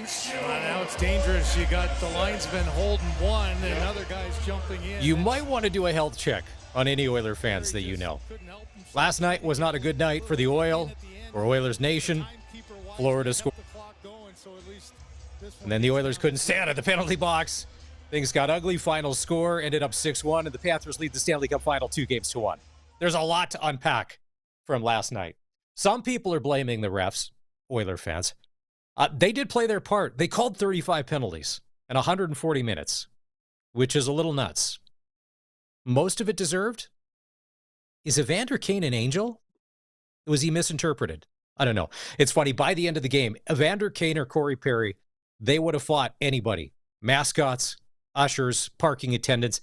Now it's dangerous. You got the linesman holding one and other guys jumping in. You might want to do a health check on any Oiler fans that you know. Last night was not a good night for the Oil or Oilers Nation. Florida scored. And then the Oilers couldn't stay out of the penalty box. Things got ugly. Final score ended up 6-1, and the Panthers lead the Stanley Cup final 2-1. There's a lot to unpack from last night. Some people are blaming the refs, Oiler fans. They did play their part. They called 35 penalties in 140 minutes, which is a little nuts. Most of it deserved. Is Evander Kane an angel? Was he misinterpreted? I don't know. It's funny. By the end of the game, Evander Kane or Corey Perry, they would have fought anybody. Mascots, ushers, parking attendants.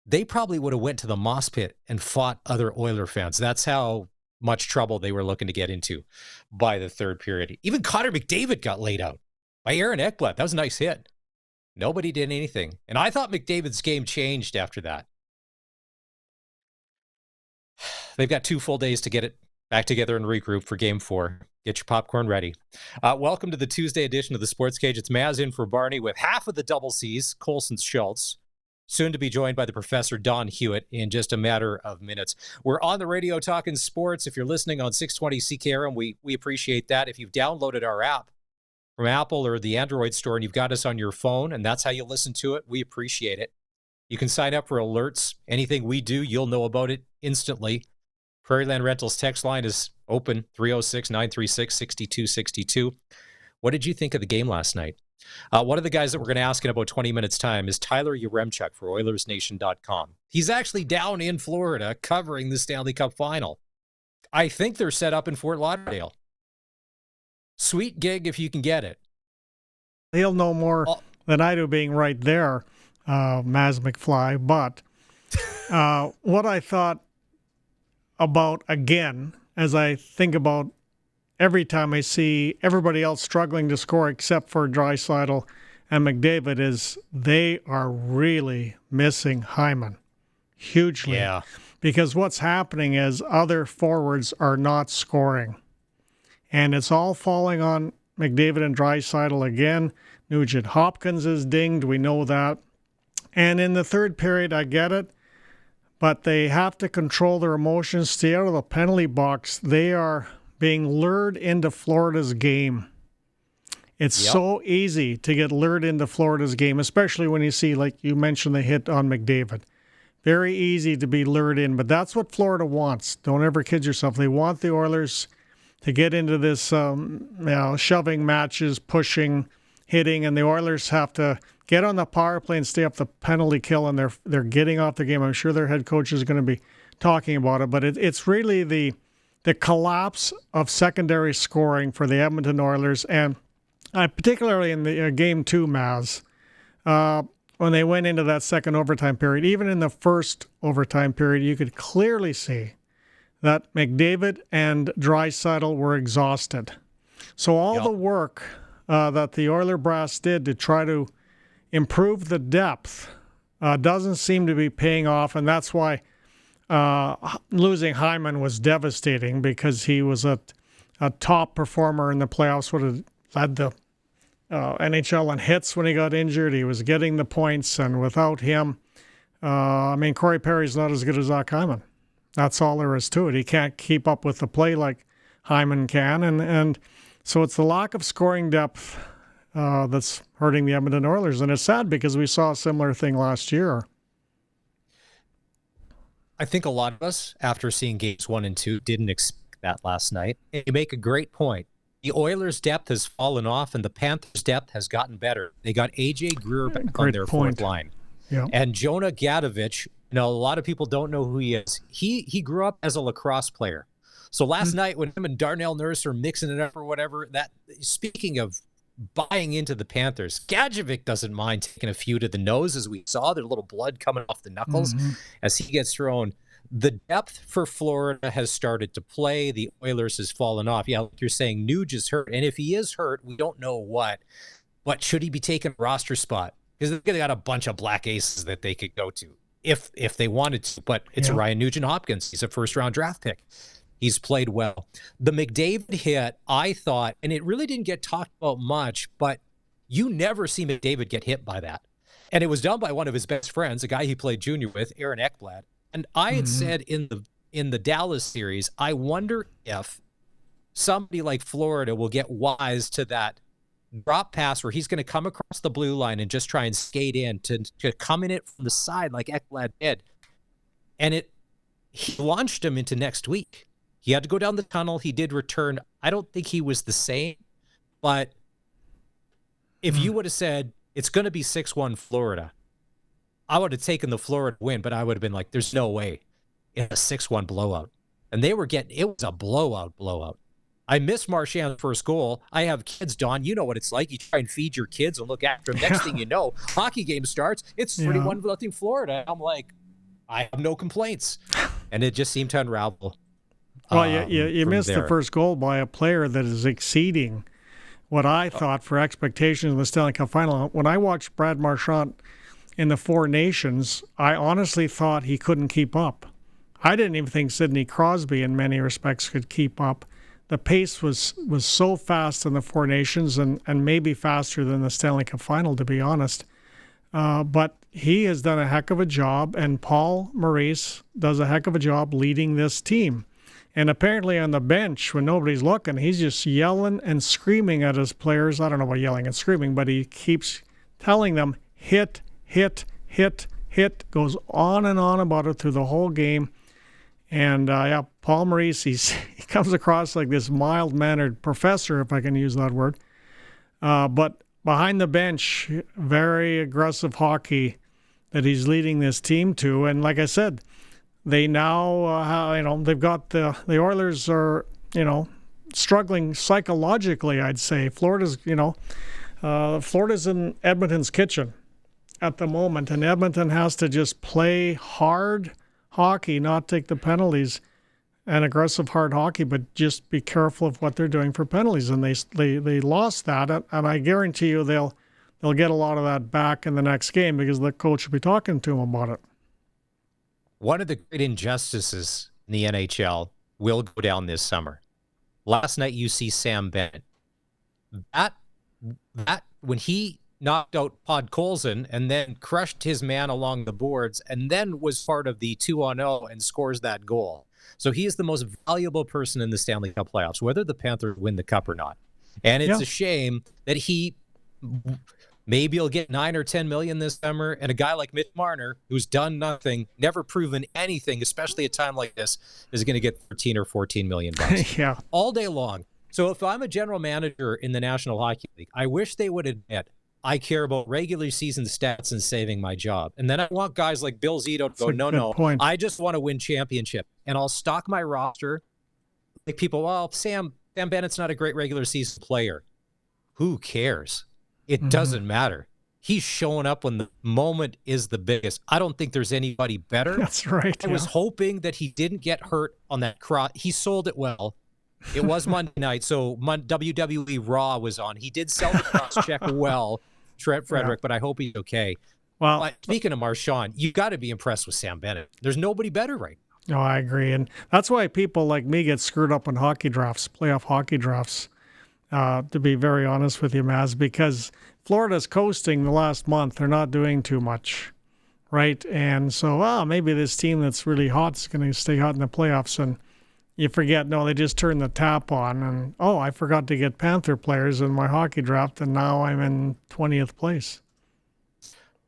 They probably would have went to the moss pit and fought other Oiler fans. That's how much trouble they were looking to get into by the third period. Even Connor McDavid got laid out by Aaron Ekblad. That was a nice hit. Nobody did anything. And I thought McDavid's game changed after that. They've got 2 full days to get it back together and regroup for Game 4. Get your popcorn ready. Welcome to the Tuesday edition of the Sports Cage. It's Maz in for Barney with half of the double C's, Colson Schultz. Soon to be joined by the Professor Don Hewitt in just a matter of minutes. We're on the radio talking sports. If you're listening on 620 CKRM, we appreciate that. If you've downloaded our app from Apple or the Android store and you've got us on your phone and that's how you listen to it, we appreciate it. You can sign up for alerts. Anything we do, you'll know about it instantly. Prairieland Rentals text line is open, 306-936-6262. What did you think of the game last night? One of the guys that we're going to ask in about 20 minutes' time is Tyler Yaremchuk for Oilersnation.com. He's actually down in Florida covering the Stanley Cup final. I think they're set up in Fort Lauderdale. Sweet gig if you can get it. He'll know more than I do being right there, Maz McFly. But what I thought about, again, as I think about every time I see everybody else struggling to score except for Draisaitl and McDavid, is they are really missing Hyman hugely. Yeah. Because what's happening is other forwards are not scoring. And it's all falling on McDavid and Draisaitl again. Nugent Hopkins is dinged. We know that. And in the third period, I get it. But they have to control their emotions, stay out of the penalty box. They are being lured into Florida's game. It's so easy to get lured into Florida's game, especially when you see, like you mentioned, the hit on McDavid. Very easy to be lured in, but that's what Florida wants. Don't ever kid yourself. They want the Oilers to get into this shoving matches, pushing, hitting, and the Oilers have to get on the power play and stay up the penalty kill, and they're getting off the game. I'm sure their head coach is going to be talking about it, but it's really the collapse of secondary scoring for the Edmonton Oilers, and particularly in the Game 2, Maz, when they went into that second overtime period. Even in the first overtime period, you could clearly see that McDavid and Draisaitl were exhausted. So all the work that the Oiler brass did to try to improve the depth doesn't seem to be paying off, and that's why losing Hyman was devastating, because he was a top performer in the playoffs, would have led the NHL in hits when he got injured. He was getting the points, and without him, Corey Perry's not as good as Zach Hyman. That's all there is to it. He can't keep up with the play like Hyman can, and so it's the lack of scoring depth that's hurting the Edmonton Oilers, and it's sad because we saw a similar thing last year. I think a lot of us, after seeing games 1 and 2, didn't expect that last night. You make a great point. The Oilers' depth has fallen off, and the Panthers' depth has gotten better. They got A.J. Greer back on their fourth line. Yeah. And Jonah Gadovich, a lot of people don't know who he is. He grew up as a lacrosse player. So last night when him and Darnell Nurse are mixing it up or whatever, speaking of buying into the Panthers, Gadovich doesn't mind taking a few to the nose, as we saw. There's a little blood coming off the knuckles as he gets thrown. The depth for Florida has started to play. The Oilers has fallen off. Yeah, like you're saying, Nuge is hurt. And if he is hurt, we don't know what. But should he be taking a roster spot? Because they got a bunch of black aces that they could go to if they wanted to. But it's Ryan Nugent-Hopkins. He's a first-round draft pick. He's played well. The McDavid hit, I thought, and it really didn't get talked about much, but you never see McDavid get hit by that. And it was done by one of his best friends, a guy he played junior with, Aaron Ekblad. And I had said in the Dallas series, I wonder if somebody like Florida will get wise to that drop pass where he's going to come across the blue line and just try and skate in to come in it from the side like Ekblad did. And he launched him into next week. He had to go down the tunnel. He did return. I don't think he was the same, but if you would have said it's going to be 6-1 Florida, I would have taken the Florida win, but I would have been like, there's no way it's a 6-1 blowout. And it was a blowout. I missed Marchand's first goal. I have kids, Don. You know what it's like. You try and feed your kids and look after them. Next thing you know, hockey game starts. It's 31-0 Florida. I'm like, I have no complaints. And it just seemed to unravel. Well, you missed the first goal by a player that is exceeding what I thought for expectations in the Stanley Cup final. When I watched Brad Marchand in the Four Nations, I honestly thought he couldn't keep up. I didn't even think Sidney Crosby in many respects could keep up. The pace was so fast in the Four Nations and maybe faster than the Stanley Cup final, to be honest. But he has done a heck of a job, and Paul Maurice does a heck of a job leading this team. And apparently on the bench, when nobody's looking, he's just yelling and screaming at his players. I don't know about yelling and screaming, but he keeps telling them, hit, hit, hit, hit. Goes on and on about it through the whole game. And Paul Maurice, he comes across like this mild-mannered professor, if I can use that word. But behind the bench, very aggressive hockey that he's leading this team to. And like I said, they now, they've got the Oilers are, struggling psychologically, I'd say. Florida's in Edmonton's kitchen at the moment, and Edmonton has to just play hard hockey, not take the penalties, and aggressive hard hockey, but just be careful of what they're doing for penalties. And they lost that, and I guarantee you they'll get a lot of that back in the next game because the coach will be talking to them about it. One of the great injustices in the NHL will go down this summer. Last night, you see Sam Bennett. That when he knocked out Podkolzin and then crushed his man along the boards and then was part of the 2-on-0 and scores that goal. So he is the most valuable person in the Stanley Cup playoffs, whether the Panthers win the cup or not. And it's a shame that maybe he'll get $9 or $10 million this summer, and a guy like Mitch Marner, who's done nothing, never proven anything, especially at a time like this, is going to get $13 or $14 million all day long. So if I'm a general manager in the National Hockey League, I wish they would admit I care about regular season stats and saving my job. And then I want guys like Bill Zito to go, no, I just want to win championship. And I'll stock my roster. Like people, well, Sam Bennett's not a great regular season player. Who cares? It doesn't matter. He's showing up when the moment is the biggest. I don't think there's anybody better. That's right. I was hoping that he didn't get hurt on that cross. He sold it well. It was Monday night, so WWE Raw was on. He did sell the cross check well, Trent Frederick, but I hope he's okay. Well, but speaking of Marchand, you got to be impressed with Sam Bennett. There's nobody better right now. No, I agree. And that's why people like me get screwed up on hockey drafts, playoff hockey drafts, to be very honest with you, Maz, because Florida's coasting the last month. They're not doing too much, right? And so, maybe this team that's really hot is going to stay hot in the playoffs. And you forget, no, they just turned the tap on. And, I forgot to get Panther players in my hockey draft, and now I'm in 20th place.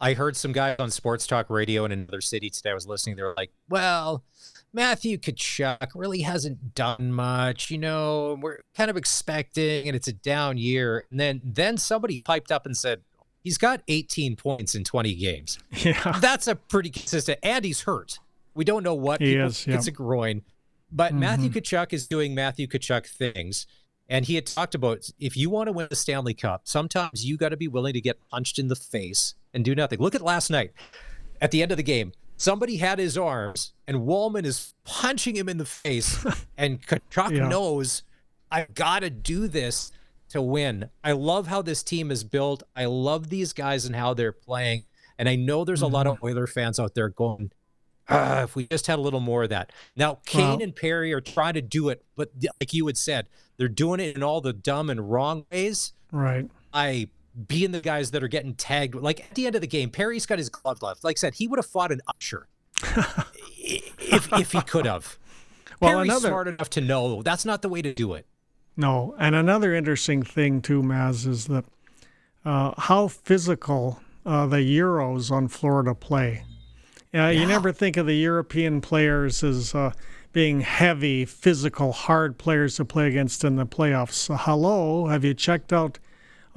I heard some guys on Sports Talk Radio in another city today. I was listening. They were like, well, Matthew Tkachuk really hasn't done much. We're kind of expecting, and it's a down year. And then somebody piped up and said, he's got 18 points in 20 games. Yeah. That's a pretty consistent. And he's hurt. We don't know what. He is. It's a groin. But Matthew Tkachuk is doing Matthew Tkachuk things. And he had talked about, if you want to win the Stanley Cup, sometimes you got to be willing to get punched in the face and do nothing. Look at last night. At the end of the game, somebody had his arms, and Wallman is punching him in the face. And Tkachuk knows, I've got to do this to win. I love how this team is built. I love these guys and how they're playing. And I know there's a lot of Oiler fans out there going, If we just had a little more of that. Now, Kane and Perry are trying to do it, but like you had said, they're doing it in all the dumb and wrong ways. Right. Being the guys that are getting tagged. Like, at the end of the game, Perry's got his glove left. Like I said, he would have fought an usher if he could have. Well, Perry's smart enough to know that's not the way to do it. No, and another interesting thing, too, Maz, is that how physical the Euros on Florida play. You never think of the European players as being heavy, physical, hard players to play against in the playoffs. So, hello, have you checked out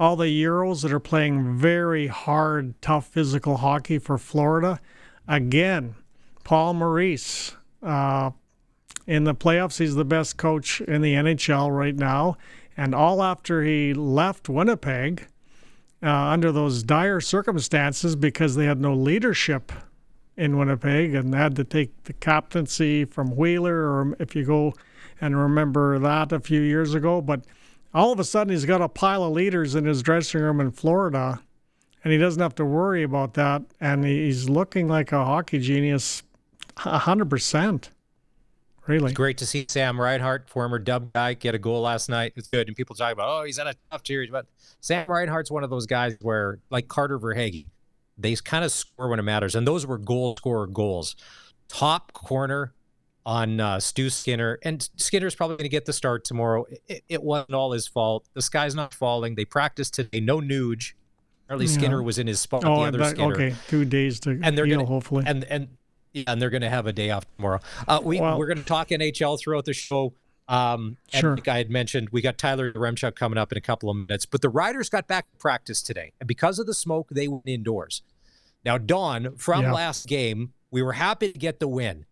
all the Euros that are playing very hard, tough physical hockey for Florida? Again, Paul Maurice. In the playoffs, he's the best coach in the NHL right now. And all after he left Winnipeg under those dire circumstances because they had no leadership in Winnipeg and had to take the captaincy from Wheeler, or if you go and remember that a few years ago. But all of a sudden, he's got a pile of leaders in his dressing room in Florida, and he doesn't have to worry about that. And he's looking like a hockey genius 100%. Really? It's great to see Sam Reinhart, former Dub guy, get a goal last night. It's good. And people talk about, oh, he's on a tough series. But Sam Reinhart's one of those guys where, like Carter Verhaeghe, they kind of score when it matters. And those were goal scorer goals. Top corner on Stu Skinner. And Skinner's probably going to get the start tomorrow. It wasn't all his fault. The sky's not falling. They practiced today. No Nuge. Apparently Skinner was in his spot. The other Skinner. Okay, 2 days to heal, hopefully. And they're going to have a day off tomorrow. We're going to talk NHL throughout the show. Sure. Like I had mentioned, we got Tyler Yaremchuk coming up in a couple of minutes. But the Riders got back to practice today. And because of the smoke, they went indoors. Now, Don, from last game, we were happy to get the win.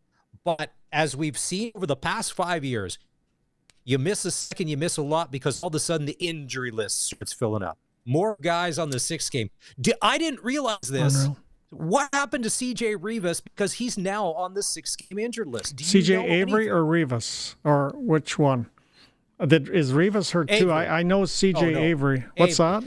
But as we've seen over the past 5 years, you miss a second, you miss a lot because all of a sudden the injury list starts filling up. More guys on the 6th game. I didn't realize this. Oh, no. What happened to C.J. Rivas? Because he's now on the 6-game injured list. C.J. Avery or Rivas? Or which one? Is Rivas hurt too? I know C.J. Avery. What's that?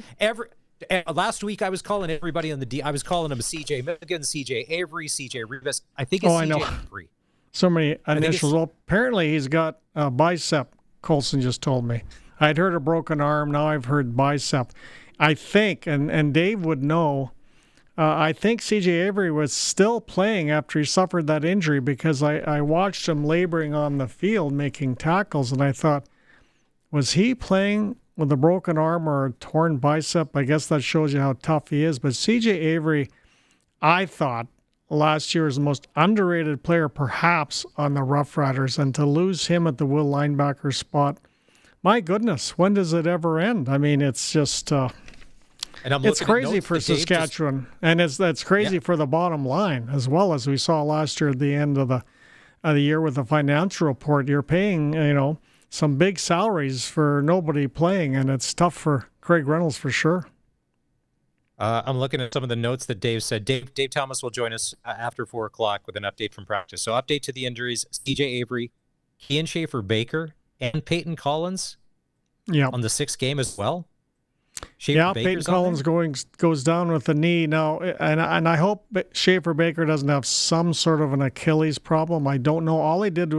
Last week I was calling everybody on the D. I was calling him C.J. Milligan, C.J. Avery, C.J. Rivas. I think it's C.J. Avery. So many initials. Well, apparently he's got a bicep, Colson just told me. I'd heard a broken arm. Now I've heard bicep. I think, and Dave would know, I think C.J. Avery was still playing after he suffered that injury because I watched him laboring on the field making tackles, and I thought, was he playing with a broken arm or a torn bicep? I guess that shows you how tough he is. But C.J. Avery, I thought, last year was the most underrated player perhaps on the Roughriders, and to lose him at the will linebacker spot, my goodness, when does it ever end? I mean, it's just... it's crazy for Saskatchewan, and that's crazy for the bottom line as well, as we saw last year at the end of the year with the financial report. You're paying, some big salaries for nobody playing, and it's tough for Craig Reynolds for sure. I'm looking at some of the notes that Dave said. Dave Thomas will join us after 4 o'clock with an update from practice. So update to the injuries: C.J. Avery, Kian Schaefer-Baker, and Peyton Collins on the 6th game as well. Peyton Collins goes down with the knee now, and I hope Schaefer-Baker doesn't have some sort of an Achilles problem. I don't know. All he did,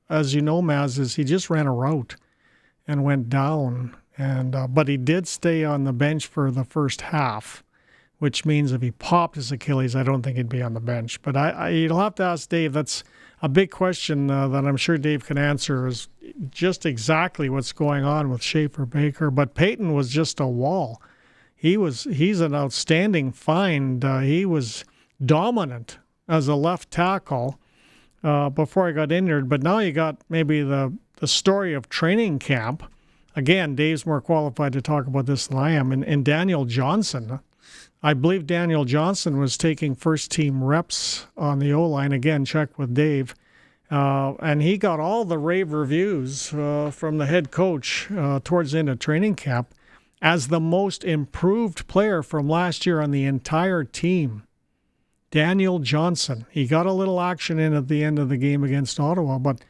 as you know, Maz, is he just ran a route and went down, but he did stay on the bench for the first half, which means if he popped his Achilles, I don't think he'd be on the bench. But you'll have to ask Dave. That's a big question that I'm sure Dave can answer, is just exactly what's going on with Schaefer-Baker. But Peyton was just a wall. He's an outstanding find. He was dominant as a left tackle before he got injured. But now you got maybe the story of training camp. Again, Dave's more qualified to talk about this than I am. And Daniel Johnson. I believe Daniel Johnson was taking first-team reps on the O-line. Again, check with Dave. And he got all the rave reviews from the head coach towards the end of training camp as the most improved player from last year on the entire team. Daniel Johnson. He got a little action in at the end of the game against Ottawa. But,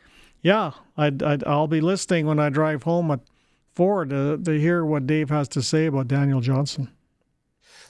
yeah, I'll be listening when I drive home at 4 to hear what Dave has to say about Daniel Johnson.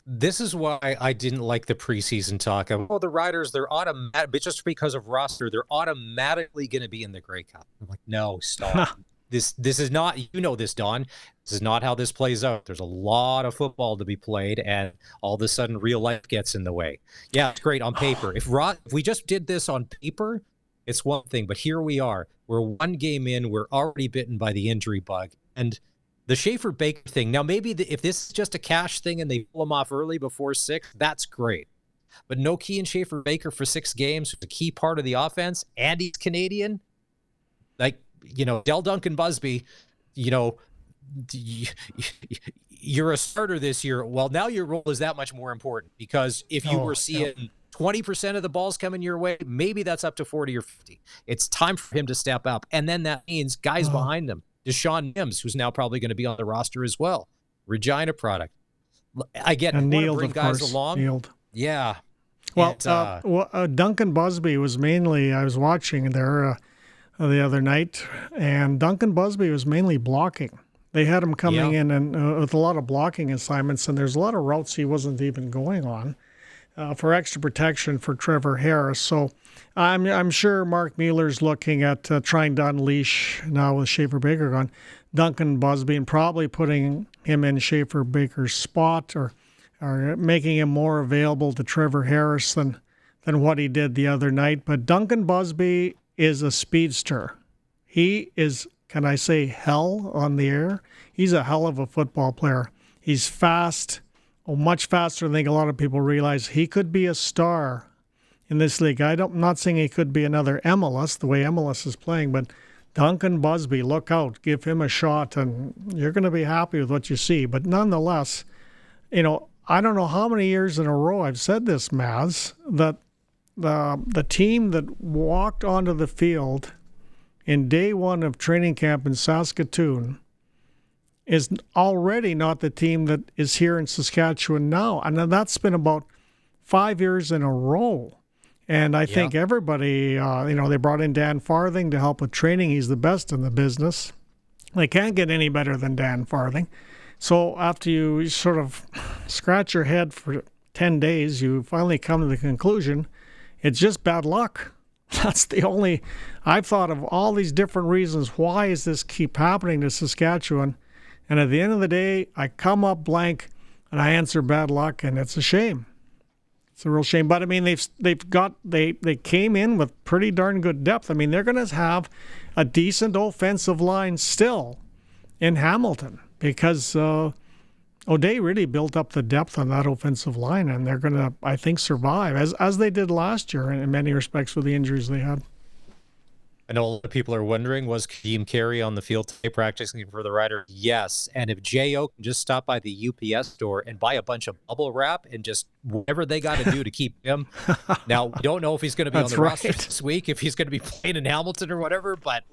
This is why I didn't like the preseason talk of, the Riders, they're automatic, but just because of roster, they're automatically going to be in the Grey Cup. I'm like, no, stop. This is not, this, Don. This is not how this plays out. There's a lot of football to be played, and all of a sudden, real life gets in the way. Yeah, it's great on paper. If we just did this on paper, it's one thing. But here we are. We're one game in. We're already bitten by the injury bug. And the Schaefer-Baker thing, now maybe if this is just a cash thing and they pull him off early before 6, that's great. But no Kean Schaefer-Baker for 6 games, who's a key part of the offense, and he's Canadian. Like, Del Duncan Busby, you're a starter this year. Well, now your role is that much more important, because if you were seeing 20% of the balls coming your way, maybe that's up to 40 or 50. It's time for him to step up. And then that means guys behind him. Deshaun Mims, who's now probably going to be on the roster as well. Regina product. I get and want to Neiled, bring guys along. Neiled. Yeah. Well, Duncan Busby was mainly, I was watching there the other night, and Duncan Busby was mainly blocking. They had him coming in and with a lot of blocking assignments, and there's a lot of routes he wasn't even going on for extra protection for Trevor Harris. So I'm sure Mark Mueller's looking at trying to unleash, now with Schaefer-Baker gone, Duncan Busby, and probably putting him in Schaefer-Baker's spot or making him more available to Trevor Harris than what he did the other night. But Duncan Busby is a speedster. He is, can I say hell on the air? He's a hell of a football player. He's fast, much faster than I think a lot of people realize. He could be a star in this league. I'm not saying he could be another MLS, the way MLS is playing, but Duncan Busby, look out, give him a shot, and you're going to be happy with what you see. But nonetheless, I don't know how many years in a row I've said this, Maz, that the team that walked onto the field in day one of training camp in Saskatoon is already not the team that is here in Saskatchewan now. And that's been about 5 years in a row. And I think everybody, they brought in Dan Farthing to help with training. He's the best in the business. They can't get any better than Dan Farthing. So after you sort of scratch your head for 10 days, you finally come to the conclusion it's just bad luck. That's the only, I've thought of all these different reasons why does this keep happening to Saskatchewan. And at the end of the day, I come up blank and I answer bad luck, and it's a shame. It's a real shame. But I mean, they came in with pretty darn good depth. I mean, they're going to have a decent offensive line still in Hamilton, because O'Day really built up the depth on that offensive line, and they're going to, I think, survive as they did last year in many respects with the injuries they had. I know a lot of people are wondering, was Kadeem Carey on the field today practicing for the Riders? Yes. And if J.O. can just stop by the UPS store and buy a bunch of bubble wrap and just whatever they got to do to keep him. Now, we don't know if he's going to be on the roster this week, if he's going to be playing in Hamilton or whatever, but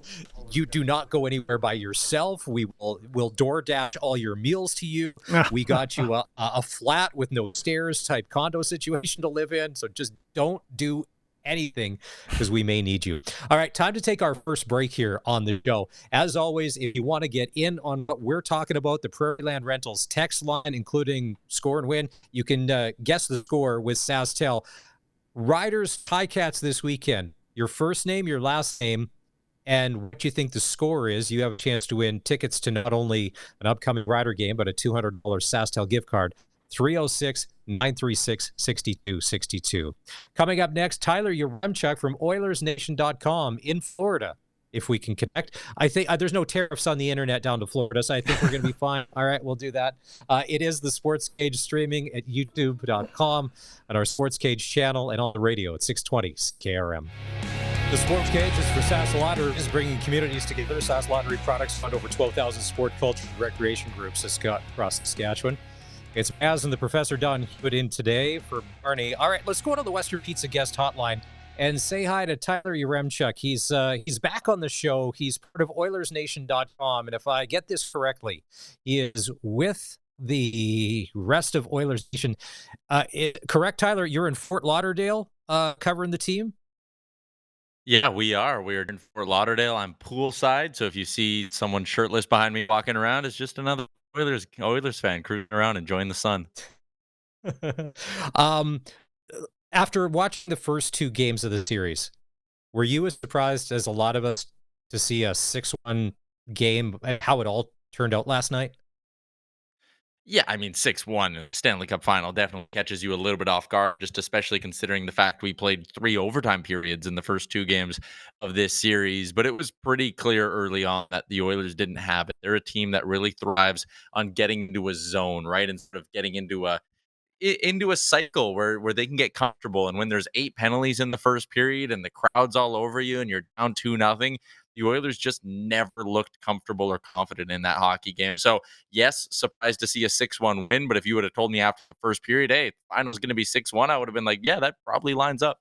you do not go anywhere by yourself. We'll DoorDash all your meals to you. We got you a flat with no stairs type condo situation to live in. So just don't do anything, because we may need you. All right, time to take our first break here on the show. As always, if you want to get in on what we're talking about, the Prairie Land Rentals text line, including score and win, you can guess the score with SaskTel. Riders Ticats this weekend. Your first name, your last name, and what you think the score is. You have a chance to win tickets to not only an upcoming Rider game, but a $200 SaskTel gift card. 306-936-6262. Coming up next, Tyler Yaremchuk from Oilersnation.com in Florida. If we can connect, I think there's no tariffs on the internet down to Florida, so I think we're going to be fine. All right, we'll do that. It is the SportsCage streaming at youtube.com, and our SportsCage channel, and on the radio at 620 KRM. The SportsCage is for Sask Lottery, bringing communities together. Sask Lottery products fund over 12,000 sport, culture, and recreation groups across Saskatchewan. It's Maz and the Professor Don Hewitt in today for Barney. All right, let's go to the Western Pizza guest hotline and say hi to Tyler Yaremchuk. He's back on the show. He's part of Oilersnation.com, and if I get this correctly, he is with the rest of Oilers Nation. Correct, Tyler? You're in Fort Lauderdale covering the team? Yeah, we are. We're in Fort Lauderdale. I'm poolside, so if you see someone shirtless behind me walking around, it's just another Oilers fan cruising around enjoying the sun. um, After watching the first two games of the series, were you as surprised as a lot of us to see a 6-1 game, how it all turned out last night? Yeah, I mean, 6-1 Stanley Cup final definitely catches you a little bit off guard, just especially considering the fact we played 3 overtime periods in the first 2 games of this series. But it was pretty clear early on that the Oilers didn't have it. They're a team that really thrives on getting into a zone, right? Instead of getting into a cycle where they can get comfortable. And when there's 8 penalties in the first period and the crowd's all over you and you're down 2-0, the Oilers just never looked comfortable or confident in that hockey game. So yes, surprised to see a 6-1 win, but if you would have told me after the first period, hey, the final's going to be 6-1, I would have been like, yeah, that probably lines up.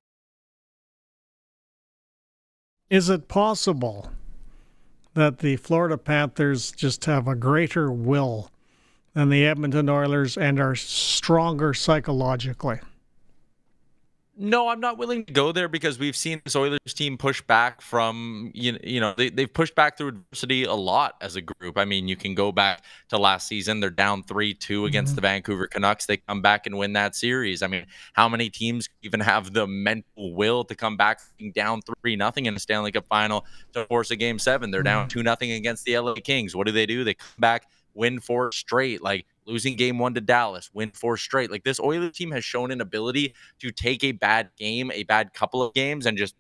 Is it possible that the Florida Panthers just have a greater will than the Edmonton Oilers and are stronger psychologically? No, I'm not willing to go there because we've seen this Oilers team push back from, they've pushed back through adversity a lot as a group. I mean, you can go back to last season. They're down 3-2 against the Vancouver Canucks. They come back and win that series. I mean, how many teams even have the mental will to come back down 3-0 in a Stanley Cup final to force a game 7? They're down 2-0 against the LA Kings. What do? They come back, win 4 straight, like losing game 1 to Dallas, win 4 straight. Like, this Oilers team has shown an ability to take a bad game, a bad couple of games, and just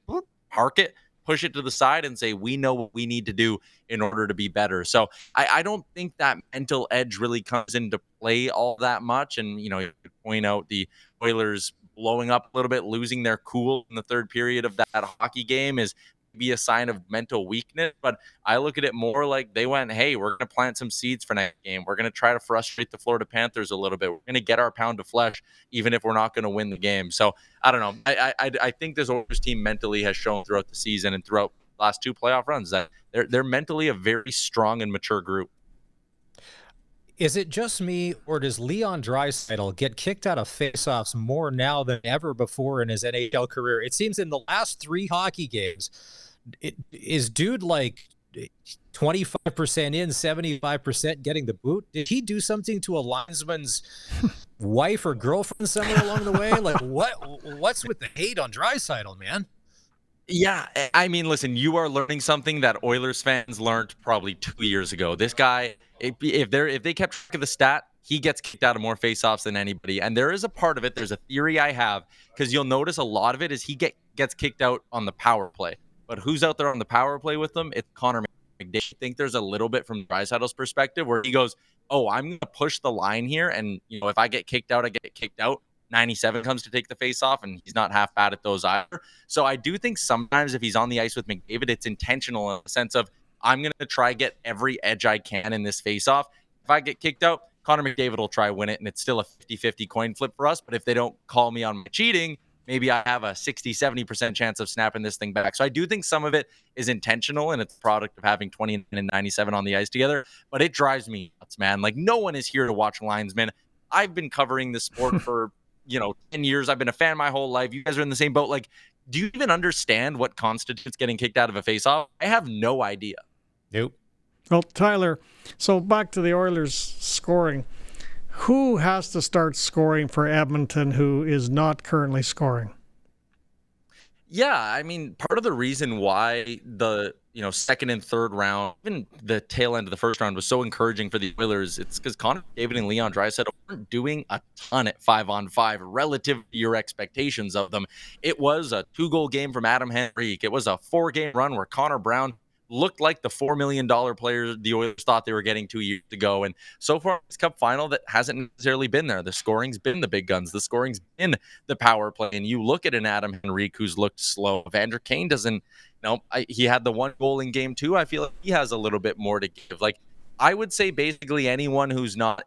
park it, push it to the side, and say, we know what we need to do in order to be better. So I don't think that mental edge really comes into play all that much. And, you could point out the Oilers blowing up a little bit, losing their cool in the third period of that hockey game is be a sign of mental weakness, but I look at it more like they went, hey, we're going to plant some seeds for next game. We're going to try to frustrate the Florida Panthers a little bit. We're going to get our pound of flesh, even if we're not going to win the game. So I don't know. I think this Oilers team mentally has shown throughout the season and throughout the last 2 playoff runs that they're mentally a very strong and mature group. Is it just me, or does Leon Draisaitl get kicked out of faceoffs more now than ever before in his NHL career? It seems in the last 3 hockey games, is dude like 25% in, 75% getting the boot? Did he do something to a linesman's wife or girlfriend somewhere along the way? Like, what's with the hate on Draisaitl, man? Yeah, I mean, listen, you are learning something that Oilers fans learned probably 2 years ago. This guy, if they kept track of the stat, he gets kicked out of more faceoffs than anybody. And there is a part of it, there's a theory I have, because you'll notice a lot of it is he gets kicked out on the power play. But who's out there on the power play with them? It's Connor McDavid. I think there's a little bit from Draisaitl's perspective where he goes, oh, I'm going to push the line here. And, if I get kicked out, I get kicked out. 97 comes to take the face off, and he's not half bad at those either. So I do think sometimes if he's on the ice with McDavid, it's intentional in the sense of, I'm going to try get every edge I can in this face off. If I get kicked out, Connor McDavid will try win it, and it's still a 50-50 coin flip for us. But if they don't call me on my cheating, maybe I have a 60-70% chance of snapping this thing back. So I do think some of it is intentional, and it's a product of having 20 and 97 on the ice together. But it drives me nuts, man. Like, no one is here to watch linesmen. I've been covering this sport for 10 years. I've been a fan my whole life. You guys are in the same boat. Like, do you even understand what constitutes getting kicked out of a faceoff? I have no idea. Nope. Well, Tyler, so back to the Oilers scoring. Who has to start scoring for Edmonton who is not currently scoring? Yeah, I mean, part of the reason why the second and third round, even the tail end of the first round, was so encouraging for the Oilers, it's because Connor McDavid and Leon Draisaitl weren't doing a ton at 5-on-5 relative to your expectations of them. It was a 2-goal game from Adam Henrique. It was a 4-game run where Connor Brown looked like the $4 million player the Oilers thought they were getting 2 years ago. And so far in this Cup final, that hasn't necessarily been there. The scoring's been the big guns. The scoring's been the power play. And you look at an Adam Henrique who's looked slow. Evander Kane doesn't, he had the 1 goal in game 2. I feel like he has a little bit more to give. Like, I would say basically anyone who's not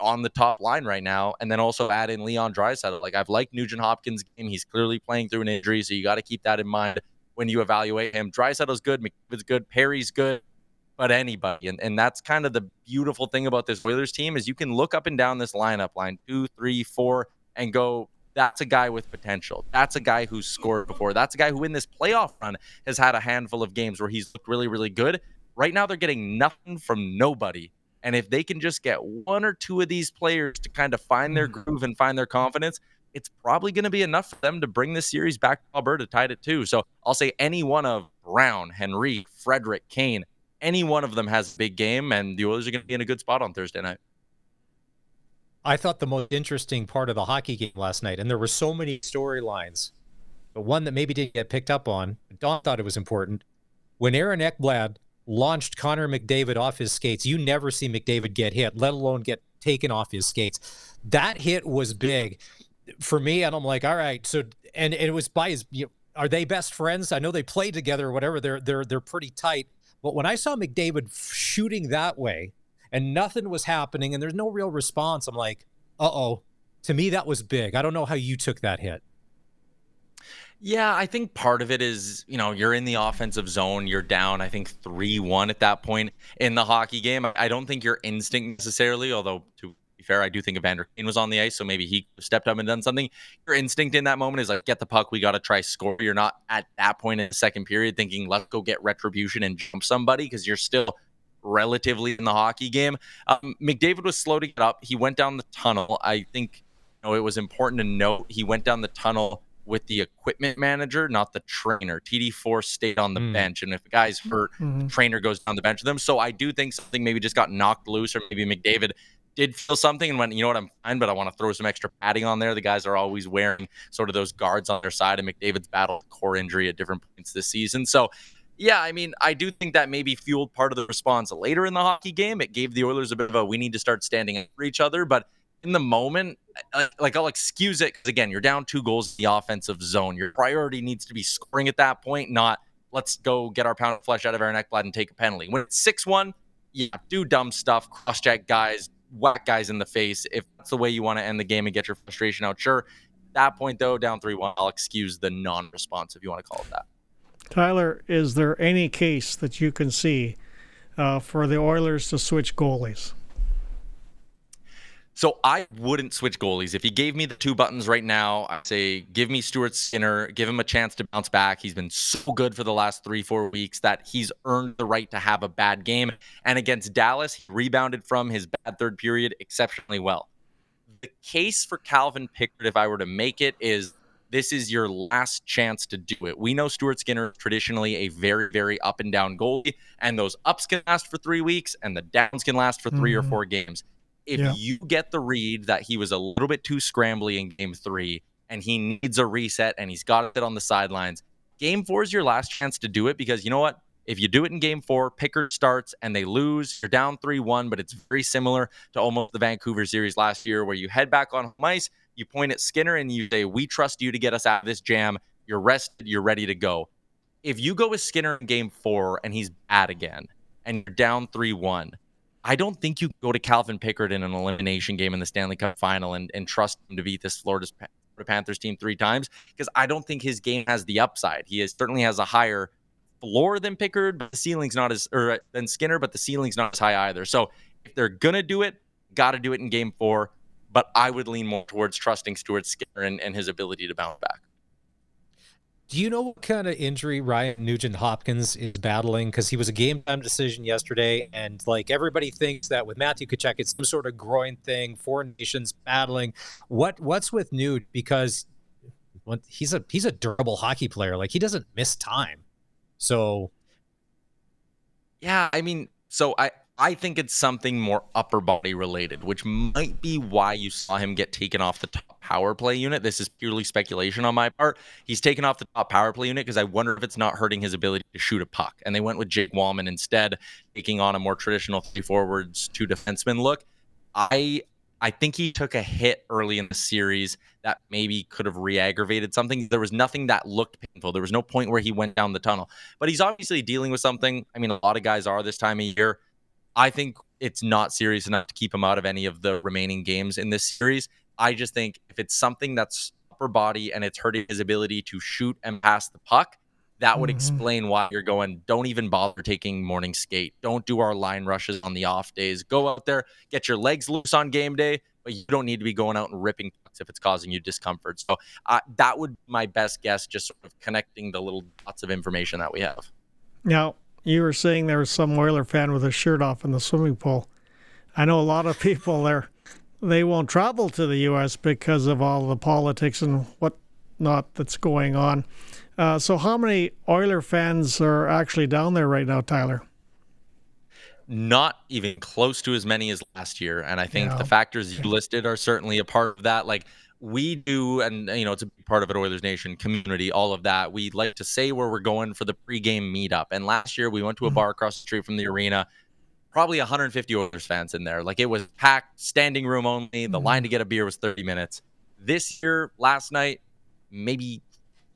on the top line right now, and then also add in Leon Draisaitl. Like, I've liked Nugent Hopkins' game. He's clearly playing through an injury, so you got to keep that in mind when you evaluate him. Draisaitl's good, McDavid's good, Perry's good, but anybody. And that's kind of the beautiful thing about this Oilers team is you can look up and down this lineup, line 2, 3, 4, and go, that's a guy with potential. That's a guy who's scored before. That's a guy who in this playoff run has had a handful of games where he's looked really, really good. Right now, they're getting nothing from nobody. And if they can just get one or two of these players to kind of find their groove and find their confidence, it's probably going to be enough for them to bring this series back to Alberta, tied at 2. So I'll say any one of Brown, Henry, Frederick, Kane, any one of them has a big game, and the Oilers are going to be in a good spot on Thursday night. I thought the most interesting part of the hockey game last night, and there were so many storylines, but one that maybe didn't get picked up on, Don thought it was important, when Aaron Ekblad launched Connor McDavid off his skates. You never see McDavid get hit, let alone get taken off his skates. That hit was big for me, and I'm like, all right. So, and it was by his. Are they best friends? I know they play together or whatever. They're pretty tight. But when I saw McDavid shooting that way, and nothing was happening, and there's no real response, I'm like, uh-oh. To me, that was big. I don't know how you took that hit. Yeah, I think part of it is, you're in the offensive zone. You're down, I think, 3-1 at that point in the hockey game. I don't think your instinct necessarily, although to be fair, I do think Evander Kane was on the ice, so maybe he stepped up and done something. Your instinct in that moment is like, get the puck, we got to try score. You're not at that point in the second period thinking, let's go get retribution and jump somebody, because you're still relatively in the hockey game. McDavid was slow to get up. He went down the tunnel. I think it was important to note he went down the tunnel with the equipment manager, not the trainer. TD4 stayed on the bench, and if a guy's hurt, the trainer goes down the bench with them. So I do think something maybe just got knocked loose, or maybe McDavid did feel something and went, you know what, I'm fine, but I want to throw some extra padding on there. The guys are always wearing sort of those guards on their side, and McDavid's battled core injury at different points this season. So yeah, I mean, I do think that maybe fueled part of the response later in the hockey game. It gave the Oilers a bit of a, we need to start standing up for each other. But in the moment, I'll excuse it, because again, you're down 2 goals in the offensive zone. Your priority needs to be scoring at that point, not let's go get our pound of flesh out of Aaron Ekblad and take a penalty. When it's 6-1, yeah, do dumb stuff, cross-check guys, whack guys in the face. If that's the way you want to end the game and get your frustration out, sure. At that point, though, down 3-1, I'll excuse the non-response, if you want to call it that. Tyler, is there any case that you can see for the Oilers to switch goalies? So I wouldn't switch goalies. If you gave me the 2 buttons right now, I'd say give me Stuart Skinner, give him a chance to bounce back. He's been so good for the last 3-4 weeks that he's earned the right to have a bad game. And against Dallas, he rebounded from his bad third period exceptionally well. The case for Calvin Pickard, if I were to make it, is this is your last chance to do it. We know Stuart Skinner is traditionally a very, very up and down goalie, and those ups can last for 3 weeks and the downs can last for 3 or 4 games. If you get the read that he was a little bit too scrambly in game 3 and he needs a reset and he's got it on the sidelines, game 4 is your last chance to do it, because you know what? If you do it in game 4, Pickard starts and they lose, you're down 3-1, but it's very similar to almost the Vancouver series last year, where you head back on home ice, you point at Skinner and you say, we trust you to get us out of this jam. You're rested. You're ready to go. If you go with Skinner in game 4 and he's bad again and you're down 3-1, I don't think you go to Calvin Pickard in an elimination game in the Stanley Cup final and trust him to beat this Florida Panthers team 3 times, because I don't think his game has the upside. He certainly has a higher floor than Pickard, but the ceiling's not than Skinner, but the ceiling's not as high either. So if they're going to do it, got to do it in game 4. But I would lean more towards trusting Stuart Skinner and his ability to bounce back. Do you know what kind of injury Ryan Nugent-Hopkins is battling? Because he was a game-time decision yesterday, and like everybody thinks that with Matthew Tkachuk, it's some sort of groin thing, 4 nations battling. What's with Nuge? Because he's a durable hockey player. Like, he doesn't miss time. So, yeah, I mean, so I think it's something more upper body related, which might be why you saw him get taken off the top power play unit. This is purely speculation on my part. He's taken off the top power play unit because I wonder if it's not hurting his ability to shoot a puck. And they went with Jake Wallman instead, taking on a more traditional 3 forwards, 2 defensemen look. I think he took a hit early in the series that maybe could have re-aggravated something. There was nothing that looked painful. There was no point where he went down the tunnel. But he's obviously dealing with something. I mean, a lot of guys are this time of year. I think it's not serious enough to keep him out of any of the remaining games in this series. I just think if it's something that's upper body and it's hurting his ability to shoot and pass the puck, that would explain why you're going, don't even bother taking morning skate. Don't do our line rushes on the off days. Go out there, get your legs loose on game day, but you don't need to be going out and ripping pucks if it's causing you discomfort. So that would be my best guess, just sort of connecting the little dots of information that we have. Now, you were saying there was some Oiler fan with his shirt off in the swimming pool. I know a lot of people there, they won't travel to the U.S. because of all the politics and whatnot that's going on. So how many Oiler fans are actually down there right now, Tyler? Not even close to as many as last year. And I think the factors you listed are certainly a part of that. Like we do, and it's a big part of it, Oilers Nation community, all of that. We like to say where we're going for the pregame meetup. And last year we went to a bar across the street from the arena, probably 150 Oilers fans in there. Like it was packed, standing room only. The line to get a beer was 30 minutes. This year, last night, maybe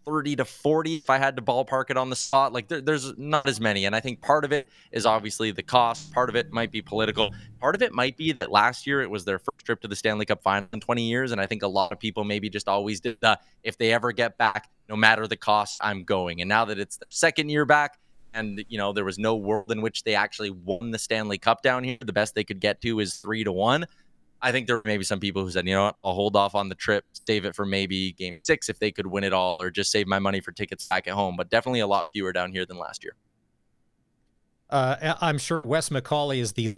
30 to 40 if I had to ballpark it on the spot. Like there's not as many. And I think part of it is obviously the cost. Part of it might be political. Part of it might be that last year it was their first trip to the Stanley Cup final in 20 years. And I think a lot of people maybe just always did the, if they ever get back, no matter the cost, I'm going. And now that it's the second year back and, there was no world in which they actually won the Stanley Cup down here, the best they could get to is 3-1. I think there were maybe some people who said, what, I'll hold off on the trip, save it for maybe game 6 if they could win it all, or just save my money for tickets back at home. But definitely a lot fewer down here than last year. I'm sure Wes McCauley is the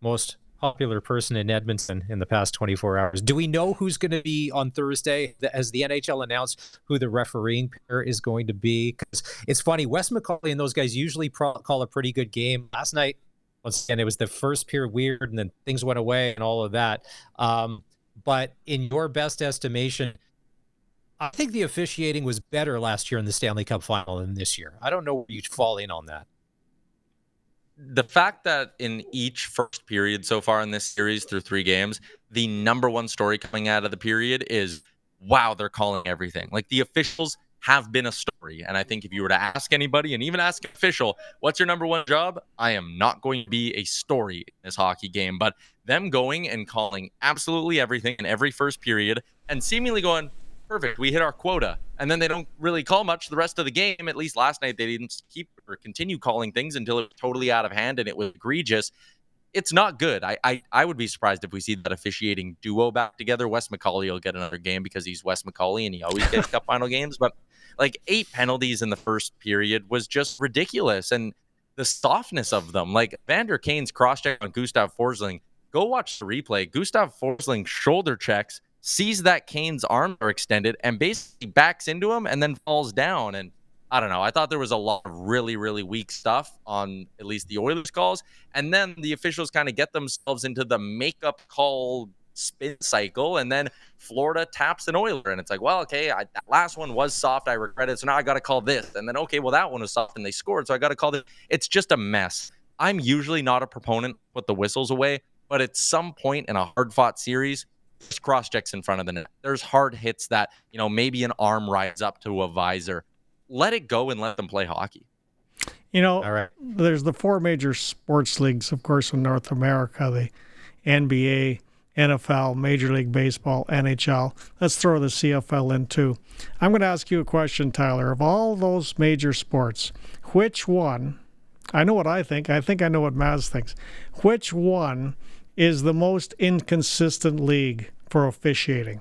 most popular person in Edmonton in the past 24 hours. Do we know who's going to be on Thursday? Has the NHL announced who the refereeing pair is going to be? Because it's funny, Wes McCauley and those guys usually call a pretty good game. Last night, once again, it was the first period weird, and then things went away and all of that. But in your best estimation, I think the officiating was better last year in the Stanley Cup final than this year. I don't know where you fall in on that. The fact that in each first period so far in this series through 3 games, the number one story coming out of the period is, wow, they're calling everything. Like the officials have been a story. And I think if you were to ask anybody, and even ask an official, what's your number one job? I am not going to be a story in this hockey game. But them going and calling absolutely everything in every first period and seemingly going, perfect, we hit our quota. And then they don't really call much the rest of the game. At least last night, they didn't keep or continue calling things until it was totally out of hand and it was egregious. It's not good. I would be surprised if we see that officiating duo back together. Wes McCauley will get another game because he's Wes McCauley and he always gets cup final games. But like 8 penalties in the first period was just ridiculous. And the softness of them, like Vander Kane's cross-check on Gustav Forsling, go watch the replay. Gustav Forsling shoulder checks, sees that Kane's arms are extended and basically backs into him and then falls down. And I don't know. I thought there was a lot of really, really weak stuff on at least the Oilers calls. And then the officials kind of get themselves into the makeup call spin cycle. And then Florida taps an Oiler. And it's like, well, okay, that last one was soft. I regret it. So now I got to call this. And then, okay, well, that one was soft and they scored. So I got to call this. It's just a mess. I'm usually not a proponent, put the whistles away. But at some point in a hard-fought series, there's cross-checks in front of the net. There's hard hits that, maybe an arm rides up to a visor. Let it go and let them play hockey. All right. There's the 4 major sports leagues, of course, in North America, the NBA, NFL, Major League Baseball, NHL. Let's throw the CFL in too. I'm going to ask you a question, Tyler. Of all those major sports, which one, I know what I think I know what Maz thinks, which one is the most inconsistent league for officiating?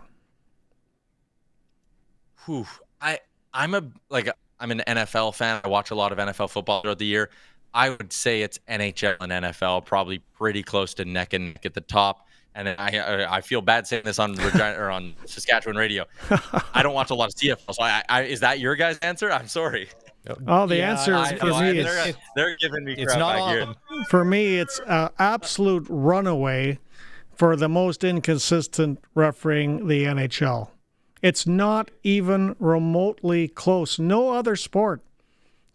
I'm an NFL fan. I watch a lot of NFL football throughout the year. I would say it's NHL and NFL, probably pretty close to neck and neck at the top. And I feel bad saying this on Regina or on Saskatchewan radio. I don't watch a lot of CFL, so is that your guys' answer? I'm sorry. Oh, the answer is for me. They're giving me crap. It's not all of them. For me, it's absolute runaway for the most inconsistent refereeing, the NHL. It's not even remotely close. No other sport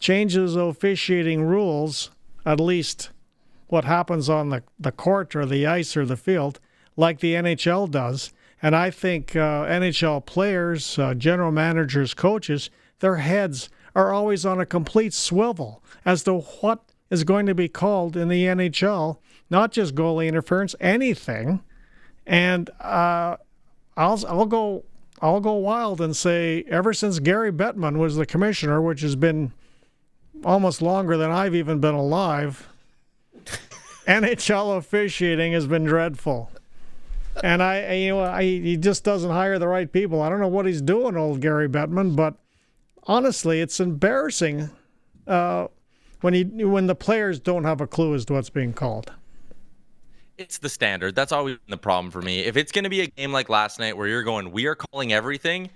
changes officiating rules, at least what happens on the court or the ice or the field, like the NHL does. And I think NHL players, general managers, coaches, their heads are always on a complete swivel as to what is going to be called in the NHL, not just goalie interference, anything. And I'll go wild and say ever since Gary Bettman was the commissioner, which has been almost longer than I've even been alive, NHL officiating has been dreadful. And he just doesn't hire the right people. I don't know what he's doing, old Gary Bettman, but honestly, it's embarrassing when the players don't have a clue as to what's being called. It's the standard. That's always been the problem for me. If it's going to be a game like last night where you're going, we are calling everything,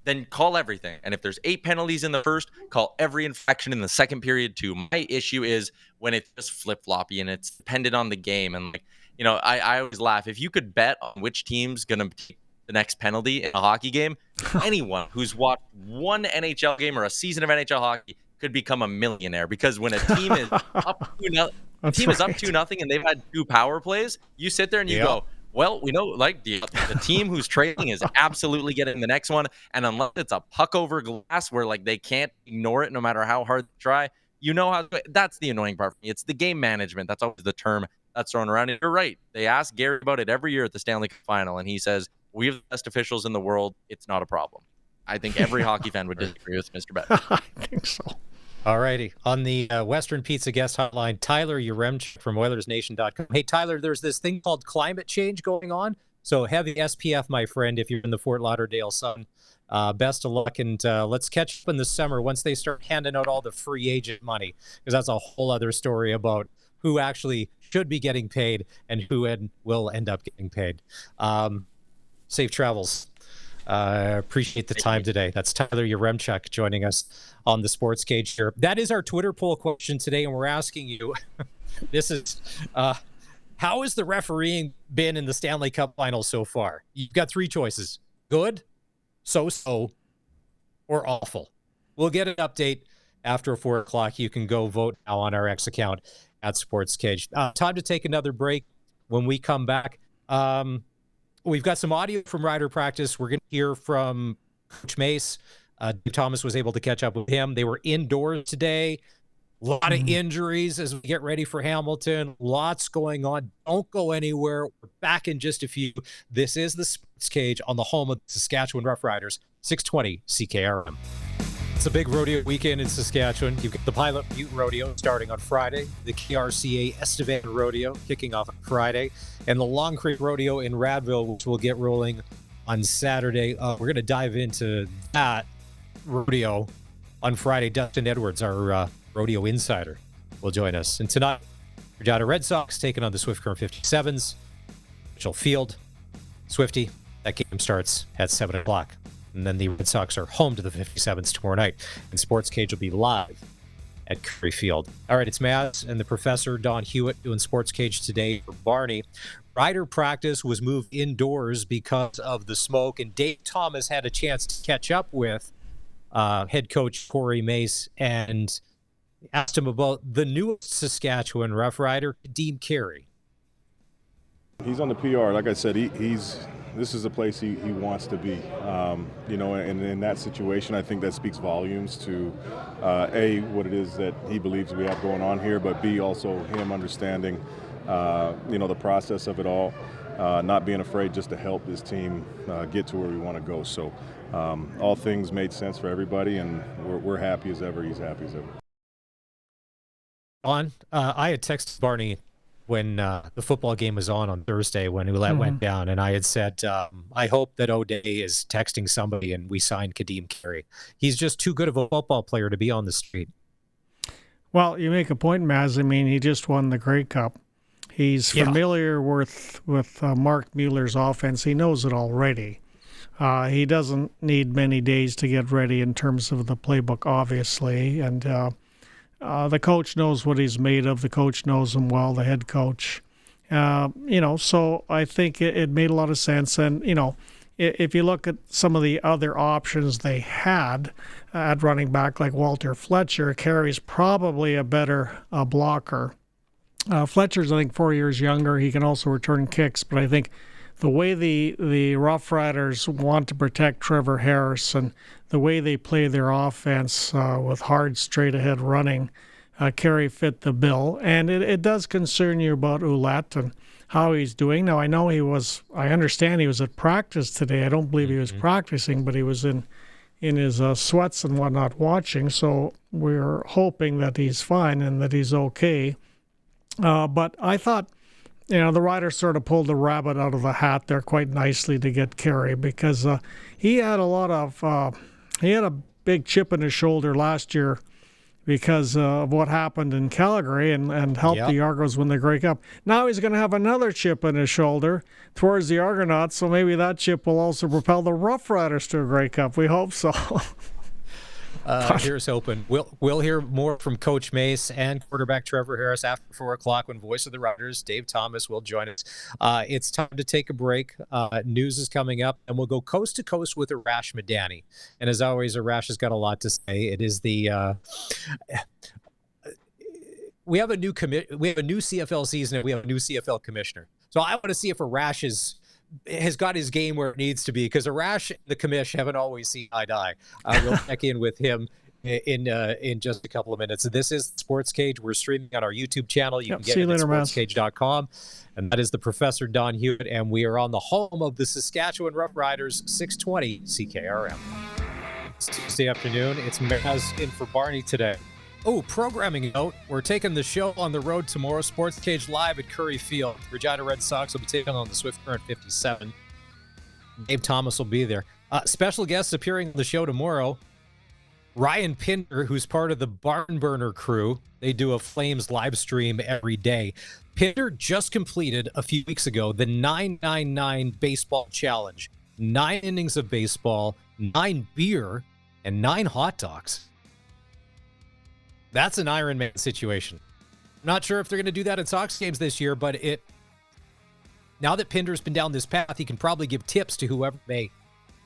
then call everything. And if there's 8 penalties in the first, call every infraction in the second period too. My issue is when it's just flip-floppy and it's dependent on the game. And like, I always laugh. If you could bet on which team's going to take the next penalty in a hockey game, anyone who's watched one NHL game or a season of NHL hockey could become a millionaire, because when a team is up 2-0 and they've had 2 power plays, you sit there and you go, well, we know, like, the team who's trailing is absolutely getting the next one. And unless it's a puck over glass where, like, they can't ignore it no matter how hard they try, that's the annoying part for me. It's the game management. That's always the term that's thrown around. And you're right. They ask Gary about it every year at the Stanley Cup final, and he says, we have the best officials in the world. It's not a problem. I think every hockey fan would disagree with Mr. Beck. I think so. All righty. On the Western Pizza guest hotline, Tyler Yaremchuk from Oilersnation.com. Hey, Tyler, there's this thing called climate change going on. So heavy SPF, my friend, if you're in the Fort Lauderdale sun. Best of luck, and let's catch up in the summer once they start handing out all the free agent money, because that's a whole other story about who actually should be getting paid and who will end up getting paid. Safe travels. Appreciate the time today. That's Tyler Yaremchuk joining us on the SportsCage here. That is our Twitter poll question today, and we're asking you, this is, how has the refereeing been in the Stanley Cup Finals so far? You've got 3 choices: good, so-so, or awful. We'll get an update after 4 o'clock. You can go vote now on our X account at SportsCage. Time to take another break. When we come back, we've got some audio from Rider practice. We're going to hear from Coach Mace. Dave Thomas was able to catch up with him. They were indoors today. A lot of injuries as we get ready for Hamilton. Lots going on. Don't go anywhere. We're back in just a few. This is the SportsCage on the home of the Saskatchewan Roughriders, 620 CKRM. It's a big rodeo weekend in Saskatchewan. You've got the Pilot Butte Rodeo starting on Friday, the KRCA Estevan Rodeo kicking off on Friday, and the Long Creek Rodeo in Radville, which will get rolling on Saturday. We're going to dive into that rodeo on Friday. Dustin Edwards, our rodeo insider, will join us. And tonight, Regina Red Sox taking on the Swift Current 57s. Mitchell Field, Swifty. That game starts at 7 o'clock. And then the Red Sox are home to the 57s tomorrow night. And SportsCage will be live at Curry Field. All right, it's Maz and the Professor, Don Hewitt, doing SportsCage today for Barney. Rider practice was moved indoors because of the smoke, and Dave Thomas had a chance to catch up with head coach Corey Mace and asked him about the newest Saskatchewan Rough Rider, Kadeem Carey. He's on the PR. Like I said, this is a place he wants to be. And in that situation, I think that speaks volumes to, A, what it is that he believes we have going on here, but B, also him understanding, the process of it all, not being afraid just to help this team get to where we want to go. So all things made sense for everybody, and we're happy as ever. He's happy as ever. I had texted Barney when the football game was on Thursday when Ouellette went down, and I had said, I hope that O'Day is texting somebody and we signed Kadeem Carey. He's just too good of a football player to be on the street. Well, you make a point, Maz. I mean, he just won the Grey Cup. He's familiar with Mark Mueller's offense. He knows it already. He doesn't need many days to get ready in terms of the playbook, obviously, and the coach knows what he's made of. The coach knows him well, the head coach. So I think it made a lot of sense. And, if you look at some of the other options they had at running back, like Walter Fletcher, Carey's probably a better blocker. Fletcher's, I think, 4 years younger. He can also return kicks. But I think the way the Rough Riders want to protect Trevor Harris and the way they play their offense with hard, straight-ahead running, Carey fit the bill. And it does concern you about Ouellette and how he's doing. Now, I understand he was at practice today. I don't believe he was practicing, but he was in his sweats and whatnot watching. So we're hoping that he's fine and that he's okay. But I thought, the Riders sort of pulled the rabbit out of the hat there quite nicely to get Carey, because he had he had a big chip in his shoulder last year because of what happened in Calgary and helped the Argos win the Grey Cup. Now he's going to have another chip on his shoulder towards the Argonauts, so maybe that chip will also propel the Roughriders to a Grey Cup. We hope so. Here's hoping. We'll hear more from Coach Mace and quarterback Trevor Harris after 4 o'clock when voice of the Roughriders, Dave Thomas, will join us. It's time to take a break. News is coming up, and we'll go coast to coast with Arash Madani. And as always, Arash has got a lot to say. It is the we have a new CFL season, and we have a new CFL commissioner. So I want to see if Arash has got his game where it needs to be, because Arash and the commish haven't always seen eye to eye. We'll check in with him in just a couple of minutes. This is SportsCage. We're streaming on our YouTube channel. You can get it at sportscage.com. And that is the Professor Don Hewitt, and we are on the home of the Saskatchewan Roughriders, 620 CKRM. It's Tuesday afternoon. It's Maz in for Barney today. Oh, programming note, we're taking the show on the road tomorrow. SportsCage live at Curry Field. Regina Red Sox will be taking on the Swift Current 57. Dave Thomas will be there. Special guests appearing on the show tomorrow. Ryan Pinder, who's part of the Barn Burner crew. They do a Flames live stream every day. Pinder just completed a few weeks ago the 999 baseball challenge. 9 innings of baseball, 9 beer, and 9 hot dogs. That's an Iron Man situation. I'm not sure if they're going to do that in Sox games this year, but now that Pinder's been down this path, he can probably give tips to whoever may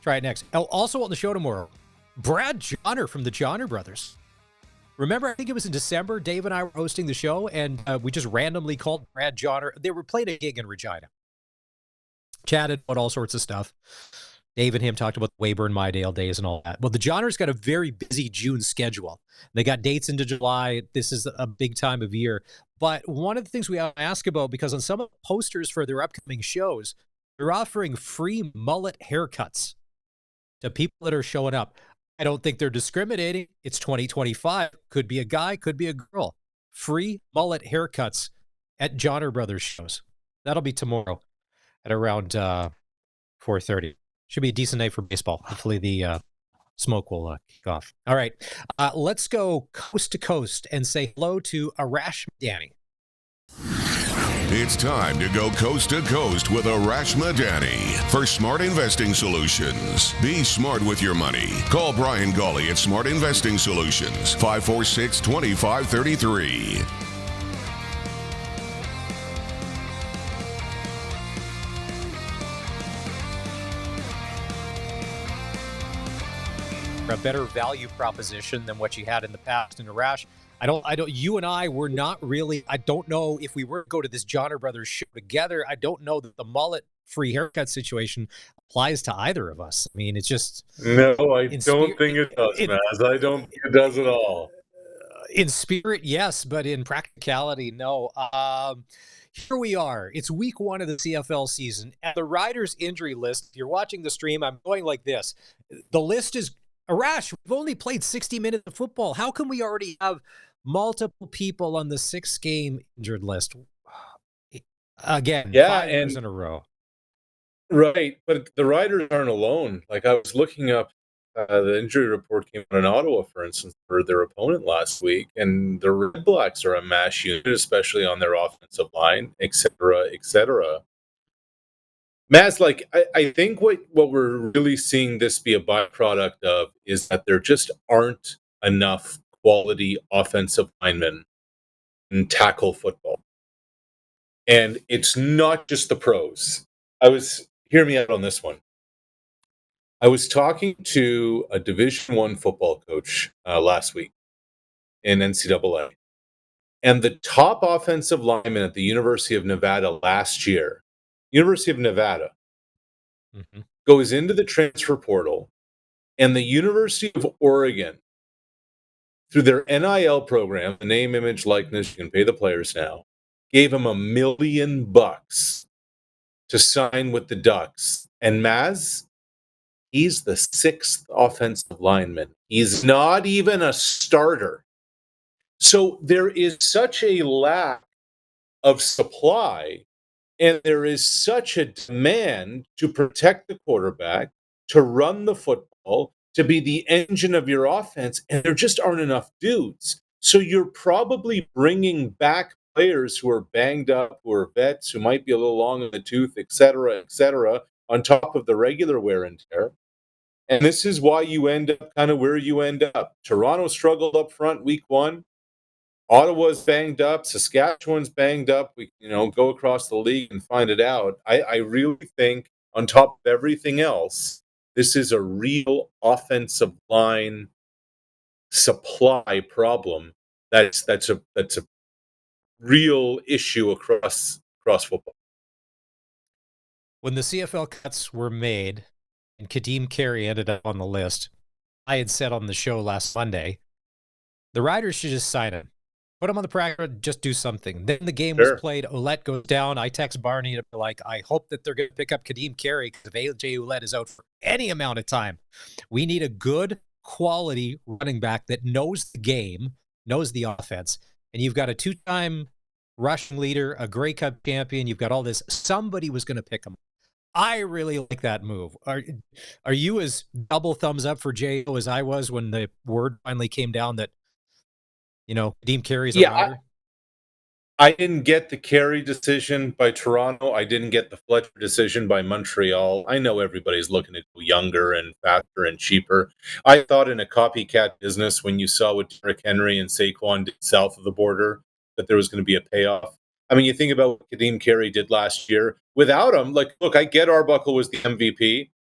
try it next. Also on the show tomorrow, Brad Johnner from the Johnner Brothers. Remember, I think it was in December, Dave and I were hosting the show, and we just randomly called Brad Johnner. They were playing a gig in Regina. Chatted about all sorts of stuff. Dave and him talked about the Weyburn Mydale days and all that. Well, the Johnners got a very busy June schedule. They got dates into July. This is a big time of year. But one of the things we have to ask about, because on some of the posters for their upcoming shows, they're offering free mullet haircuts to people that are showing up. I don't think they're discriminating. It's 2025. Could be a guy, could be a girl. Free mullet haircuts at Johnner Brothers shows. That'll be tomorrow at around 4:30. Should be a decent night for baseball. Hopefully the smoke will kick off. All right. Let's go coast to coast and say hello to Arash Madani. It's time to go coast to coast with Arash Madani for Smart Investing Solutions. Be smart with your money. Call Brian Gawley at Smart Investing Solutions, 546-2533. A better value proposition than what you had in the past. And Arash, you and I were not really, I don't know if we were to go to this Johnner Brothers show together. I don't know that the mullet free haircut situation applies to either of us. I mean, it's just. No, I don't think it does, Maz. I don't think it does at all. In spirit, yes, but in practicality, no. Here we are. It's week 1 of the CFL season. And the Riders injury list, if you're watching the stream, I'm going like this. The list is, Arash, we've only played 60 minutes of football. How can we already have multiple people on the 6-game injured list? Again, 5 years in a row. Right, but the Riders aren't alone. Like, I was looking up, the injury report came out in Ottawa, for instance, for their opponent last week, and the Red Blacks are a mash unit, especially on their offensive line, et cetera, et cetera. Maz, like, I think what we're really seeing this be a byproduct of is that there just aren't enough quality offensive linemen in tackle football. And it's not just the pros. Hear me out on this one. I was talking to a Division I football coach last week in NCAA. And the top offensive lineman at the University of Nevada last year, University of Nevada, goes into the transfer portal, and the University of Oregon, through their NIL program, the name, image, likeness, you can pay the players now, gave him $1 million to sign with the Ducks. And Maz, he's the 6th offensive lineman. He's not even a starter. So there is such a lack of supply, and there is such a demand to protect the quarterback, to run the football, to be the engine of your offense, and there just aren't enough dudes. So you're probably bringing back players who are banged up, who are vets, who might be a little long in the tooth, et cetera, on top of the regular wear and tear. And this is why you end up kind of where you end up. Toronto struggled up front week one. Ottawa's banged up. Saskatchewan's banged up. We, go across the league and find it out. I really think, on top of everything else, this is a real offensive line supply problem. That's a real issue across football. When the CFL cuts were made and Kadeem Carey ended up on the list, I had said on the show last Monday, the Riders should just sign him. Put him on the practice, just do something. Then the game was played. Ouellette goes down. I text Barney to be like, I hope that they're going to pick up Kadeem Carey because if AJ Ouellette is out for any amount of time, we need a good quality running back that knows the game, knows the offense, and you've got a two-time rushing leader, a Grey Cup champion. You've got all this. Somebody was going to pick him. I really like that move. Are you as double thumbs up for J.O. as I was when the word finally came down that, Kadeem Carey's a rider? I didn't get the Carey decision by Toronto. I didn't get the Fletcher decision by Montreal. I know everybody's looking to go younger and faster and cheaper. I thought in a copycat business, when you saw what Derrick Henry and Saquon did south of the border, that there was going to be a payoff. I mean, you think about what Kadeem Carey did last year. Without him, look, I get Arbuckle was the MVP,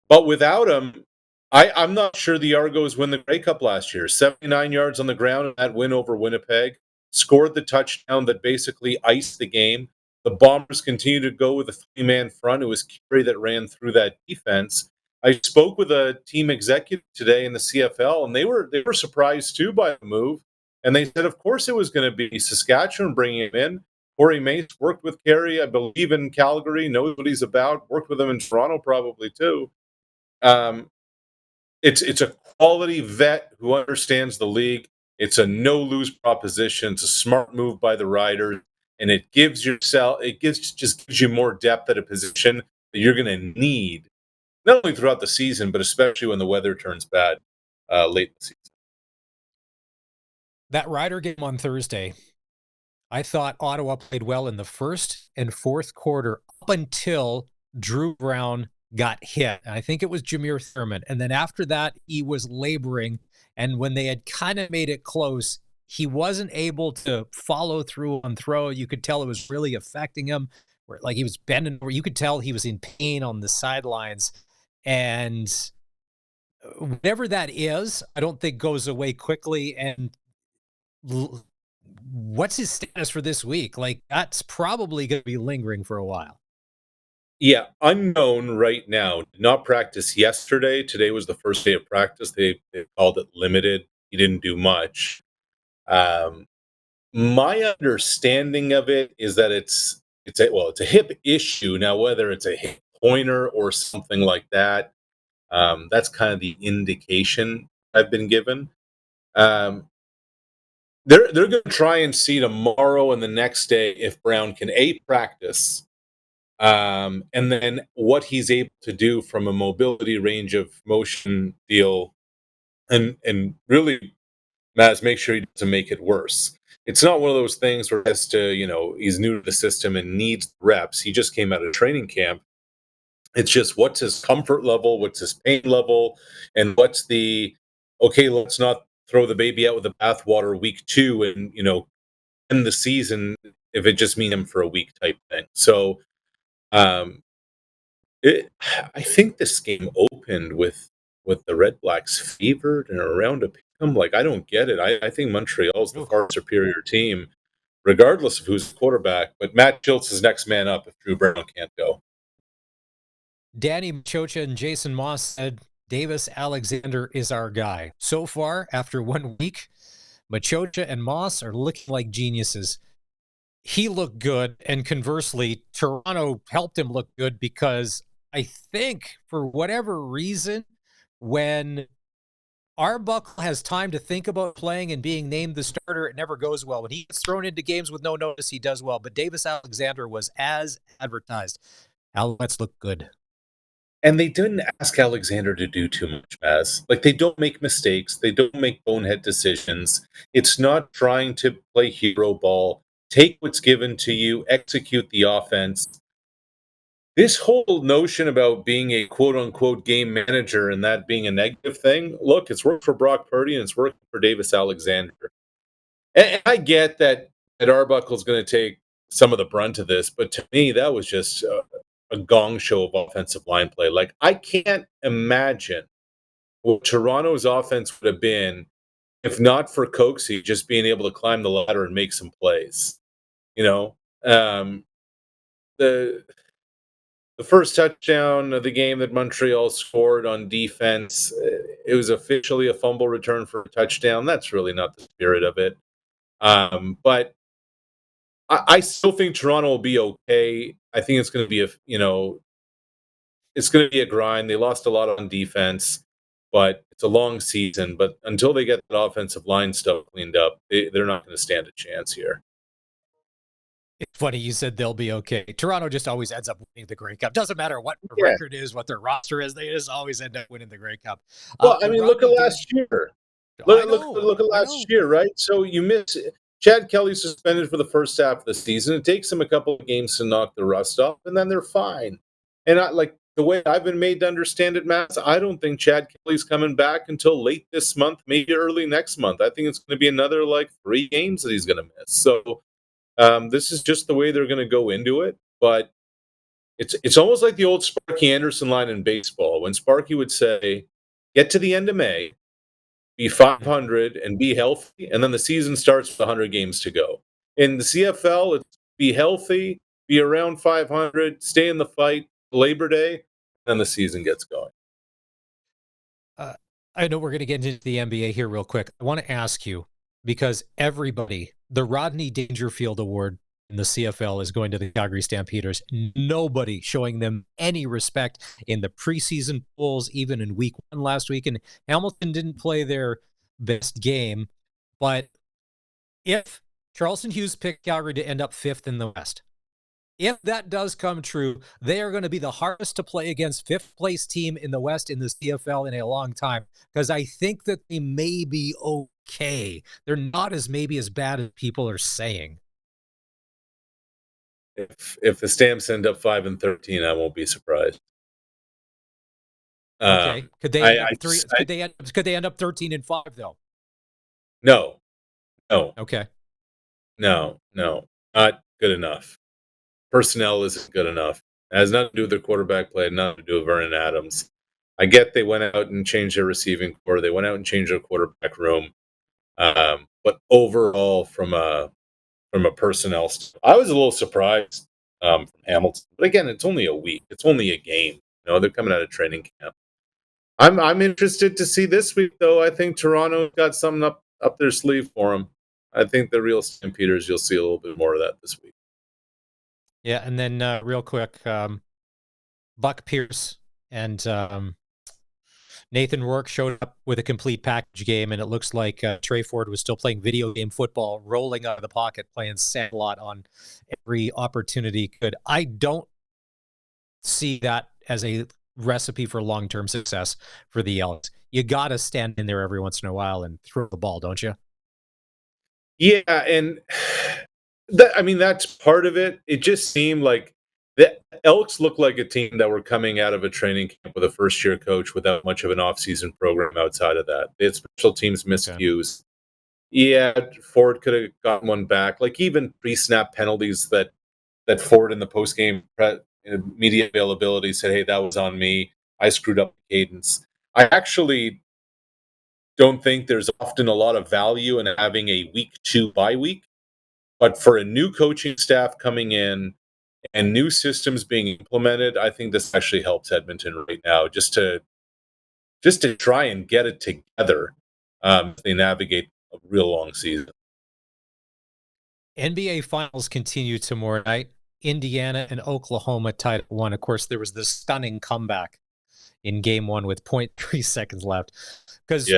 but without him, I'm not sure the Argos win the Grey Cup last year. 79 yards on the ground in that win over Winnipeg. Scored the touchdown that basically iced the game. The Bombers continue to go with a three-man front. It was Carey that ran through that defense. I spoke with a team executive today in the CFL, and they were surprised too by the move. And they said, of course, it was going to be Saskatchewan bringing him in. Corey Mace worked with Carey, I believe, in Calgary, knows what he's about. Worked with him in Toronto probably too. It's a quality vet who understands the league. It's a no-lose proposition. It's a smart move by the Riders, and it gives you more depth at a position that you're going to need, not only throughout the season, but especially when the weather turns bad late in the season. That Rider game on Thursday, I thought Ottawa played well in the first and fourth quarter up until Drew Brown got hit. I think it was Jameer Thurman. And then after that, he was laboring. And when they had kind of made it close, he wasn't able to follow through on throw. You could tell it was really affecting him. Like he was bending over. You could tell he was in pain on the sidelines. And whatever that is, I don't think goes away quickly. And what's his status for this week? Like, that's probably going to be lingering for a while. Yeah, unknown right now. Did not practice yesterday. Today was the first day of practice. They called it limited. He didn't do much. My understanding of it is that it's a hip issue. Now, whether it's a hip pointer or something like that, that's kind of the indication I've been given. They're going to try and see tomorrow and the next day if Brown can practice. And then what he's able to do from a mobility range of motion deal, and really, Maz, make sure he doesn't make it worse. It's not one of those things where he has to, he's new to the system and needs reps. He just came out of training camp. It's just what's his comfort level, what's his pain level, and what's let's not throw the baby out with the bathwater week 2 and, end the season if it just means him for a week type thing. So, I think this game opened with the Red Blacks fevered and around to pick them. Like, I don't get it. I think Montreal's the far superior team, regardless of who's the quarterback. But Matt Schultz is next man up if Drew Brown can't go. Danny Machocha and Jason Moss said Davis Alexander is our guy. So far, after 1 week, Machocha and Moss are looking like geniuses. He looked good, and conversely, Toronto helped him look good because I think, for whatever reason, when Arbuckle has time to think about playing and being named the starter, it never goes well. When he gets thrown into games with no notice, he does well. But Davis Alexander was as advertised. Alouettes look good. And they didn't ask Alexander to do too much, Maz. Like, they don't make mistakes. They don't make bonehead decisions. It's not trying to play hero ball. Take what's given to you, execute the offense. This whole notion about being a quote-unquote game manager and that being a negative thing, look, it's worked for Brock Purdy and it's working for Davis Alexander. And I get that Arbuckle's going to take some of the brunt of this, but to me, that was just a gong show of offensive line play. Like, I can't imagine what Toronto's offense would have been if not for Coxie just being able to climb the ladder and make some plays. You know, the first touchdown of the game that Montreal scored on defense, it was officially a fumble return for a touchdown. That's really not the spirit of it. But I still think Toronto will be okay. I think it's going to be it's going to be a grind. They lost a lot on defense, but it's a long season. But until they get that offensive line stuff cleaned up, they're not going to stand a chance here. It's funny you said they'll be okay. Toronto just always ends up winning the Grey Cup. Doesn't matter what their record is, what their roster is, they just always end up winning the Grey Cup. Well, I mean, look at last year. Look at last year, right? So you miss Chad Kelly suspended for the first half of the season. It takes them a couple of games to knock the rust off, and then they're fine. And the way I've been made to understand it, Matt, I don't think Chad Kelly's coming back until late this month, maybe early next month. I think it's going to be another 3 games that he's going to miss. So this is just the way they're going to go into it. But it's almost like the old Sparky Anderson line in baseball, when Sparky would say, "Get to the end of May, be 500 and be healthy," and then the season starts with 100 games to go. In the CFL, it's be healthy, be around 500, stay in the fight, Labor Day, and the season gets going. I know we're going to get into the NBA here real quick. I want to ask you, because everybody, the Rodney Dangerfield Award in the CFL is going to the Calgary Stampeders. Nobody showing them any respect in the preseason polls, even in week 1 last week. And Hamilton didn't play their best game. But if Charleston Hughes picked Calgary to end up 5th in the West, if that does come true, they are going to be the hardest to play against 5th place team in the West in the CFL in a long time, because I think that they may be okay. They're not as bad as people are saying. If the Stamps end up 5-13, I won't be surprised. Okay. Could they end up 13-5 though? No. Okay. No. Not good enough. Personnel isn't good enough. It has nothing to do with their quarterback play, nothing to do with Vernon Adams. I get they went out and changed their receiving core. They went out and changed their quarterback room. But overall, from a personnel, I was a little surprised from Hamilton. But again, it's only a week. It's only a game. They're coming out of training camp. I'm interested to see this week, though. I think Toronto got something up their sleeve for them. I think the real Stampeders, you'll see a little bit more of that this week. Yeah, and then real quick, Buck Pierce and Nathan Rourke showed up with a complete package game, and it looks like Trey Ford was still playing video game football, rolling out of the pocket, playing Sandlot on every opportunity could. I don't see that as a recipe for long-term success for the Elks. You got to stand in there every once in a while and throw the ball, don't you? Yeah, and that's part of it. It just seemed like the Elks looked like a team that were coming out of a training camp with a first-year coach without much of an off-season program outside of that. They had special teams miscues. Yeah, Ford could have gotten one back. Even pre-snap penalties that Ford in the post-game media availability said, "Hey, that was on me. I screwed up the cadence." I actually don't think there's often a lot of value in having a week 2 bye week. But for a new coaching staff coming in and new systems being implemented, I think this actually helps Edmonton right now, just to try and get it together as they navigate a real long season. NBA Finals continue tomorrow night. Indiana and Oklahoma tied at 1. Of course, there was this stunning comeback in Game 1 with 0.3 seconds left. Because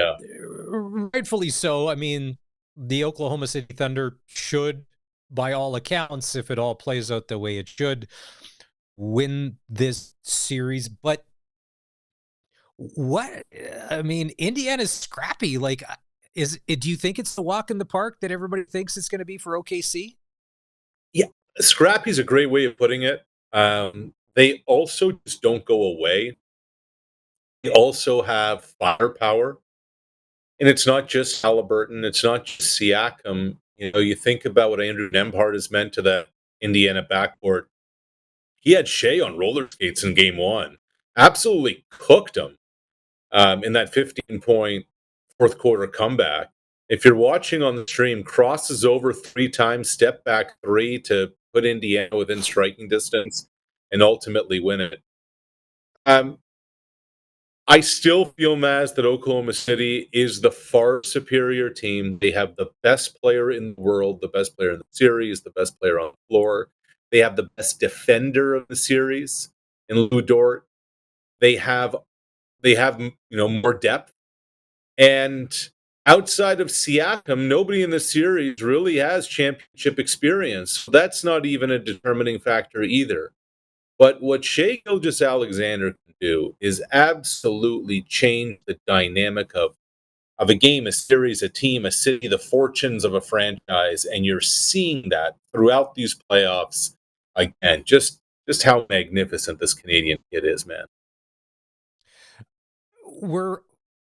rightfully so, the Oklahoma City Thunder should, by all accounts, if it all plays out the way it should, win this series. But What? I mean, Indiana's scrappy. Like, do you think it's the walk in the park that everybody thinks it's going to be for OKC? Yeah, scrappy is a great way of putting it. They also just don't go away. They also have firepower. And it's not just Halliburton, it's not just Siakam. You know, you think about what Andrew Nembhard has meant to the Indiana backcourt. He had Shea on roller skates in game one. Absolutely cooked him in that 15-point fourth quarter comeback. If you're watching on the stream, crosses over 3 times, step back 3 to put Indiana within striking distance and ultimately win it. I still feel, Maz, that Oklahoma City is the far superior team. They have the best player in the world, the best player in the series, the best player on the floor. They have the best defender of the series in Lou Dort. They have more depth. And outside of Siakam, nobody in the series really has championship experience. So that's not even a determining factor either. But what Shai Gilgeous-Alexander can do is absolutely change the dynamic of a game, a series, a team, a city, the fortunes of a franchise, and you're seeing that throughout these playoffs. Again, just how magnificent this Canadian kid is, man. We're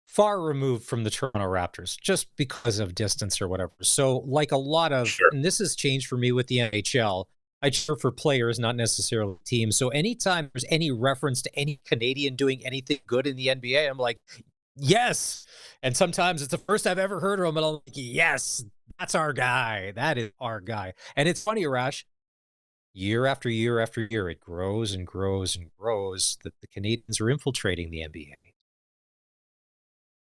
far removed from the Toronto Raptors just because of distance or whatever. So, like a lot of, Sure. and this has changed for me with the NHL, I cheer for players, not necessarily teams. So anytime there's any reference to any Canadian doing anything good in the NBA, I'm like, yes. And sometimes it's the first I've ever heard of him, and I'm like, yes, that's our guy. That is our guy. And it's funny, Arash, year after year after year, it grows and grows and grows that the Canadians are infiltrating the NBA.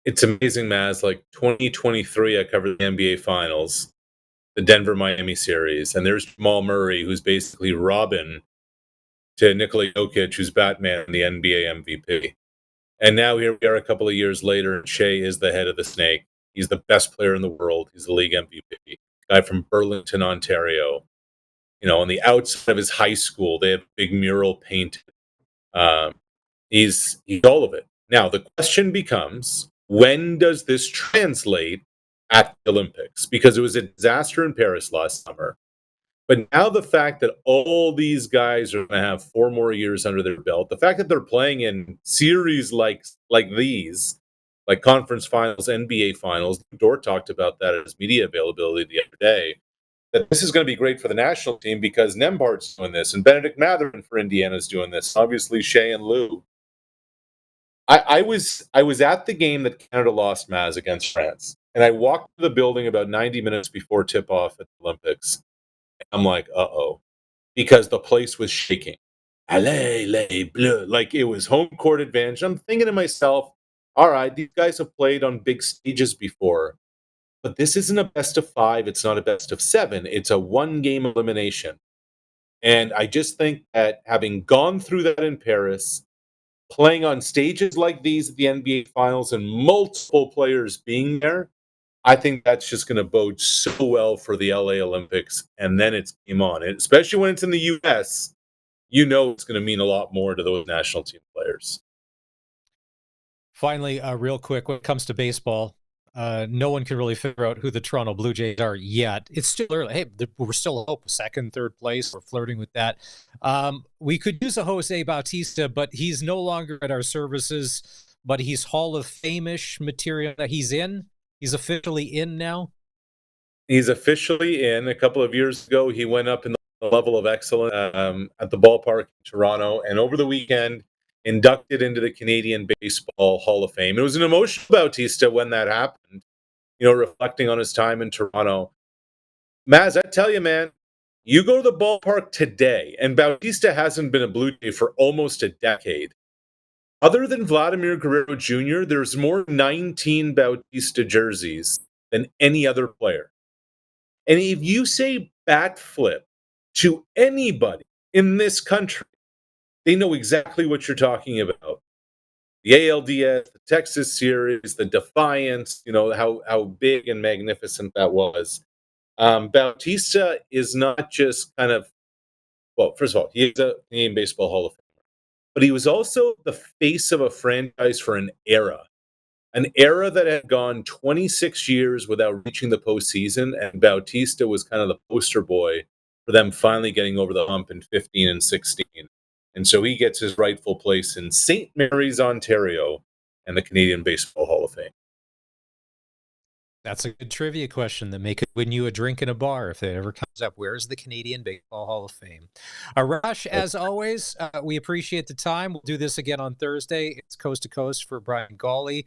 It's amazing, Maz. Like 2023, I covered the NBA Finals, the Denver-Miami series, and there's Jamal Murray, who's basically Robin to Nikola Jokic, who's Batman, the NBA MVP. And now here we are a couple of years later, and Shea is the head of the snake. He's the best player in the world. He's the league MVP. Guy from Burlington, Ontario. You know, on the outside of his high school, they have a big mural painted. He's all of it. Now, the question becomes, when does this translate at the Olympics? Because it was a disaster in Paris last summer. But now the fact that all these guys are going to have 4 more years under their belt, the fact that they're playing in series like these, like conference finals, NBA finals, Dort talked about that at his media availability the other day, that this is going to be great for the national team because Nembhard's doing this, and Benedict Mathurin for Indiana's doing this, obviously Shea and Lou. I was at the game that Canada lost, Maz, against France, and I walked to the building about 90 minutes before tip-off at the Olympics. I'm like, uh-oh, because the place was shaking. Allez, les bleus. Like, it was home court advantage. I'm thinking to myself, all right, these guys have played on big stages before, but this isn't a best of 5. It's not a best of 7. It's a 1-game elimination. And I just think that having gone through that in Paris, playing on stages like these at the NBA Finals and multiple players being there, I think that's just going to bode so well for the LA Olympics, and then it's game on. And especially when it's in the U.S., you know it's going to mean a lot more to those national team players. Finally, real quick, when it comes to baseball, no one can really figure out who the Toronto Blue Jays are yet. It's still early. Hey, we're still hope second, third place. We're flirting with that. We could use a Jose Bautista, but he's no longer at our services. But he's Hall of Fame-ish material. He's in. He's officially in now. He's officially in. A couple of years ago, he went up in the level of excellence at the ballpark in Toronto, and over the weekend, inducted into the Canadian Baseball Hall of Fame. It was an emotional Bautista when that happened, you know, reflecting on his time in Toronto. Maz, I tell you, man, you go to the ballpark today, and Bautista hasn't been a Blue Jay for almost a decade. Other than Vladimir Guerrero Jr., there's more 19 Bautista jerseys than any other player. And if you say bat flip to anybody in this country, they know exactly what you're talking about. The ALDS, the Texas series, the Defiance, you know, how big and magnificent that was. Bautista is not just kind of, well, first of all, he is a Canadian Baseball Hall of Famer. but he was also the face of a franchise for an era that had gone 26 years without reaching the postseason, and Bautista was kind of the poster boy for them finally getting over the hump in 15 and 16. And so he gets his rightful place in St. Mary's, Ontario, and the Canadian Baseball Hall of Fame. That's a good trivia question that may could win you a drink in a bar if it ever comes up. Where's the Canadian Baseball Hall of Fame? Arash, as always, we appreciate the time. We'll do this again on Thursday. It's Coast to Coast for Brian Gawley.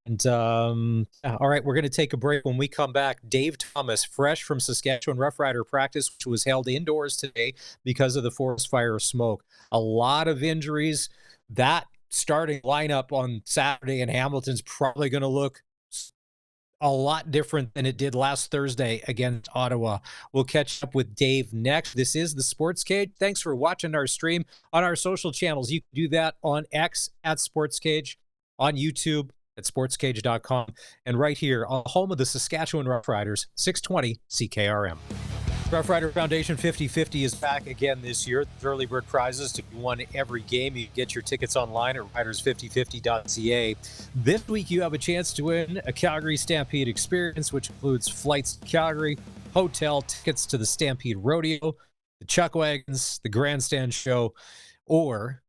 And all right, we're going to take a break. When we come back, Dave Thomas, fresh from Saskatchewan Roughrider practice, which was held indoors today because of the forest fire smoke. A lot of injuries. That starting lineup on Saturday in Hamilton's probably going to look a lot different than it did last Thursday against Ottawa. We'll catch up with Dave next. This is the Sports Cage. Thanks for watching our stream on our social channels. You can do that on X at SportsCage, on YouTube at sportscage.com, and right here on home of the Saskatchewan Roughriders, 620 CKRM. Roughrider Foundation 50/50 is back again this year. There's early bird prizes to be won every game. You can get your tickets online at riders5050.ca. This week you have a chance to win a Calgary Stampede experience, which includes flights to Calgary, hotel, tickets to the Stampede Rodeo, the Chuck Wagons, the Grandstand Show, or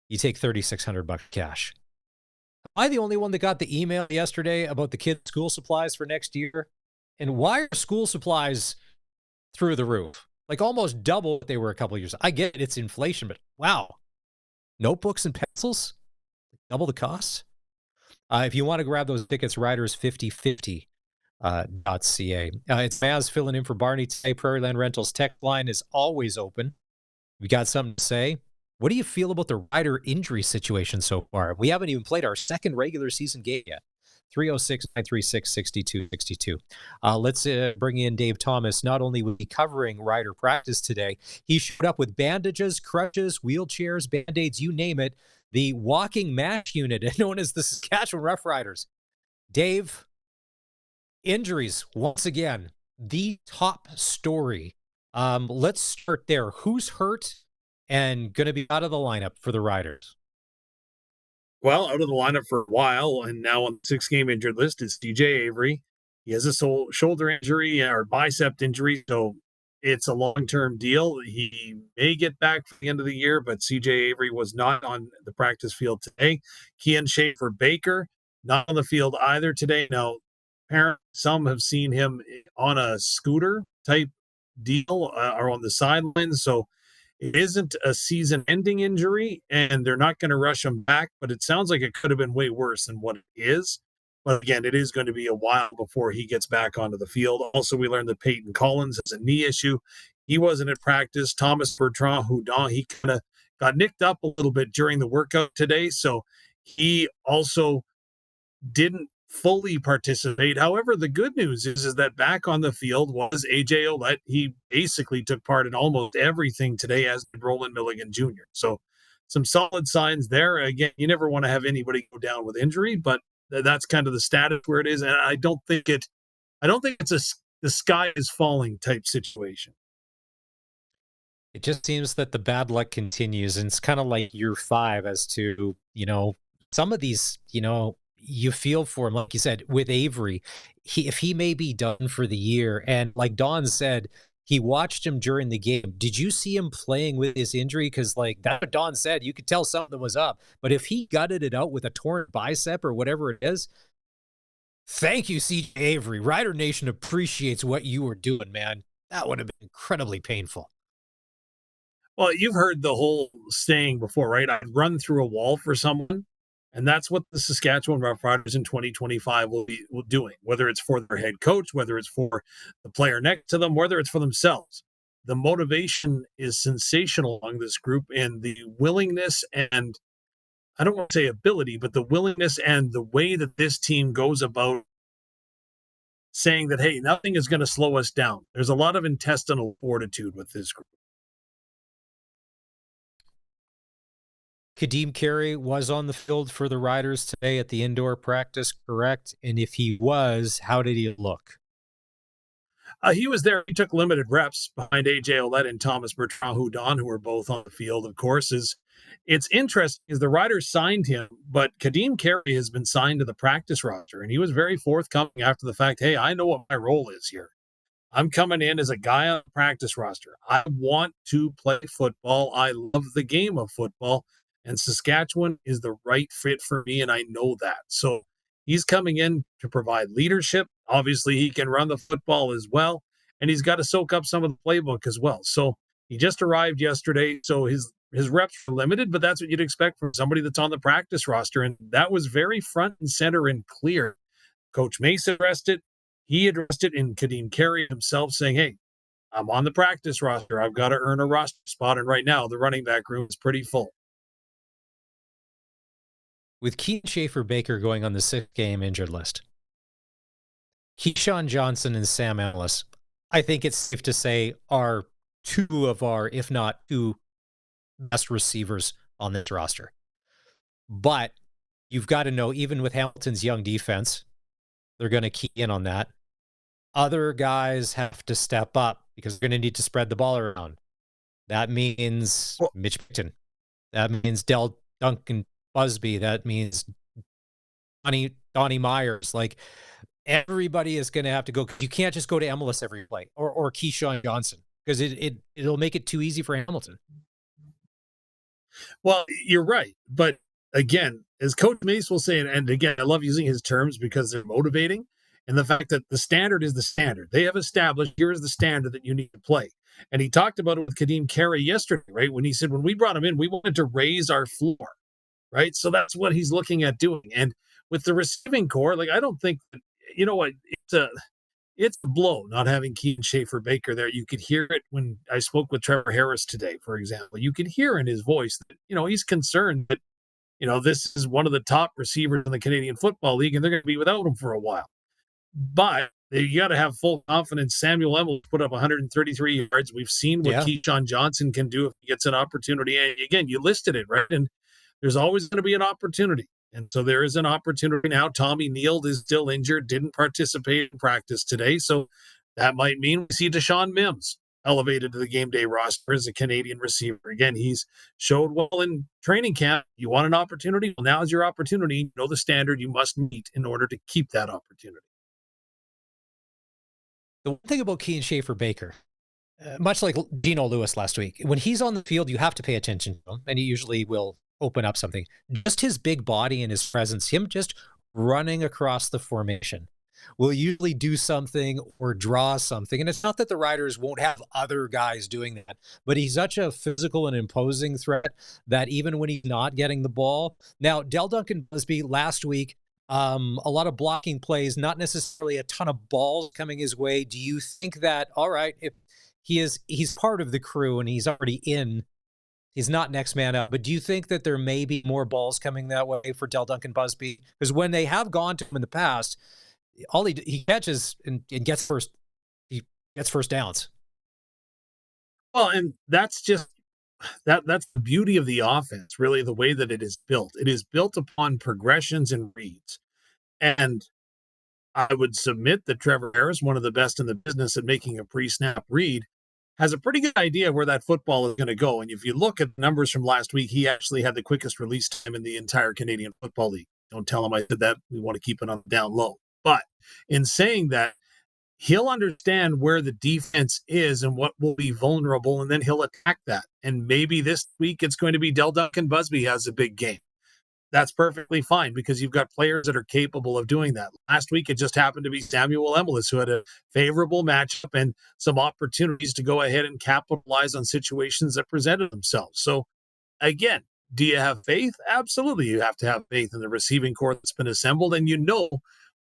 you take $3,600 cash. Am I the only one that got the email yesterday about the kids' school supplies for next year? And why are school supplies through the roof? Like almost double what they were a couple of years. I get it, it's inflation, but wow. Notebooks and pencils? Double the cost? If you want to grab those tickets, riders5050.ca. It's Maz filling in for Barney today. Prairie Land Rentals text line is always open. We got something to say? What do you feel about the Rider injury situation so far? We haven't even played our second regular season game yet. 306-936-6262. Let's bring in Dave Thomas. Not only will he be covering Rider practice today, he showed up with bandages, crutches, wheelchairs, Band-Aids, you name it. The walking MASH unit, known as the Saskatchewan Roughriders. Dave, injuries, once again, the top story. Let's start there. Who's hurt and going to be out of the lineup for the Riders? Well, out of the lineup for a while, and now on the 6-game injured list is CJ Avery. He has a shoulder injury or bicep injury, so it's a long-term deal. He may get back for the end of the year, but CJ Avery was not on the practice field today. Kian Schaefer-Baker, not on the field either today. Now, apparently some have seen him on a scooter type deal or on the sidelines, so it isn't a season-ending injury, and they're not going to rush him back, but it sounds like it could have been way worse than what it is. But again, it is going to be a while before he gets back onto the field. Also, we learned that Peyton Collins has a knee issue. He wasn't at practice. Thomas Bertrand-Houdan, he kind of got nicked up a little bit during the workout today, so he also didn't fully participate. However, the good news is that back on the field was AJ Ouellette. He basically took part in almost everything today, as did Roland Milligan Jr. So some solid signs there. Again, you never want to have anybody go down with injury, but that's kind of the status where it is. And I don't think it's the sky is falling type situation. It just seems that the bad luck continues, and it's kind of like year 5 as to, some of these, you feel for him, like you said, with Avery, if he may be done for the year. And like Don said, he watched him during the game. Did you see him playing with his injury? Because like that's what Don said, you could tell something was up. But if he gutted it out with a torn bicep or whatever it is, thank you, CJ Avery. Rider Nation appreciates what you were doing, man. That would have been incredibly painful. Well, you've heard the whole saying before, right? I'd run through a wall for someone. And that's what the Saskatchewan Roughriders in 2025 will be doing, whether it's for their head coach, whether it's for the player next to them, whether it's for themselves. The motivation is sensational among this group, and the willingness and, I don't want to say ability, but the willingness and the way that this team goes about saying that, hey, nothing is going to slow us down. There's a lot of intestinal fortitude with this group. Kadeem Carey was on the field for the Riders today at the indoor practice, correct? And if he was, how did he look? He was there. He took limited reps behind AJ Ouellette and Thomas Bertrand-Houdan, who were both on the field, of course, as it's interesting is the Riders signed him, but Kadeem Carey has been signed to the practice roster, and he was very forthcoming after the fact. Hey, I know what my role is here. I'm coming in as a guy on the practice roster. I want to play football. I love the game of football, and Saskatchewan is the right fit for me, and I know that. So he's coming in to provide leadership. Obviously, he can run the football as well, and he's got to soak up some of the playbook as well. So he just arrived yesterday, so his reps are limited, but that's what you'd expect from somebody that's on the practice roster, and that was very front and center and clear. Coach Mace addressed it. He addressed it in Kadeem Carey himself, saying, hey, I'm on the practice roster. I've got to earn a roster spot. And right now, the running back room is pretty full. With Keaton Schaefer-Baker going on the 6-game injured list, Keyshawn Johnson and Sam Ellis, I think it's safe to say, are two of our, if not two, best receivers on this roster. But you've got to know, even with Hamilton's young defense, they're going to key in on that. Other guys have to step up because they're going to need to spread the ball around. That means Mitch Picton. That means Del Duncan Busby. That means Donnie Myers. Like, everybody is going to have to go. You can't just go to Emilus every play or Keyshawn Johnson because it'll make it too easy for Hamilton. Well, you're right. But again, as Coach Mace will say, and again, I love using his terms because they're motivating, and the fact that the standard is the standard. They have established, here is the standard that you need to play. And he talked about it with Kadeem Carey yesterday, right? When he said, when we brought him in, we wanted to raise our floor, right? So that's what he's looking at doing. And with the receiving core, like, I don't think, you know what, it's a blow not having Keaton Schaefer-Baker there. You could hear it when I spoke with Trevor Harris today, for example. You could hear in his voice that, he's concerned that, this is one of the top receivers in the Canadian Football League, and they're going to be without him for a while. But you got to have full confidence. Samuel Emil put up 133 yards. We've seen what Keyshawn Johnson can do if he gets an opportunity. And again, you listed it, right? And there's always going to be an opportunity. And so there is an opportunity now. Tommy Neal is still injured, didn't participate in practice today. So that might mean we see Deshaun Mims elevated to the game day roster as a Canadian receiver. Again, he's showed well in training camp. You want an opportunity? Well, now is your opportunity. You know the standard you must meet in order to keep that opportunity. The one thing about Keaton Schaefer-Baker, much like Dino Lewis last week, when he's on the field, you have to pay attention to him, and he usually will open up something. Just his big body and his presence, him just running across the formation, will usually do something or draw something. And it's not that the Riders won't have other guys doing that, but he's such a physical and imposing threat that even when he's not getting the ball. Now, Del Duncan Busby last week, a lot of blocking plays, not necessarily a ton of balls coming his way. Do you think that, all right, if he's part of the crew and he's already in, he's not next man up, but do you think that there may be more balls coming that way for Del Duncan Busby? Because when they have gone to him in the past, all he catches and gets first downs. Well, and that's just that's the beauty of the offense, really, the way that it is built. It is built upon progressions and reads. And I would submit that Trevor Harris, one of the best in the business at making a pre-snap read, has a pretty good idea where that football is going to go. And if you look at the numbers from last week, he actually had the quickest release time in the entire Canadian Football League. Don't tell him I said that. We want to keep it on the down low. But in saying that, he'll understand where the defense is and what will be vulnerable, and then he'll attack that. And maybe this week it's going to be Del Duncan Busby has a big game. That's perfectly fine because you've got players that are capable of doing that. Last week, it just happened to be Samuel Emilus, who had a favorable matchup and some opportunities to go ahead and capitalize on situations that presented themselves. So again, do you have faith? Absolutely. You have to have faith in the receiving corps that's been assembled. And you know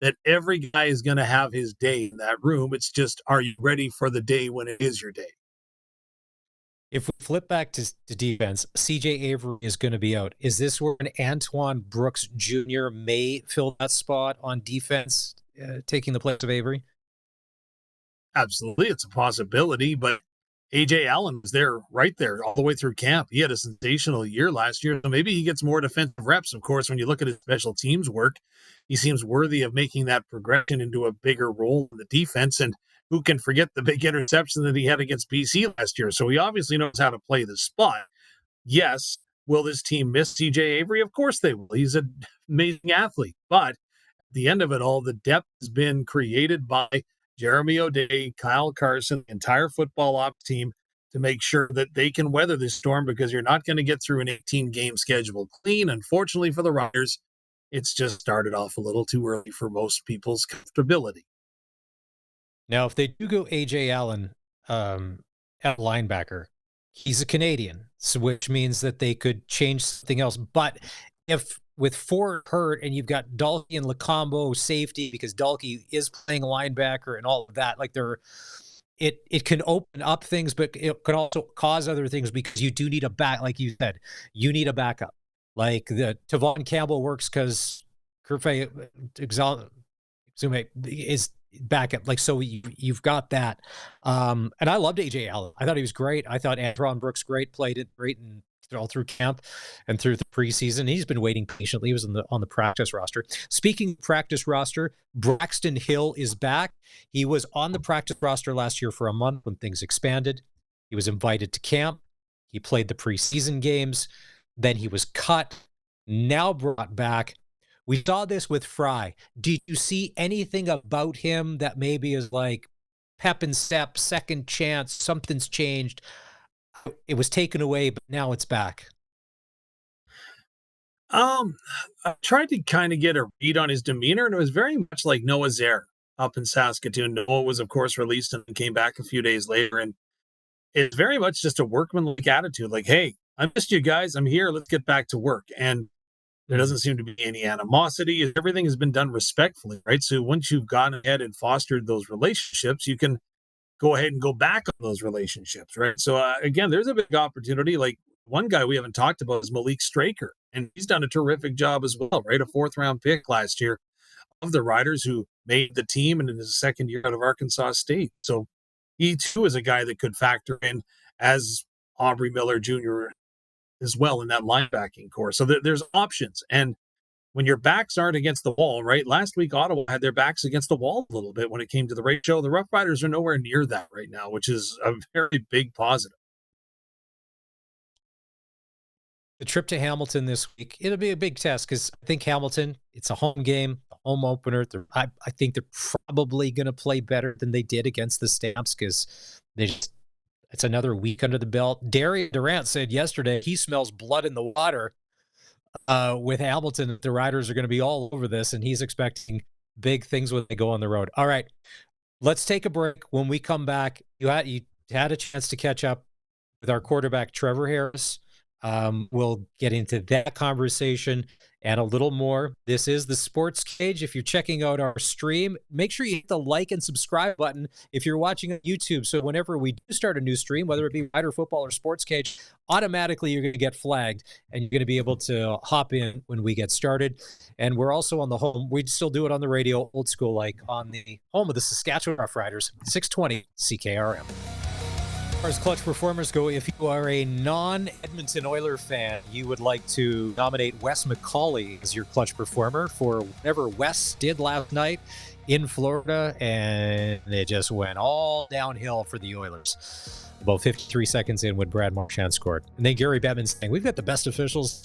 that every guy is going to have his day in that room. It's just, are you ready for the day when it is your day? If we flip back to defense, CJ Avery is going to be out. Is this where an Antoine Brooks Jr. may fill that spot on defense, taking the place of Avery? Absolutely. It's a possibility, but A.J. Allen was there, right there, all the way through camp. He had a sensational year last year, so maybe he gets more defensive reps. Of course, when you look at his special teams work, he seems worthy of making that progression into a bigger role in the defense. And who can forget the big interception that he had against BC last year? So he obviously knows how to play the spot. Yes, Will this team miss CJ Avery? Of course they will. He's an amazing athlete. But at the end of it all, the depth has been created by Jeremy O'Day, Kyle Carson, the entire football ops team to make sure that they can weather this storm, because you're not going to get through an 18-game schedule clean. Unfortunately for the Riders, it's just started off a little too early for most people's comfortability. Now, if they do go A.J. Allen at linebacker, he's a Canadian, so which means that they could change something else. But if with Ford hurt and you've got Dalkey and Lacombo safety, because Dalkey is playing linebacker and all of that, like it can open up things, but it could also cause other things, because you do need a back, like you said, you need a backup. Like the Tavon Campbell works because Kerfe is backup. Like, so you've got that. And I loved AJ Allen. I thought he was great. I thought Antron Brooks played it great and all through camp and through the preseason. He's been waiting patiently. He was on the practice roster. Speaking of practice roster, Braxton Hill is back. He was on the practice roster last year for a month when things expanded. He was invited to camp. He played the preseason games. Then he was cut, now brought back. We saw this with Fry. Did you see anything about him that maybe is like pep and step, second chance, something's changed? It was taken away, but now it's back. I tried to kind of get a read on his demeanor, and it was very much like Noah Zare up in Saskatoon. Noah was, of course, released and came back a few days later, and it's very much just a workmanlike attitude. Like, hey, I missed you guys. I'm here. Let's get back to work. And there doesn't seem to be any animosity. Everything has been done respectfully, right? So once you've gone ahead and fostered those relationships, you can go ahead and go back on those relationships, right? So again, there's a big opportunity. Like, one guy we haven't talked about is Malik Straker, and he's done a terrific job as well, right? A 4th-round pick last year of the Riders, who made the team and in his second year out of Arkansas State. So he too is a guy that could factor in as Aubrey Miller Jr. as well in that linebacking core. So there's options. And when your backs aren't against the wall, right? Last week, Ottawa had their backs against the wall a little bit when it came to the ratio. The Roughriders are nowhere near that right now, which is a very big positive. The trip to Hamilton this week, it'll be a big test, because I think Hamilton, it's a home game, a home opener. I think they're probably going to play better than they did against the Stamps, because it's another week under the belt. Darian Durant said yesterday he smells blood in the water with Hamilton. The Riders are going to be all over this, and he's expecting big things when they go on the road. All right, let's take a break. When we come back, you had a chance to catch up with our quarterback, Trevor Harris. We'll get into that conversation and a little more. This is the Sports Cage. If you're checking out our stream, make sure you hit the like and subscribe button if you're watching on YouTube. So whenever we do start a new stream, whether it be Rider Football or Sports Cage, automatically you're going to get flagged and you're going to be able to hop in when we get started. And we're also on the home. We still do it on the radio, old school, like on the home of the Saskatchewan Roughriders, 620 CKRM. As far as clutch performers go, if you are a non-Edmonton Oiler fan, you would like to nominate Wes McCauley as your clutch performer for whatever Wes did last night in Florida, and it just went all downhill for the Oilers. About 53 seconds in when Brad Marchand scored. And then Gary Bettman saying, we've got the best officials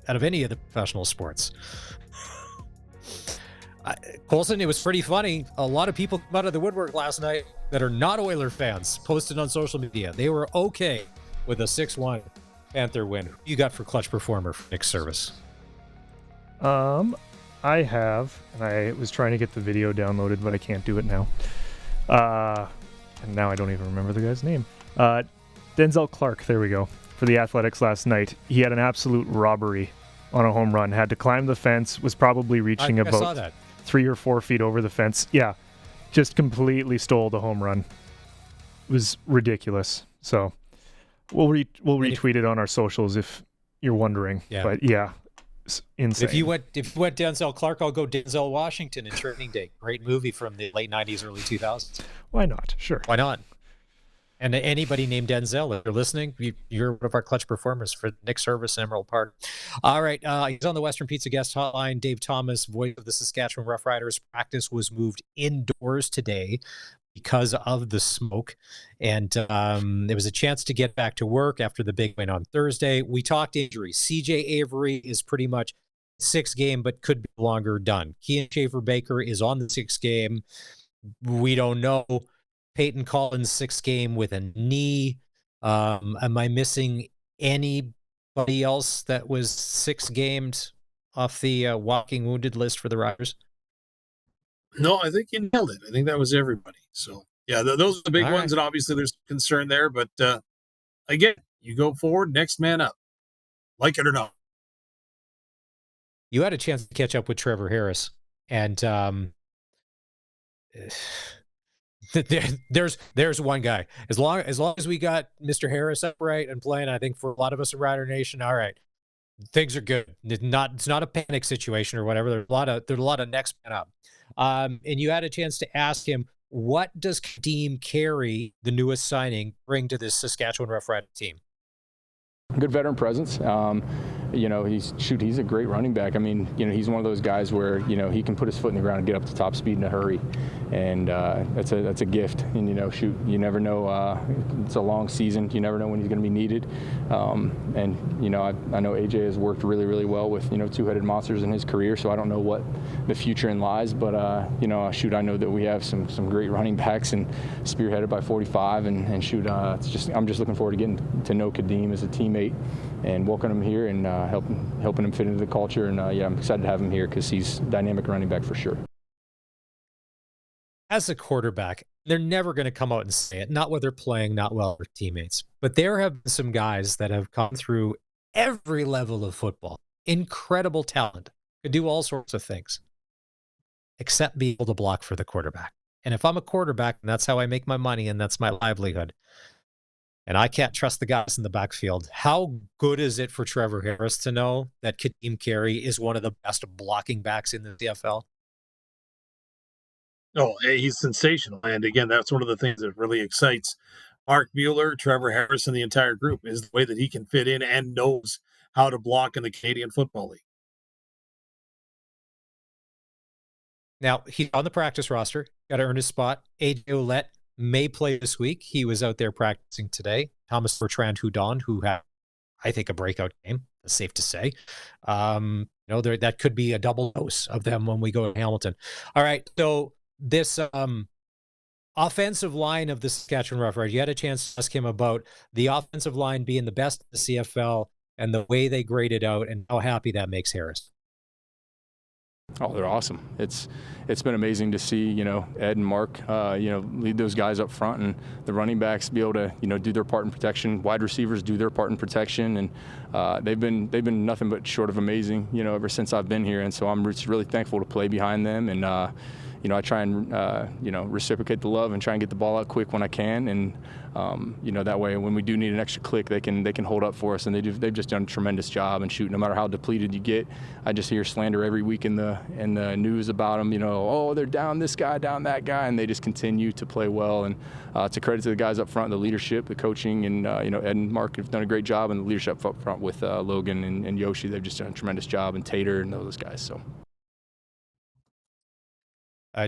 out of any of the professional sports. Colson, it was pretty funny. A lot of people come out of the woodwork last night that are not Oiler fans posted on social media. They were okay with a 6-1 Panther win. Who you got for clutch performer for Nick's service? I have, and I was trying to get the video downloaded, but I can't do it now. And now I don't even remember the guy's name. Denzel Clark, there we go. For the Athletics last night, he had an absolute robbery on a home run. Had to climb the fence, was probably reaching about 3 or 4 feet over the fence. Yeah, just completely stole the home run. It was ridiculous. So we'll retweet it on our socials if you're wondering. Yeah. But yeah, it's insane. If you went Denzel Clark, I'll go Denzel Washington in Training Day. Great movie from the late 90s, early 2000s. Why not? Sure. Why not? And anybody named Denzel, if you're listening, you're one of our clutch performers for Nick Service in Emerald Park. All right. He's on the Western Pizza guest hotline. Dave Thomas, voice of the Saskatchewan Roughriders. Practice was moved indoors today because of the smoke. And there was a chance to get back to work after the big win on Thursday. We talked injuries. CJ Avery is pretty much 6th game, but could be longer done. Kean Schaefer-Baker is on the 6th game. We don't know. Peyton Collins 6th game with a knee. Am I missing anybody else that was 6 gamed off the walking wounded list for the Riders? No, I think you nailed it. I think that was everybody. So, yeah, those are the big All ones, right. and obviously there's concern there. But, again, you go forward, next man up, like it or not. You had a chance to catch up with Trevor Harris, and there's one guy. As long as we got Mr. Harris upright and playing, I think for a lot of us in Rider Nation, all right, things are good. It's not a panic situation or whatever. There's a lot of next man up. And you had a chance to ask him, what does Kadeem Carey, the newest signing, bring to this Saskatchewan Roughriders team? Good veteran presence. He's a great running back. I mean, he's one of those guys where, he can put his foot in the ground and get up to top speed in a hurry. And that's a gift. And, you never know. It's a long season. You never know when he's going to be needed. I know AJ has worked really, really well with, two-headed monsters in his career. So I don't know what the future in lies. But, I know that we have some great running backs and spearheaded by 45. And I'm just looking forward to getting to know Kadeem as a teammate and welcoming him here and helping him fit into the culture. And I'm excited to have him here because he's a dynamic running back for sure. As a quarterback, they're never going to come out and say it, not while they're playing not well with teammates. But there have been some guys that have come through every level of football, incredible talent, could do all sorts of things, except be able to block for the quarterback. And if I'm a quarterback, and that's how I make my money and that's my livelihood, and I can't trust the guys in the backfield, how good is it for Trevor Harris to know that Kadeem Carey is one of the best blocking backs in the CFL? Oh, he's sensational. And again, that's one of the things that really excites Mark Mueller, Trevor Harris, and the entire group is the way that he can fit in and knows how to block in the Canadian Football League. Now, he's on the practice roster, got to earn his spot. AJ Ouellette may play this week. He was out there practicing today. Thomas Bertrand-Houdon, who had, I think, a breakout game. That's safe to say. That could be a double dose of them when we go to Hamilton. All right, so this offensive line of the Saskatchewan Roughriders, you had a chance to ask him about the offensive line being the best in the CFL and the way they graded out and how happy that makes Harris. Oh, they're awesome. It's been amazing to see, Ed and Mark, lead those guys up front and the running backs be able to, do their part in protection. Wide receivers do their part in protection. And they've been nothing but short of amazing, ever since I've been here. And so I'm just really thankful to play behind them. And, I try and, reciprocate the love and try and get the ball out quick when I can. And, that way when we do need an extra click, they can hold up for us. And they've just done a tremendous job. And shoot, no matter how depleted you get, I just hear slander every week in the news about them, oh, they're down this guy, down that guy. And they just continue to play well. And it's a credit to the guys up front, the leadership, the coaching, and, Ed and Mark have done a great job. And the leadership up front with Logan and Yoshi, they've just done a tremendous job. And Tater and those guys, so.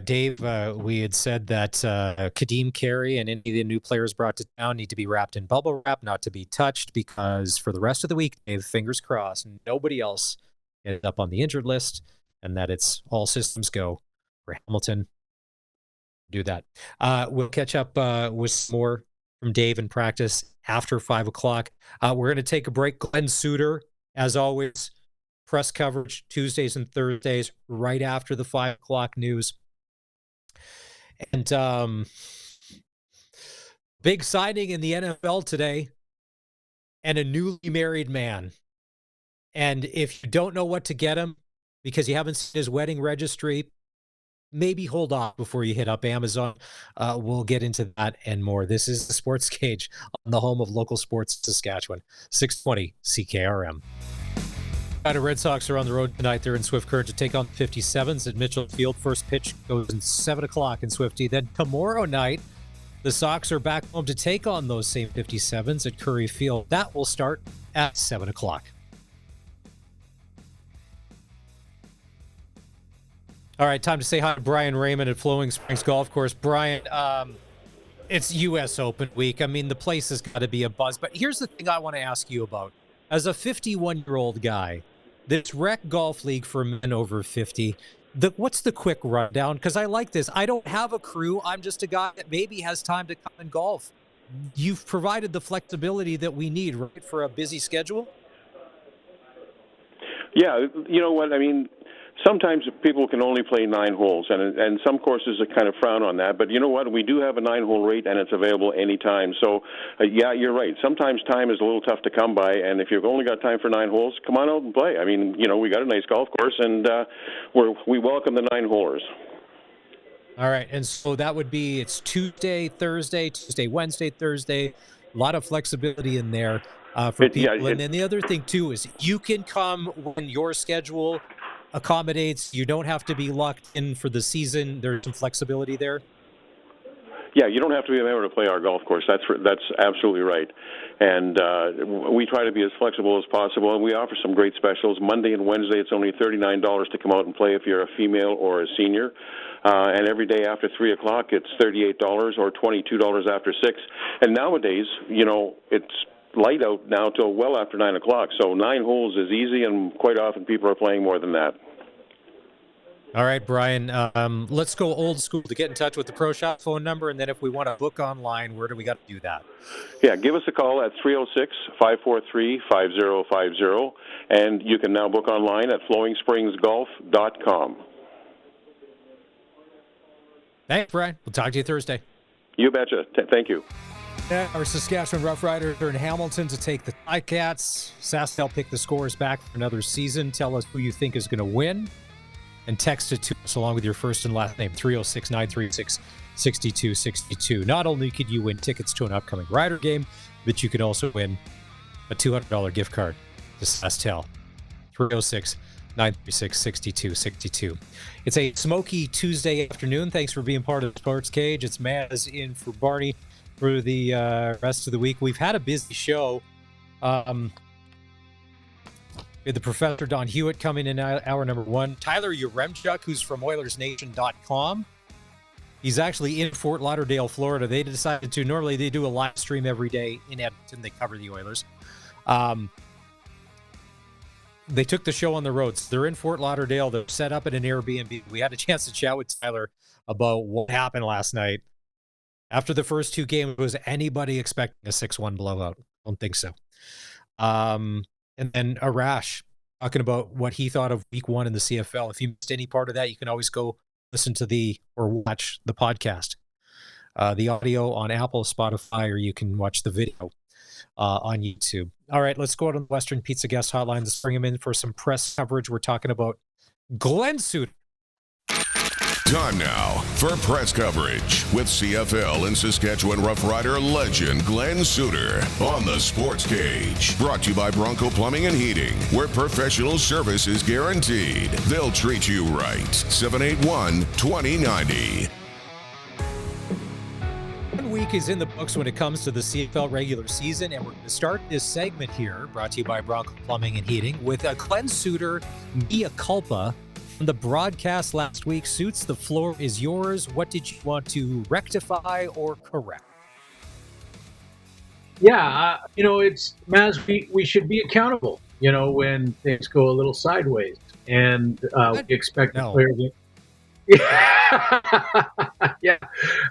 Dave, we had said that Kadeem Carey and any of the new players brought to town need to be wrapped in bubble wrap, not to be touched, because for the rest of the week, Dave, fingers crossed, nobody else ended up on the injured list, and that it's all systems go for Hamilton. Do that. We'll catch up with some more from Dave in practice after 5 o'clock. We're going to take a break. Glen Suitor, as always, press coverage Tuesdays and Thursdays right after the 5 o'clock news. And big signing in the NFL today, and a newly married man. And if you don't know what to get him because you haven't seen his wedding registry, maybe hold off before you hit up Amazon. We'll get into that and more. This is the SportsCage on the home of local sports Saskatchewan, 620 CKRM. The Red Sox are on the road tonight. They're in Swift Current to take on the 57s at Mitchell Field. First pitch goes at 7 o'clock in Swifty. Then tomorrow night, the Sox are back home to take on those same 57s at Curry Field. That will start at 7 o'clock. All right, time to say hi to Brian Raymond at Flowing Springs Golf Course. Brian, it's U.S. Open week. I mean, the place has got to be a buzz. But here's the thing I want to ask you about. As a 51-year-old guy, this rec golf league for men over 50, what's the quick rundown? Because I like this. I don't have a crew. I'm just a guy that maybe has time to come and golf. You've provided the flexibility that we need, right, for a busy schedule? Yeah, you know what? I mean, sometimes people can only play 9 holes, and some courses kind of frown on that. But you know what? We do have a 9-hole rate, and it's available anytime. So, yeah, you're right. Sometimes time is a little tough to come by, and if you've only got time for 9 holes, come on out and play. I mean, you know, we got a nice golf course, and we welcome the 9-holers. All right, and so that would be, it's Tuesday, Wednesday, Thursday. A lot of flexibility in there for people. And then the other thing, too, is you can come when your schedule accommodates. You don't have to be locked in for the season. There's some flexibility there. Yeah, you don't have to be a member to play our golf course. That's absolutely right. And we try to be as flexible as possible, and we offer some great specials. Monday and Wednesday, it's only $39 to come out and play if you're a female or a senior. And every day after 3 o'clock, it's $38 or $22 after 6. And nowadays, you know, it's light out now till well after 9 o'clock. So 9 holes is easy, and quite often people are playing more than that. All right, Brian, let's go old school to get in touch with the Pro Shop phone number, and then if we want to book online, where do we got to do that? Yeah, give us a call at 306-543-5050, and you can now book online at flowingspringsgolf.com. Thanks, Brian. We'll talk to you Thursday. You betcha. Thank you. Our Saskatchewan Roughriders are in Hamilton to take the Ticats. SaskTel pick the scores back for another season. Tell us who you think is going to win, and text it to us along with your first and last name, 306-936-6262. Not only could you win tickets to an upcoming Rider game, but you could also win a $200 gift card to SaskTel. 306-936-6262. It's a smoky Tuesday afternoon. Thanks for being part of SportsCage. It's Maz in for Barney for the rest of the week. We've had a busy show. We had the Professor Don Hewitt coming in hour number 1. Tyler Yaremchuk, who's from Oilersnation.com. He's actually in Fort Lauderdale, Florida. They decided to, normally they do a live stream every day in Edmonton. They cover the Oilers. They took the show on the road. So they're in Fort Lauderdale. They're set up at an Airbnb. We had a chance to chat with Tyler about what happened last night. After the first 2 games, was anybody expecting a 6-1 blowout? I don't think so. And then Arash talking about what he thought of week 1 in the CFL. If you missed any part of that, you can always go listen to or watch the podcast. The audio on Apple, Spotify, or you can watch the video on YouTube. All right, let's go out on the Western Pizza Guest Hotline. Let's bring him in for some press coverage. We're talking about Glen Suitor. Time now for press coverage with CFL and Saskatchewan Roughrider legend Glen Suitor on the Sports Cage. Brought to you by Bronco Plumbing and Heating, where professional service is guaranteed. They'll treat you right. 781-2090. 1 week is in the books when it comes to the CFL regular season, and we're going to start this segment here, brought to you by Bronco Plumbing and Heating, with a Glen Suitor mea culpa from the broadcast last week. Suits, the floor is yours. What did you want to rectify or correct? Yeah, it's Maz. We should be accountable. When things go a little sideways, and we expect the players. Yeah.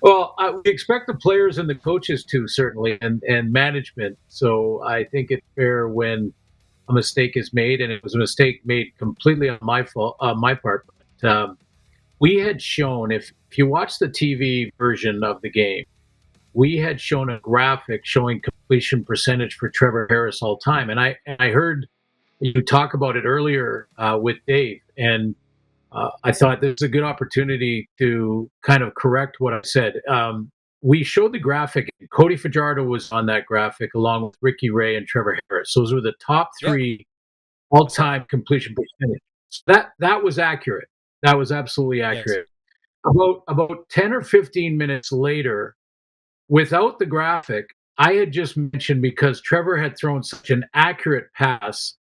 Well, we expect the players and the coaches to, certainly, and management. So I think it's fair when a mistake is made, and it was a mistake made completely on my part. But we had shown, if you watch the TV version of the game, we had shown a graphic showing completion percentage for Trevor Harris all time. And I heard you talk about it earlier with Dave, and I thought there's a good opportunity to kind of correct what I said. We showed the graphic. Cody Fajardo was on that graphic along with Ricky Ray and Trevor Harris. Those were the top 3 all-time completion percentage. So that was accurate. That was absolutely accurate. Yes. About 10 or 15 minutes later, without the graphic, I had just mentioned, because Trevor had thrown such an accurate pass,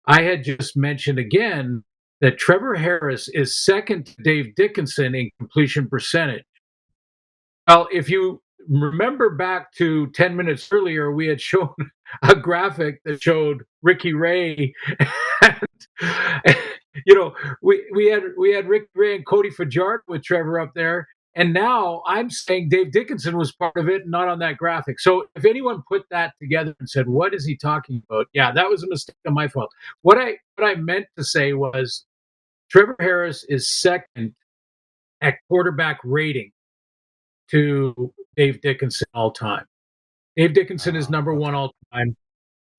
I had just mentioned again that Trevor Harris is second to Dave Dickinson in completion percentage. Well, if you remember back to 10 minutes earlier, we had shown a graphic that showed Ricky Ray. And, we had Ricky Ray and Cody Fajardo with Trevor up there. And now I'm saying Dave Dickinson was part of it, not on that graphic. So if anyone put that together and said, what is he talking about? Yeah, that was a mistake on my fault. What I meant to say was Trevor Harris is second at quarterback rating to Dave Dickinson all time. Dave Dickinson is number one all time.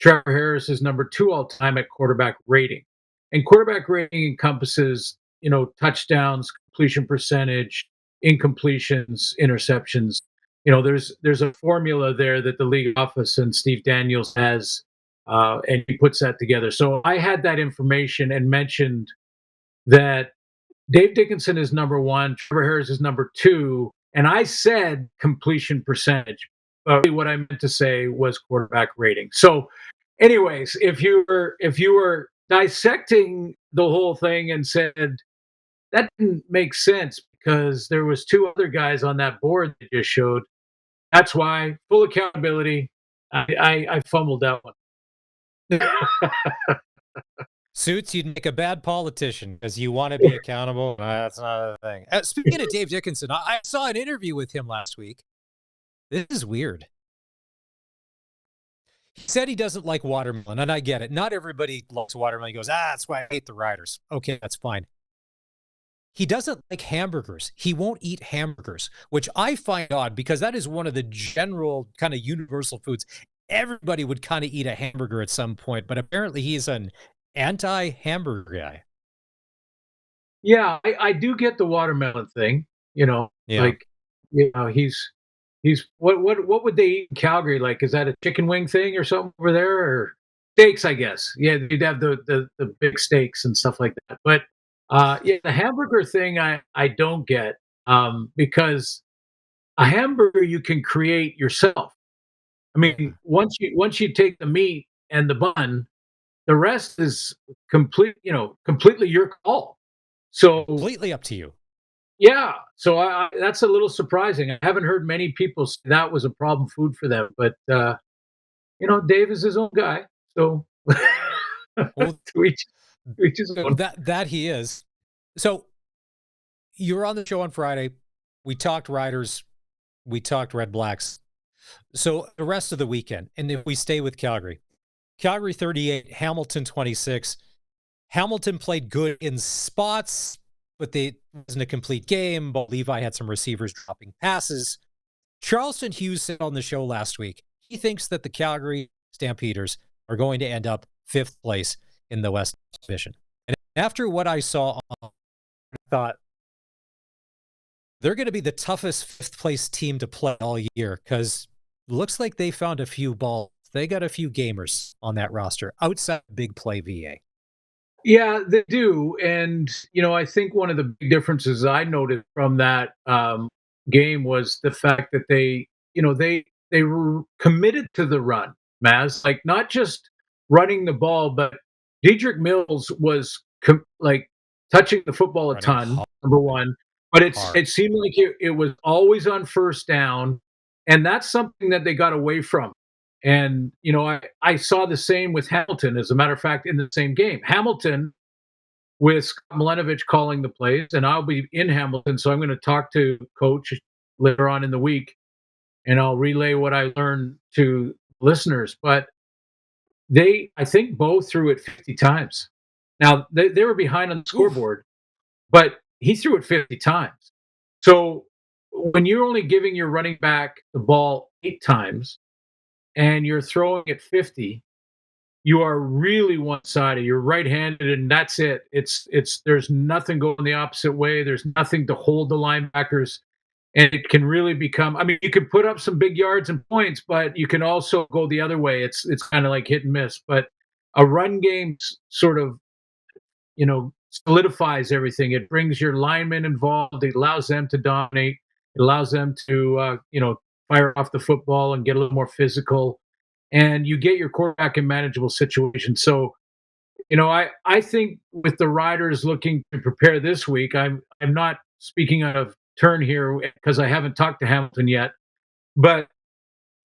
Trevor Harris is number two all time at quarterback rating. And quarterback rating encompasses, touchdowns, completion percentage, incompletions, interceptions. There's a formula there that the league office and Steve Daniels has, and he puts that together. So I had that information and mentioned that Dave Dickinson is number one, Trevor Harris is number two, and I said completion percentage. But what I meant to say was quarterback rating. So, anyways, if you were dissecting the whole thing and said that didn't make sense because there was two other guys on that board that just showed, that's why full accountability. I fumbled that one. Suits, you'd make a bad politician because you want to be accountable. That's not a thing. Speaking of Dave Dickinson, I saw an interview with him last week. This is weird. He said he doesn't like watermelon, and I get it. Not everybody likes watermelon. He goes, that's why I hate the Riders. Okay, that's fine. He doesn't like hamburgers. He won't eat hamburgers, which I find odd because that is one of the general kind of universal foods. Everybody would kind of eat a hamburger at some point, but apparently he's an anti-hamburger guy. Yeah, I do get the watermelon thing. Yeah. He's what would they eat in Calgary? Like, is that a chicken wing thing or something over there, or steaks? I guess. Yeah, you'd have the big steaks and stuff like that. But the hamburger thing I don't get because a hamburger you can create yourself. I mean, once you take the meat and the bun, the rest is completely your call. So completely up to you. Yeah, so that's a little surprising. I haven't heard many people say that was a problem food for them, but Dave is his own guy, so well, to each his own. That he is. So you were on the show on Friday. We talked Riders, we talked Red Blacks. So the rest of the weekend, and if we stay with Calgary 38, Hamilton 26. Hamilton played good in spots, but it wasn't a complete game. But Levi had some receivers dropping passes. Charleston Hughes said on the show last week, he thinks that the Calgary Stampeders are going to end up 5th place in the West Division. And after what I saw, I thought they're going to be the toughest 5th place team to play all year because it looks like they found a few balls. They got a few gamers on that roster outside big play VA. Yeah, they do. And, I think one of the big differences I noted from that game was the fact that they were committed to the run, Maz, like not just running the ball, but Dedrick Mills was touching the football a ton, number one, but it seemed like it was always on first down. And that's something that they got away from. And, I saw the same with Hamilton, as a matter of fact, in the same game. Hamilton with Scott Milanovic calling the plays, and I'll be in Hamilton, so I'm going to talk to Coach later on in the week, and I'll relay what I learned to listeners. But I think, both threw it 50 times. Now, they were behind on the scoreboard, but he threw it 50 times. So when you're only giving your running back the ball 8 times, and you're throwing it 50, you are really one-sided. You're right-handed, and that's it. There's nothing going the opposite way. There's nothing to hold the linebackers, and it can really become. I mean, you can put up some big yards and points, but you can also go the other way. It's kind of like hit and miss. But a run game sort of, solidifies everything. It brings your linemen involved. It allows them to dominate. It allows them to, fire off the football and get a little more physical, and you get your quarterback in manageable situations. So I think with the Riders looking to prepare this week, I'm not speaking out of turn here because I haven't talked to Hamilton yet, but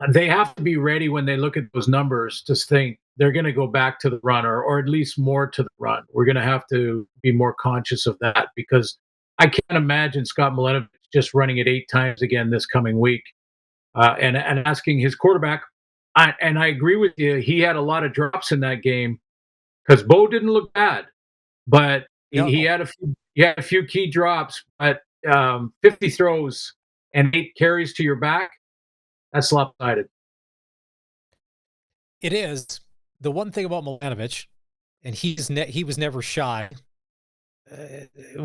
they have to be ready when they look at those numbers to think they're going to go back to the run or at least more to the run. We're going to have to be more conscious of that because I can't imagine Scott Milenovich just running it 8 times again this coming week and asking his quarterback. And I agree with you. He had a lot of drops in that game because Bo didn't look bad, but he had a few key drops. But 50 throws and 8 carries to your back, that's lopsided. It is. The one thing about Milenovich, and he was never shy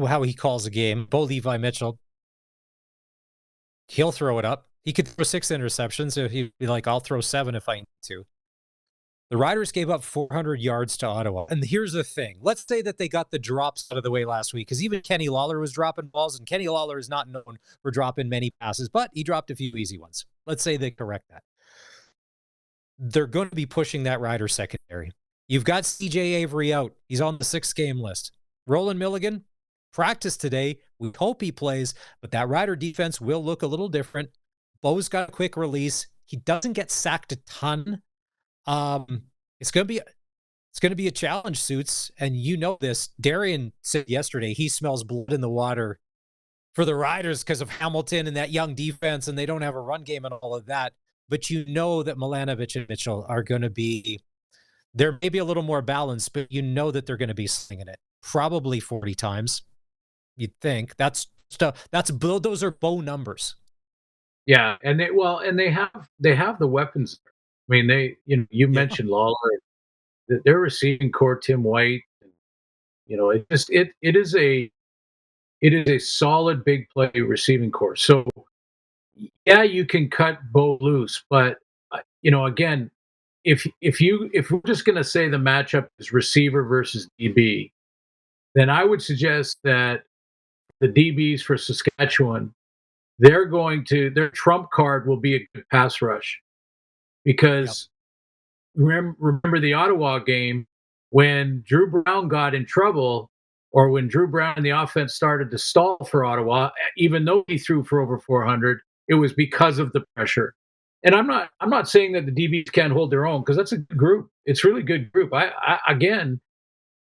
how he calls a game. Bo Levi Mitchell, he'll throw it up. He could throw 6 interceptions. So he'd be like, I'll throw 7 if I need to. The Riders gave up 400 yards to Ottawa. And here's the thing. Let's say that they got the drops out of the way last week, because even Kenny Lawler was dropping balls, and Kenny Lawler is not known for dropping many passes, but he dropped a few easy ones. Let's say they correct that. They're going to be pushing that Rider secondary. You've got CJ Avery out. He's on the 6-game list. Roland Milligan, practiced today. We hope he plays, but that Rider defense will look a little different. Bo's got a quick release. He doesn't get sacked a ton. It's going to be a challenge, Suits, and you know this. Darian said yesterday he smells blood in the water for the Riders because of Hamilton and that young defense, and they don't have a run game and all of that. But you know that Milenovich and Mitchell are going to be, they're maybe a little more balanced, but you know that they're going to be slinging it probably 40 times. You'd think that's stuff. Those are Bo numbers. Yeah, and they have the weapons. I mean, you mentioned Lawler, their receiving core, Tim White. It is a solid big play receiving core. So yeah, you can cut Bo loose, but again, if we're just going to say the matchup is receiver versus DB, then I would suggest that the DBs for Saskatchewan, their trump card will be a good pass rush. Because remember the Ottawa game when Drew Brown got in trouble, or when Drew Brown and the offense started to stall for Ottawa, even though he threw for over 400, it was because of the pressure. And I'm not saying that the DBs can't hold their own, because that's a good group. It's a really good group. Again,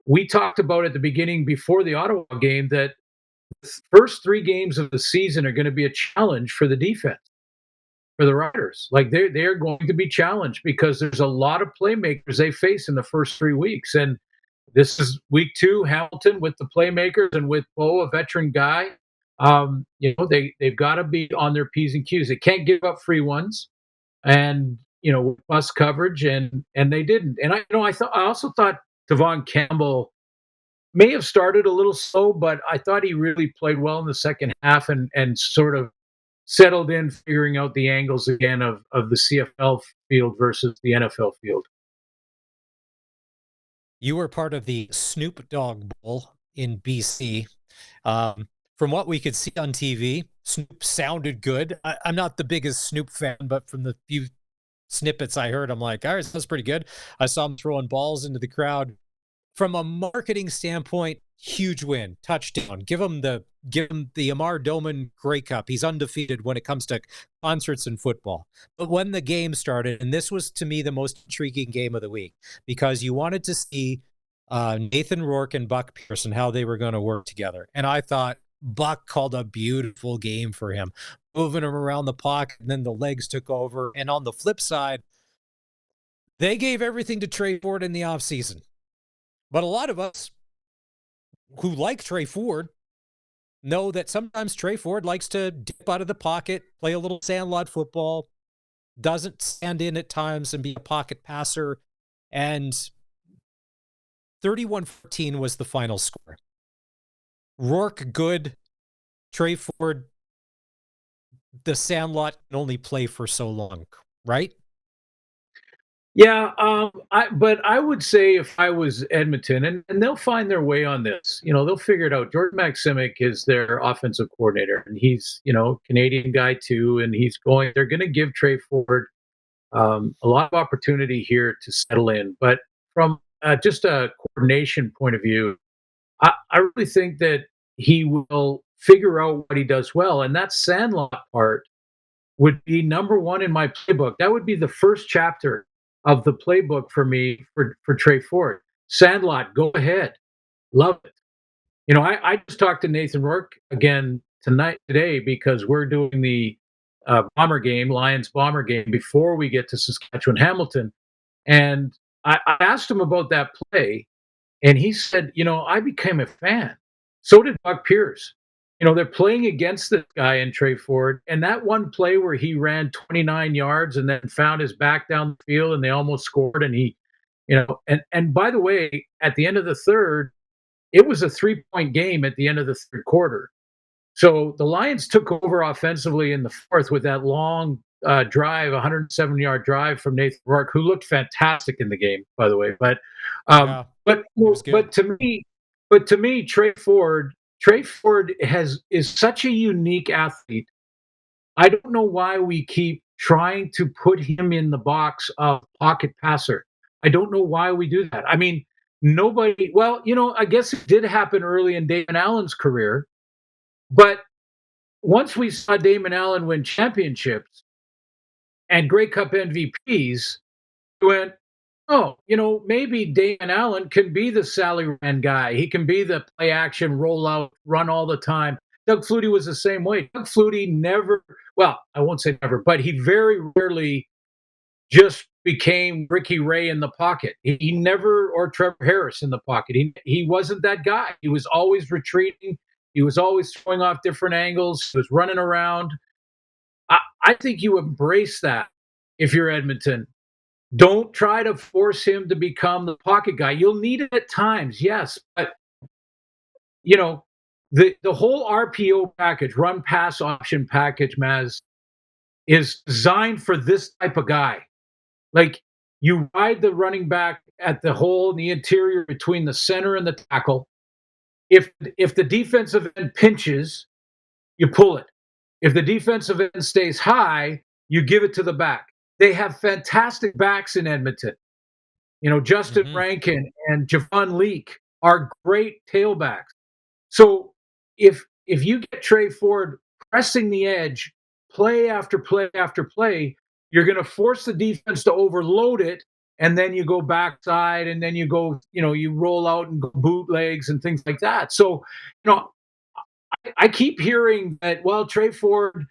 we talked about at the beginning before the Ottawa game that the first 3 games of the season are going to be a challenge for the defense. For the Riders, like they're going to be challenged because there's a lot of playmakers they face in the first 3 weeks, and this is week 2. Hamilton with the playmakers and with Bo, a veteran guy. They've got to be on their P's and Q's. They can't give up free ones, and with bus coverage, and they didn't. And I also thought Devon Campbell may have started a little slow, but I thought he really played well in the second half and sort of settled in, figuring out the angles again of the CFL field versus the NFL field. You were part of the Snoop Dogg Bowl in BC. From what we could see on TV, Snoop sounded good. I'm not the biggest Snoop fan, but from the few snippets I heard, I'm like, all right, that's pretty good. I saw him throwing balls into the crowd. From a marketing standpoint, huge win, touchdown. Give him the Amar Doman Grey Cup. He's undefeated when it comes to concerts and football. But when the game started, and this was to me the most intriguing game of the week, because you wanted to see Nathan Rourke and Buck Pearson, how they were going to work together. And I thought Buck called a beautiful game for him, moving him around the pocket, and then the legs took over. And on the flip side, they gave everything to Trey Ford in the offseason. But a lot of us who like Trey Ford know that sometimes Trey Ford likes to dip out of the pocket, play a little sandlot football, doesn't stand in at times and be a pocket passer. And 31-14 was the final score. Rourke good, Trey Ford, the sandlot can only play for so long, right? Yeah, but I would say if I was Edmonton, and they'll find their way on this, they'll figure it out. Jordan Maksimic is their offensive coordinator, and he's, Canadian guy too, and they're going to give Trey Ford a lot of opportunity here to settle in. But from just a coordination point of view, I really think that he will figure out what he does well, and that Sandlot part would be number one in my playbook. That would be the first chapter of the playbook for me for Trey Ford. Sandlot, go ahead, love it. I just talked to Nathan Rourke again today because we're doing the bomber game, Lions bomber game, before we get to Saskatchewan Hamilton, and I asked him about that play, and he said, I became a fan. So did Buck Pierce. They're playing against this guy in Trey Ford, and that one play where he ran 29 yards and then found his back down the field, and they almost scored. And and by the way, at the end of the third, it was a 3-point game at the end of the third quarter. So the Lions took over offensively in the fourth with that long drive, 107-yard drive from Nathan Rourke, who looked fantastic in the game, by the way. But to me, Trey Ford is such a unique athlete. I don't know why we keep trying to put him in the box of pocket passer. I don't know why we do that. I mean, nobody. Well, I guess it did happen early in Damon Allen's career, but once we saw Damon Allen win championships and Grey Cup MVPs, we went, oh, maybe Damon Allen can be the Sally Rand guy. He can be the play action, roll out, run all the time. Doug Flutie was the same way. Doug Flutie never, well, I won't say never, but he very rarely just became Ricky Ray in the pocket. He never, or Trevor Harris in the pocket. He wasn't that guy. He was always retreating. He was always throwing off different angles. He was running around. I think you embrace that if you're Edmonton. Don't try to force him to become the pocket guy. You'll need it at times, yes, but the whole RPO package, run pass option package, Maz, is designed for this type of guy. Like, you ride the running back at the hole in the interior between the center and the tackle. If the defensive end pinches, you pull it. If the defensive end stays high, you give it to the back. They have fantastic backs in Edmonton. Justin Rankin and Javon Leake are great tailbacks. So if you get Trey Ford pressing the edge, play after play after play, you're going to force the defense to overload it, and then you go backside, and then you go, you roll out and go bootlegs and things like that. So, I keep hearing that, well, Trey Ford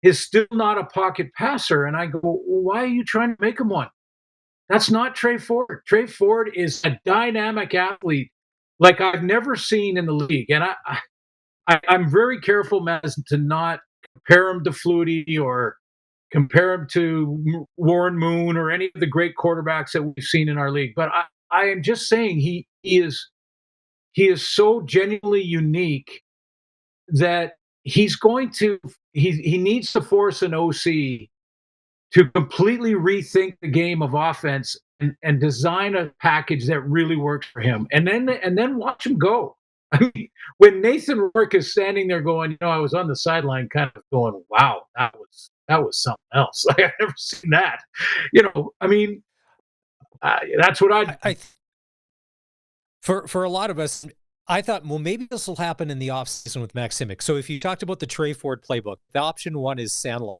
is still not a pocket passer. And I go, well, why are you trying to make him one? That's not Trey Ford. Trey Ford is a dynamic athlete like I've never seen in the league. And I'm very careful, Maz, to not compare him to Flutie or compare him to Warren Moon or any of the great quarterbacks that we've seen in our league. But I am just saying he is so genuinely unique that he needs to force an OC to completely rethink the game of offense and design a package that really works for him, and then watch him go. I mean, when Nathan Rourke is standing there going, I was on the sideline kind of going, wow, that was something else. Like, I've never seen that. I mean, that's what I for a lot of us, I thought, well, maybe this will happen in the offseason with Max Simic. So if you talked about the Trey Ford playbook, the option one is Sandlot.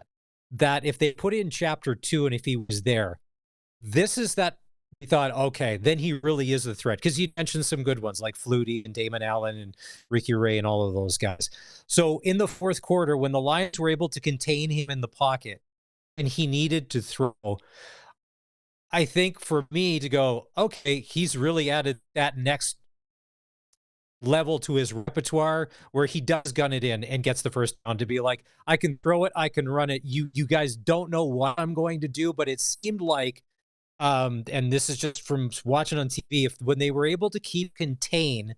That if they put in chapter 2 and if he was there, this is that we thought, okay, then he really is a threat. Because you mentioned some good ones like Flutie and Damon Allen and Ricky Ray and all of those guys. So in the fourth quarter, when the Lions were able to contain him in the pocket and he needed to throw, I think for me to go, okay, he's really added that next level to his repertoire where he does gun it in and gets the first down, to be like, I can throw it, I can run it. You guys don't know what I'm going to do, but it seemed like, and this is just from watching on TV, when they were able to keep contain,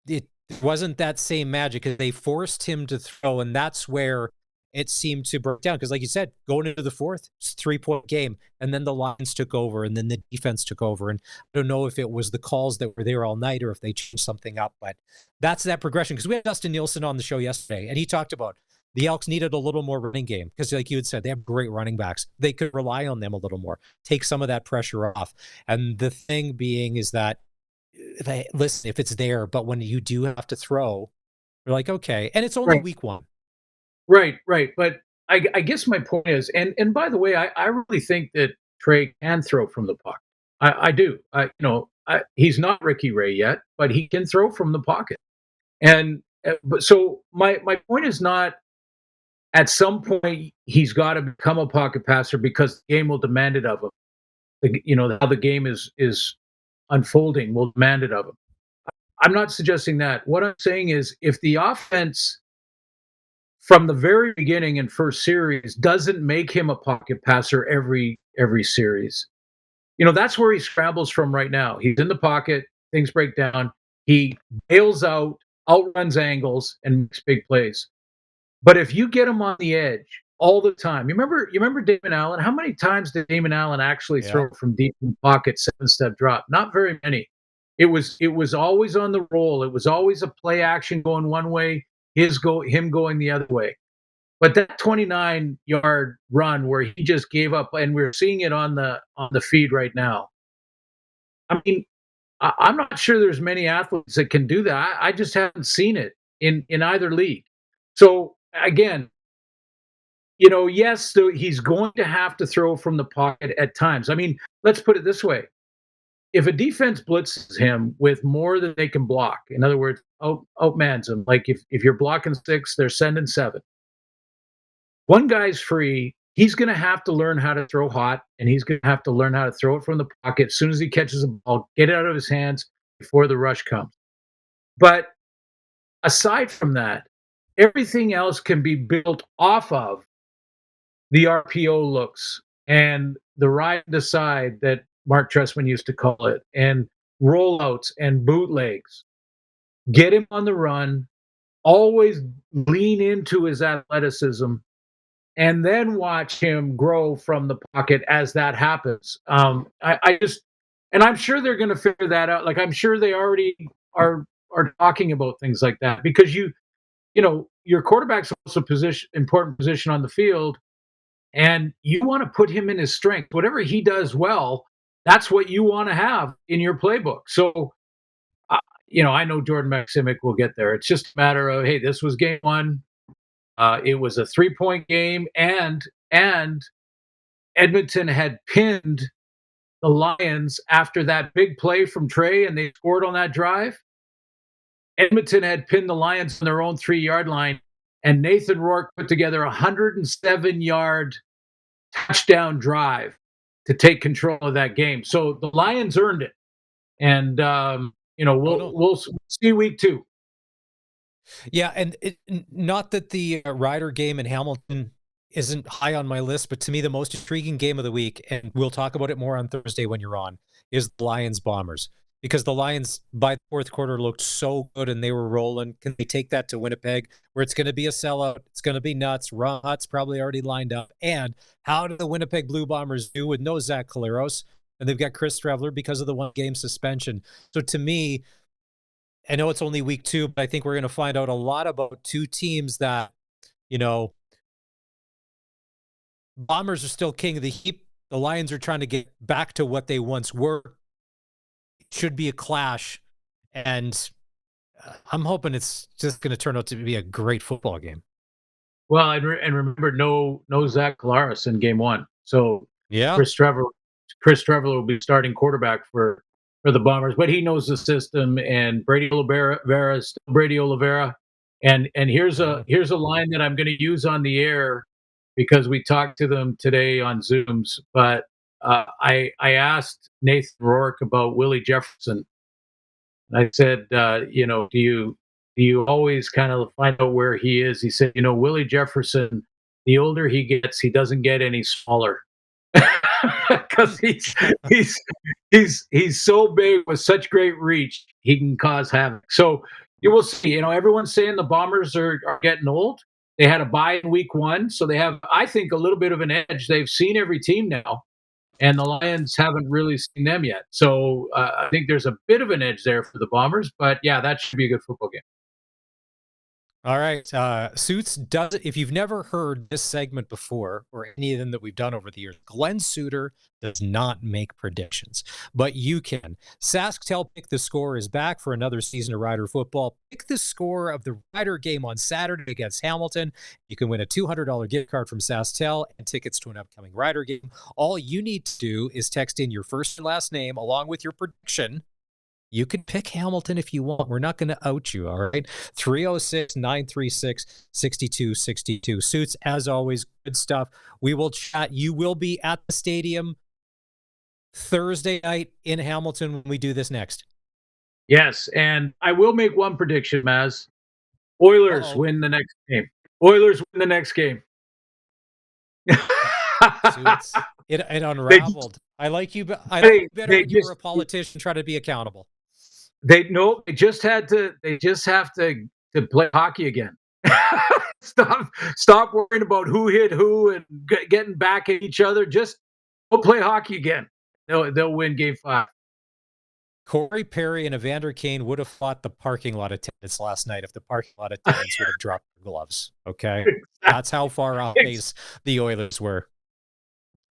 it wasn't that same magic because they forced him to throw, and that's where it seemed to break down. Because like you said, going into the fourth, it's a 3-point game, and then the Lions took over, and then the defense took over. And I don't know if it was the calls that were there all night or if they changed something up, but that's that progression. Because we had Dustin Nielsen on the show yesterday, and he talked about The Elks needed a little more running game because, like you had said, they have great running backs. They could rely on them a little more, take some of that pressure off. And the thing being is that, listen, if it's there, but when you do have to throw, you're like, okay. And it's only week 1. Right. But I guess my point is, and by the way, I really think that Trey can throw from the pocket. I do. He's not Ricky Ray yet, but he can throw from the pocket. And but so my point is not, at some point he's got to become a pocket passer because the game will demand it of him. How the game is unfolding will demand it of him. I'm not suggesting that. What I'm saying is, if the offense from the very beginning in first series doesn't make him a pocket passer every series, that's where he scrambles from right now. He's in the pocket, things break down, he bails out, outruns angles, and makes big plays. But if you get him on the edge all the time, you remember Damon Allen? How many times did Damon Allen actually throw from deep in the pocket, 7-step drop? Not very many. It was always on the roll. It was always a play action going one way, him going the other way. But that 29-yard run where he just gave up, and we're seeing it on the feed right now. I mean, I'm not sure there's many athletes that can do that. I just haven't seen it in either league. So again, yes, so he's going to have to throw from the pocket at times. I mean, let's put it this way. If a defense blitzes him with more than they can block, in other words, outmans him, like if you're blocking 6, they're sending 7. One guy's free, he's going to have to learn how to throw hot, and he's going to have to learn how to throw it from the pocket as soon as he catches a ball, get it out of his hands before the rush comes. But aside from that, everything else can be built off of the RPO looks and the ride to side that Mark Trestman used to call it, and rollouts and bootlegs. Get him on the run, always lean into his athleticism, and then watch him grow from the pocket as that happens. And I'm sure they're going to figure that out. Like, I'm sure they already are talking about things like that, because your quarterback's also important position on the field, and you want to put him in his strength. Whatever he does well, that's what you want to have in your playbook. So, I know Jordan Maximic will get there. It's just a matter of, hey, this was game 1. It was a 3-point game, and Edmonton had pinned the Lions after that big play from Trey, and they scored on that drive. Edmonton had pinned the Lions on their own 3-yard line, and Nathan Rourke put together a 107-yard touchdown drive to take control of that game. So the Lions earned it, and we'll see week 2. Yeah, and not that the Rider game in Hamilton isn't high on my list, but to me the most intriguing game of the week, and we'll talk about it more on Thursday when you're on, is the Lions-Bombers. Because the Lions, by the fourth quarter, looked so good and they were rolling. Can they take that to Winnipeg, where it's going to be a sellout? It's going to be nuts. Ron Hutt's probably already lined up. And how do the Winnipeg Blue Bombers do with no Zach Collaros? And they've got Chris Streveler because of the 1-game suspension. So to me, I know it's only week 2, but I think we're going to find out a lot about two teams that, Bombers are still king of the heap. The Lions are trying to get back to what they once were. Should be a clash, and I'm hoping it's just going to turn out to be a great football game. Well, and remember, no Zach Collaros in game 1, so yeah, Chris Streveler will be starting quarterback for the Bombers, but he knows the system, and Brady Oliveira is still Brady Oliveira, and here's a line that I'm going to use on the air because we talked to them today on Zooms, but. I asked Nathan Rourke about Willie Jefferson. I said, do you always kind of find out where he is? He said, Willie Jefferson, the older he gets, he doesn't get any smaller, because he's so big with such great reach, he can cause havoc. So you will see. Everyone's saying the Bombers are getting old. They had a bye in week 1, so they have, I think, a little bit of an edge. They've seen every team now. And the Lions haven't really seen them yet. So I think there's a bit of an edge there for the Bombers. But, yeah, that should be a good football game. All right. Suits does. If you've never heard this segment before, or any of them that we've done over the years, Glen Suitor does not make predictions, but you can. SaskTel Pick the Score is back for another season of Rider football. Pick the score of the Rider game on Saturday against Hamilton. You can win a $200 gift card from SaskTel and tickets to an upcoming Rider game. All you need to do is text in your first and last name along with your prediction. You can pick Hamilton if you want. We're not going to out you, all right? 306-936-6262. Suits, as always, good stuff. We will chat. You will be at the stadium Thursday night in Hamilton when we do this next. Yes, and I will make one prediction, Maz. Oilers win the next game. Oilers win the next game. Suits, it unraveled. I like you, I like you better when you were a politician, try to be accountable. They just have to play hockey again. Stop worrying about who hit who and getting back at each other. Just go play hockey again. They'll win Game 5. Corey Perry and Evander Kane would have fought the parking lot attendants last night if the parking lot attendants would have dropped their gloves. Okay, exactly. That's how far off base the Oilers were.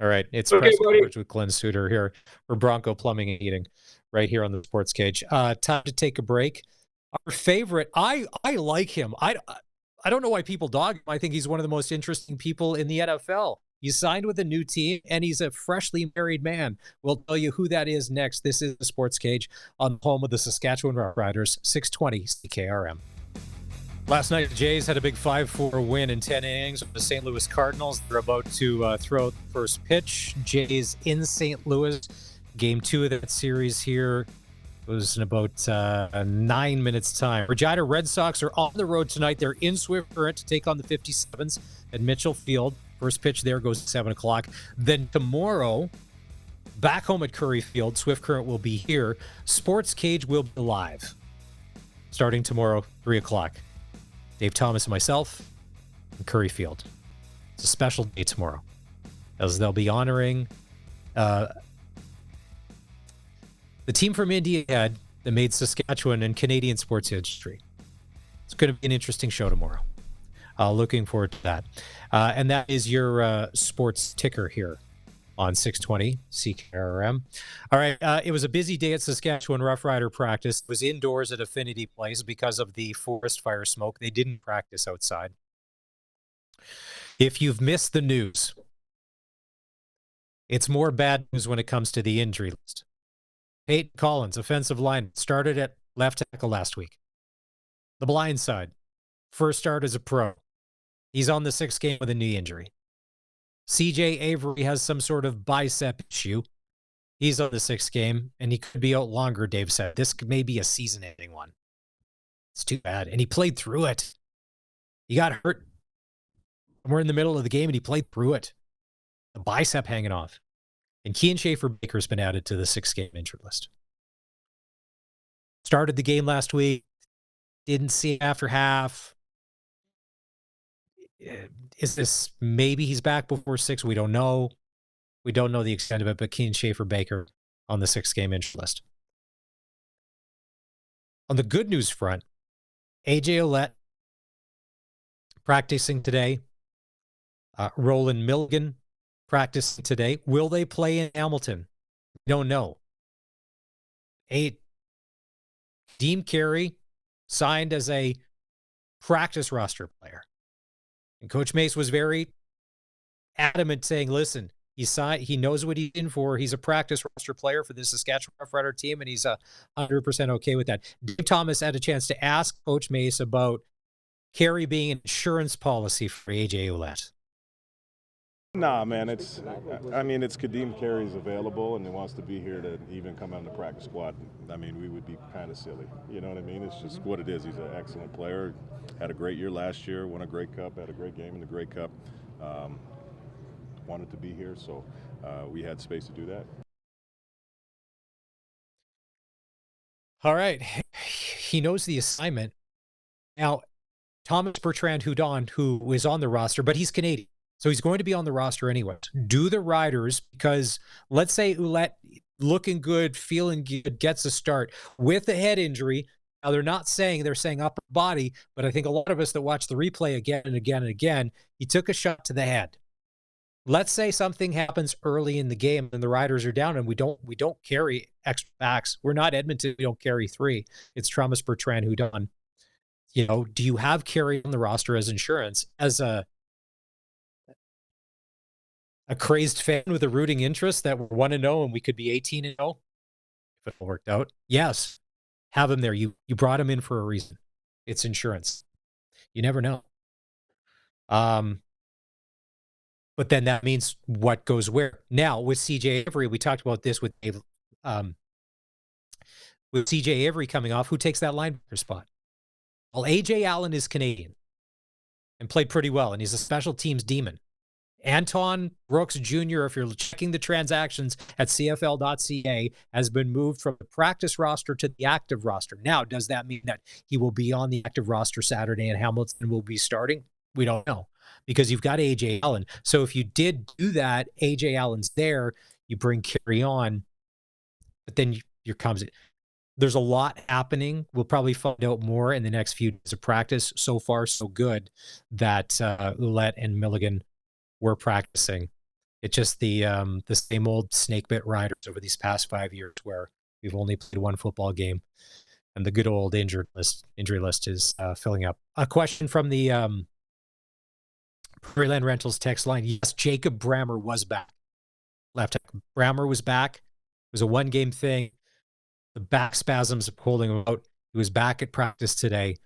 All right, it's press coverage with Glen Suitor here for Bronco Plumbing and Heating, right here on the Sports Cage. Time to take a break. Our favorite, I like him. I don't know why people dog him. I think he's one of the most interesting people in the NFL. He signed with a new team, and he's a freshly married man. We'll tell you who that is next. This is the Sports Cage on the home of the Saskatchewan Roughriders, 620 CKRM. Last night, the Jays had a big 5-4 win in 10 innings with the St. Louis Cardinals. They're about to throw the first pitch. Jays in St. Louis. Game 2 of that series here was in about 9 minutes' time. Regina Red Sox are on the road tonight. They're in Swift Current to take on the 57s at Mitchell Field. First pitch there goes at 7 o'clock. Then tomorrow, back home at Curry Field, Swift Current will be here. Sports Cage will be live starting tomorrow, 3 o'clock. Dave Thomas and myself in Curry Field. It's a special day tomorrow as they'll be honoring the team from India that made Saskatchewan and Canadian sports history. It's going to be an interesting show tomorrow. Looking forward to that. And that is your sports ticker here on 620 CKRM. All right. It was a busy day at Saskatchewan Roughrider practice. It was indoors at Affinity Place because of the forest fire smoke. They didn't practice outside. If you've missed the news, it's more bad news when it comes to the injury list. Peyton Collins, offensive line, started at left tackle last week. The blind side, first start as a pro. He's on the 6th game with a knee injury. CJ Avery has some sort of bicep issue. He's on the 6th game, and he could be out longer, Dave said. This may be a season-ending one. It's too bad. And he played through it. He got hurt somewhere in the middle of the game, and he played through it. The bicep hanging off. And Kean Schaefer-Baker's been added to the 6-game injured list. Started the game last week. Didn't see him after half. Is this maybe he's back before 6? We don't know. We don't know the extent of it, but Kean Schaefer-Baker on the 6-game injured list. On the good news front, AJ Ouellette practicing today. Roland Milligan practicing today. Will they play in Hamilton? We don't know. Deem Carey signed as a practice roster player. And Coach Mace was very adamant saying, listen, he knows what he's in for. He's a practice roster player for the Saskatchewan Roughrider team, and he's 100% okay with that. Dave Thomas had a chance to ask Coach Mace about Carey being an insurance policy for AJ Ouellette. Nah, man, it's Kadeem Carey's available and he wants to be here to even come on the practice squad. I mean, we would be kind of silly. You know what I mean? It's just what it is. He's an excellent player. Had a great year last year, won a Grey Cup, had a great game in the Grey Cup. Wanted to be here, so we had space to do that. All right. He knows the assignment. Now, Thomas Bertrand-Hudon, who is on the roster, but he's Canadian. So he's going to be on the roster anyway. Do the Riders, because let's say Ouellette looking good, feeling good, gets a start with a head injury. Now, they're saying upper body, but I think a lot of us that watch the replay again and again and again, he took a shot to the head. Let's say something happens early in the game and the Riders are down and we don't carry extra backs. We're not Edmonton. We don't carry 3. It's Thomas, Bertrand, Hudon. Do you have Carey on the roster as insurance? As a crazed fan with a rooting interest that we're 1-0 and we could be 18-0 if it all worked out. Yes, have him there. You brought him in for a reason. It's insurance. You never know. But then that means what goes where. Now with CJ Avery, we talked about this with Dave. With CJ Avery coming off, who takes that linebacker spot? Well, AJ Allen is Canadian and played pretty well, and he's a special teams demon. Anton Brooks Jr., if you're checking the transactions at CFL.ca, has been moved from the practice roster to the active roster. Now, does that mean that he will be on the active roster Saturday and Hamilton will be starting? We don't know, because you've got AJ Allen. So if you did do that, AJ Allen's there, you bring Carey on, but then here comes it. There's a lot happening. We'll probably find out more in the next few days of practice. So far, so good that Ouellette and Milligan were practicing. It's just the same old snake bit Riders over these past 5 years where we've only played one football game, and the good old injury list is filling up. A question from the Prairie Land Rentals text line. Yes, Jacob Brammer was back. Left tackle. Brammer was back. It was a one-game thing. The back spasms are holding him out. He was back at practice today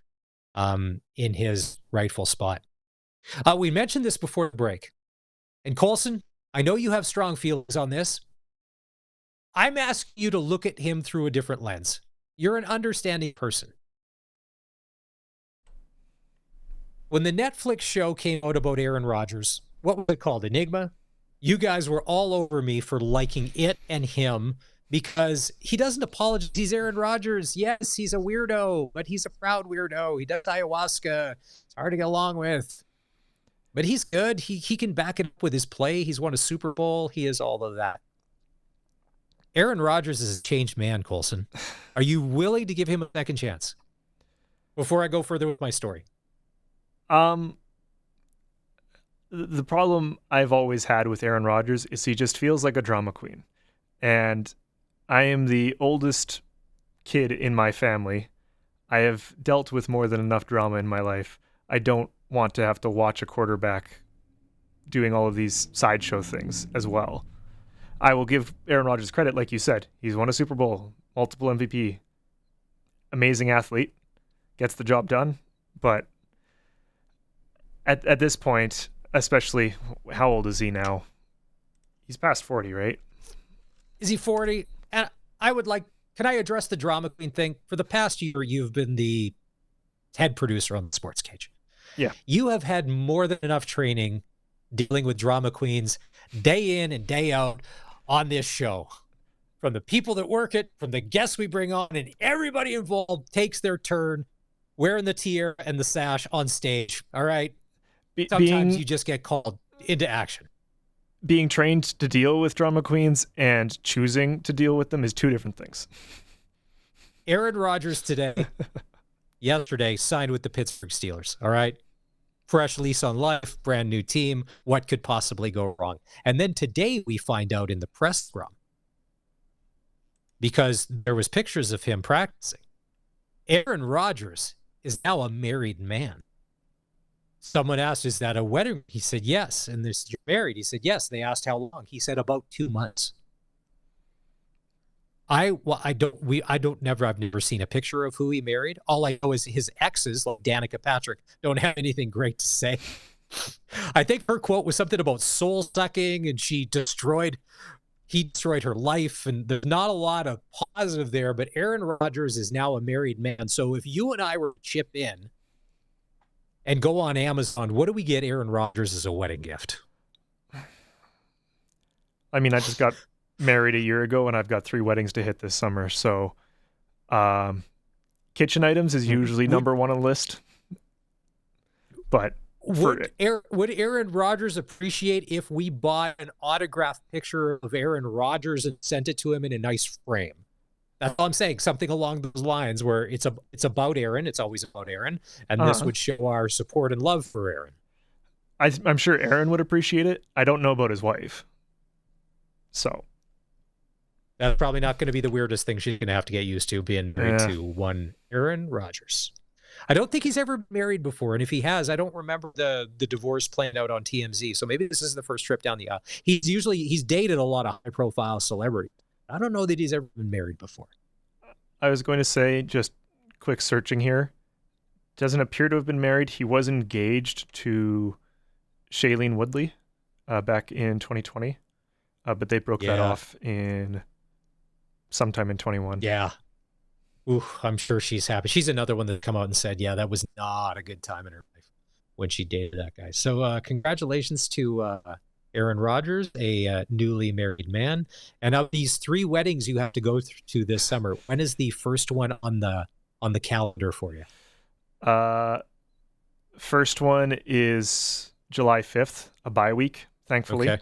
in his rightful spot. We mentioned this before the break. And Colson, I know you have strong feelings on this. I'm asking you to look at him through a different lens. You're an understanding person. When the Netflix show came out about Aaron Rodgers, what was it called? Enigma? You guys were all over me for liking it and him because he doesn't apologize. He's Aaron Rodgers. Yes, he's a weirdo, but he's a proud weirdo. He does ayahuasca. It's hard to get along with. But he's good. He can back it up with his play. He's won a Super Bowl. He is all of that. Aaron Rodgers is a changed man, Colson. Are you willing to give him a second chance? Before I go further with my story. The problem I've always had with Aaron Rodgers is he just feels like a drama queen. And I am the oldest kid in my family. I have dealt with more than enough drama in my life. I don't want to have to watch a quarterback doing all of these sideshow things as well. I will give Aaron Rodgers credit, like you said. He's won a Super Bowl, multiple MVP, amazing athlete, gets the job done. But at this point, especially, how old is he now? He's past 40, right? Is he 40? And can I address the drama queen thing? For the past year, you've been the head producer on the SportsCage. Yeah. You have had more than enough training dealing with drama queens day in and day out on this show. From the people that work it, from the guests we bring on, and everybody involved takes their turn wearing the tiara and the sash on stage. All right? Sometimes you just get called into action. Being trained to deal with drama queens and choosing to deal with them is two different things. Aaron Rodgers yesterday signed with the Pittsburgh Steelers. All right? Fresh lease on life, brand new team. What could possibly go wrong? And then today we find out in the press scrum, because there was pictures of him practicing, Aaron Rodgers is now a married man. Someone asked, is that a wedding? He said, yes. And you're married? He said, yes. They asked how long. He said about 2 months. I've never seen a picture of who he married. All I know is his exes, like Danica Patrick, don't have anything great to say. I think her quote was something about soul sucking, and he destroyed her life, and there's not a lot of positive there, but Aaron Rodgers is now a married man. So if you and I were to chip in and go on Amazon, what do we get Aaron Rodgers as a wedding gift? I mean, I just got married a year ago, and I've got 3 weddings to hit this summer. So kitchen items is usually number one on the list. But would Aaron Rodgers appreciate if we bought an autographed picture of Aaron Rodgers and sent it to him in a nice frame? That's all I'm saying. Something along those lines where it's about Aaron. It's always about Aaron, and this would show our support and love for Aaron. I'm sure Aaron would appreciate it. I don't know about his wife. So that's probably not going to be the weirdest thing she's going to have to get used to, being married to one Aaron Rodgers. I don't think he's ever been married before, and if he has, I don't remember the divorce planned out on TMZ. So maybe this is the first trip down the aisle. He's dated a lot of high-profile celebrities. I don't know that he's ever been married before. I was going to say, just quick searching here, doesn't appear to have been married. He was engaged to Shailene Woodley back in 2020, but they broke that off in sometime in 21. Yeah. Ooh, I'm sure she's happy. She's another one that come out and said, yeah, that was not a good time in her life when she dated that guy. So congratulations to Aaron Rodgers, a newly married man. And of these 3 weddings you have to go to this summer, when is the first one on the calendar for you? First one is July 5th, a bye week, thankfully. Okay.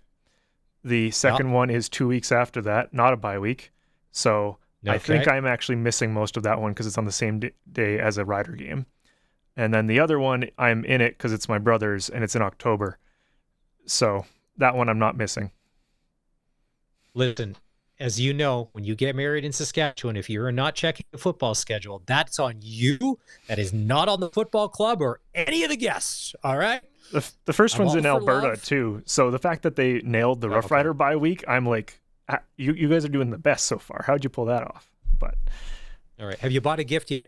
The second one is 2 weeks after that, not a bye week. So I think I'm actually missing most of that one because it's on the same day as a Rider game. And then the other one, I'm in it because it's my brother's and it's in October. So that one I'm not missing. Listen, as you know, when you get married in Saskatchewan, if you're not checking the football schedule, that's on you. That is not on the football club or any of the guests. All right? The first one's in Alberta, too. So the fact that they nailed the Rough Rider bye week, I'm like, you guys are doing the best so far. How'd you pull that off? But all right. Have you bought a gift yet?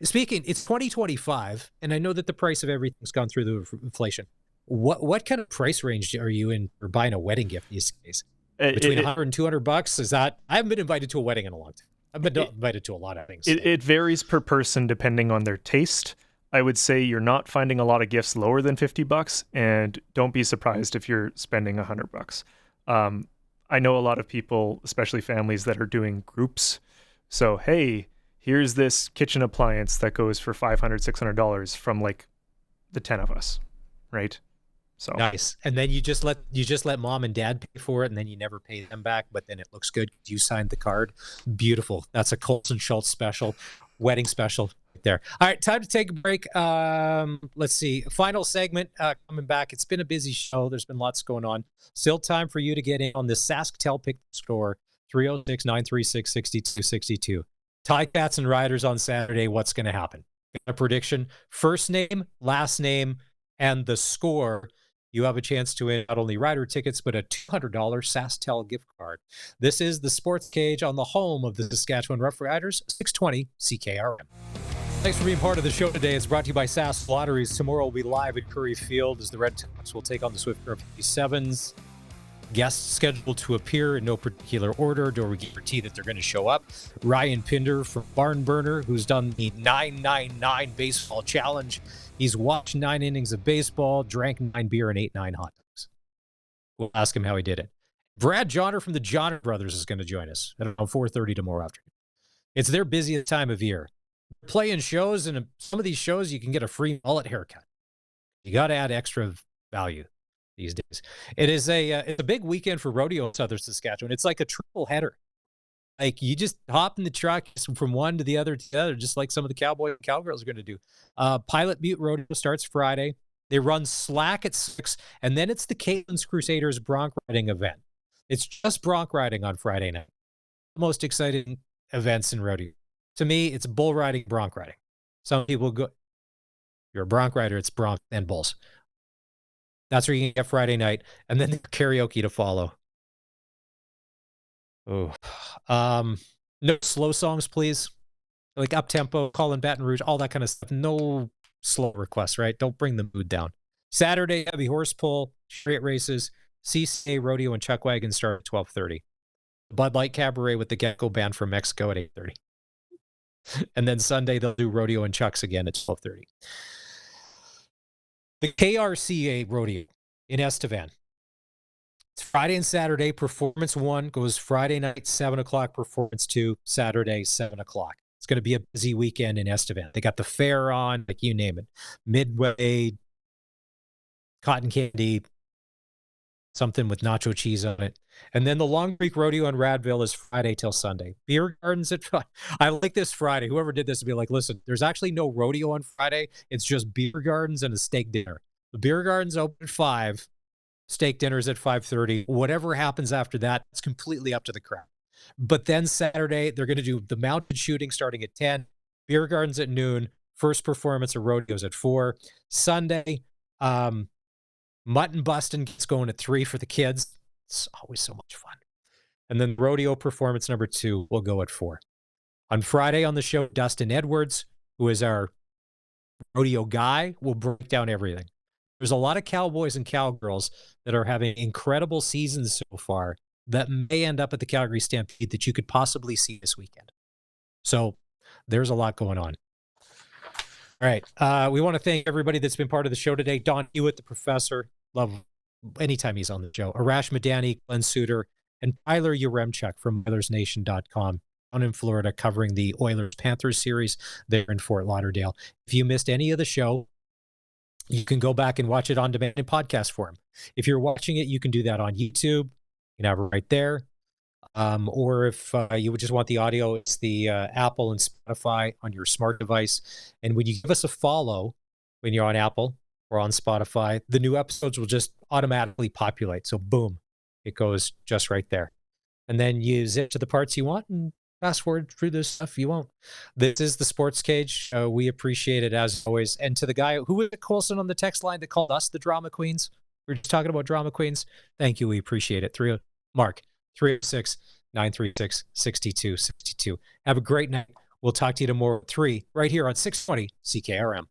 Speaking, it's 2025, and I know that the price of everything's gone through the inflation. What kind of price range are you in for buying a wedding gift these days? Between $100 and $200? Is that? I haven't been invited to a wedding in a long time. I've been invited to a lot of things. It varies per person depending on their taste. I would say you're not finding a lot of gifts lower than $50, and don't be surprised if you're spending $100. I know a lot of people, especially families, that are doing groups. So, hey, here's this kitchen appliance that goes for $500, $600 from like the 10 of us, right? So nice. And then you just let mom and dad pay for it, and then you never pay them back, but then it looks good. You signed the card. Beautiful. That's a Colson Schultz special, wedding special right there. All right, time to take a break. Let's see. Final segment coming back. It's been a busy show. There's been lots going on. Still time for you to get in on the SaskTel Pick Score, 306-936-6262. Ticats and Riders on Saturday. What's going to happen? Got a prediction? First name, last name, and the score. You have a chance to win not only Rider tickets, but a $200 SaskTel gift card. This is the Sports Cage on the home of the Saskatchewan Roughriders, 620 CKRM. Thanks for being part of the show today. It's brought to you by Sask Lotteries. Tomorrow we'll be live at Curry Field as the Red Sox will take on the Swift Current 57s. Guests scheduled to appear in no particular order, nor we guarantee that they're going to show up. Ryan Pinder from Barn Burner, who's done the 999 baseball challenge. He's watched 9 innings of baseball, drank 9 beer, and ate 9 hot dogs. We'll ask him how he did it. Brad Johnner from the Johnner Brothers is going to join us at around 4:30 tomorrow afternoon. It's their busiest time of year. They're playing shows, and in some of these shows, you can get a free mullet haircut. You got to add extra value these days. It's a big weekend for rodeo in Southern Saskatchewan. It's like a triple header. Like you just hop in the truck from one to the other, just like some of the cowboy and cowgirls are going to do. Pilot Butte Rodeo starts Friday. They run slack at 6, and then it's the Caitlin's Crusaders bronc riding event. It's just bronc riding on Friday night. The most exciting events in rodeo. To me, it's bull riding, bronc riding. Some people go, you're a bronc rider, it's bronc and bulls. That's where you can get Friday night, and then the karaoke to follow. Oh, no slow songs, please. Like up-tempo, Colin Baton Rouge, all that kind of stuff. No slow requests, right? Don't bring the mood down. Saturday, heavy horse pull, chariot races, CCA Rodeo and Chuck Wagon start at 12:30. Bud Light Cabaret with the Gecko Band from Mexico at 8:30. And then Sunday, they'll do Rodeo and Chucks again at 12:30. The KRCA Rodeo in Estevan. It's Friday and Saturday. Performance 1 goes Friday night, 7 o'clock. Performance 2, Saturday, 7 o'clock. It's going to be a busy weekend in Estevan. They got the fair on, like you name it. Midway, cotton candy, something with nacho cheese on it. And then the Long Creek Rodeo in Radville is Friday till Sunday. Beer gardens at 5. I like this Friday. Whoever did this would be like, listen, there's actually no rodeo on Friday. It's just beer gardens and a steak dinner. The beer gardens open at 5. Steak dinner's at 5:30. Whatever happens after that, it's completely up to the crowd. But then Saturday, they're going to do the mounted shooting starting at 10. Beer gardens at noon. First performance of rodeos at 4. Sunday, mutton busting gets going at 3 for the kids. It's always so much fun. And then rodeo performance number 2 will go at 4. On Friday on the show, Dustin Edwards, who is our rodeo guy, will break down everything. There's a lot of cowboys and cowgirls that are having incredible seasons so far that may end up at the Calgary Stampede that you could possibly see this weekend. So there's a lot going on. All right. We want to thank everybody that's been part of the show today. Don Hewitt, the professor. Love anytime he's on the show. Arash Madani, Glen Suitor, and Tyler Yaremchuk from Oilersnation.com down in Florida covering the Oilers-Panthers series there in Fort Lauderdale. If you missed any of the show, you can go back and watch it on demand in podcast form. If you're watching it, you can do that on YouTube. You can have it right there. Or if you would just want the audio, it's the Apple and Spotify on your smart device. And when you give us a follow, when you're on Apple or on Spotify, the new episodes will just automatically populate. So boom, it goes just right there. And then you zip to the parts you want and fast forward through this stuff you won't. This is the Sports Cage. We appreciate it as always. And to the guy who was Colson on the text line that called us the drama queens, we were just talking about drama queens. Thank you. We appreciate it. Mark 306-936-6262. Have a great night. We'll talk to you tomorrow at 3 right here on 620 CKRM.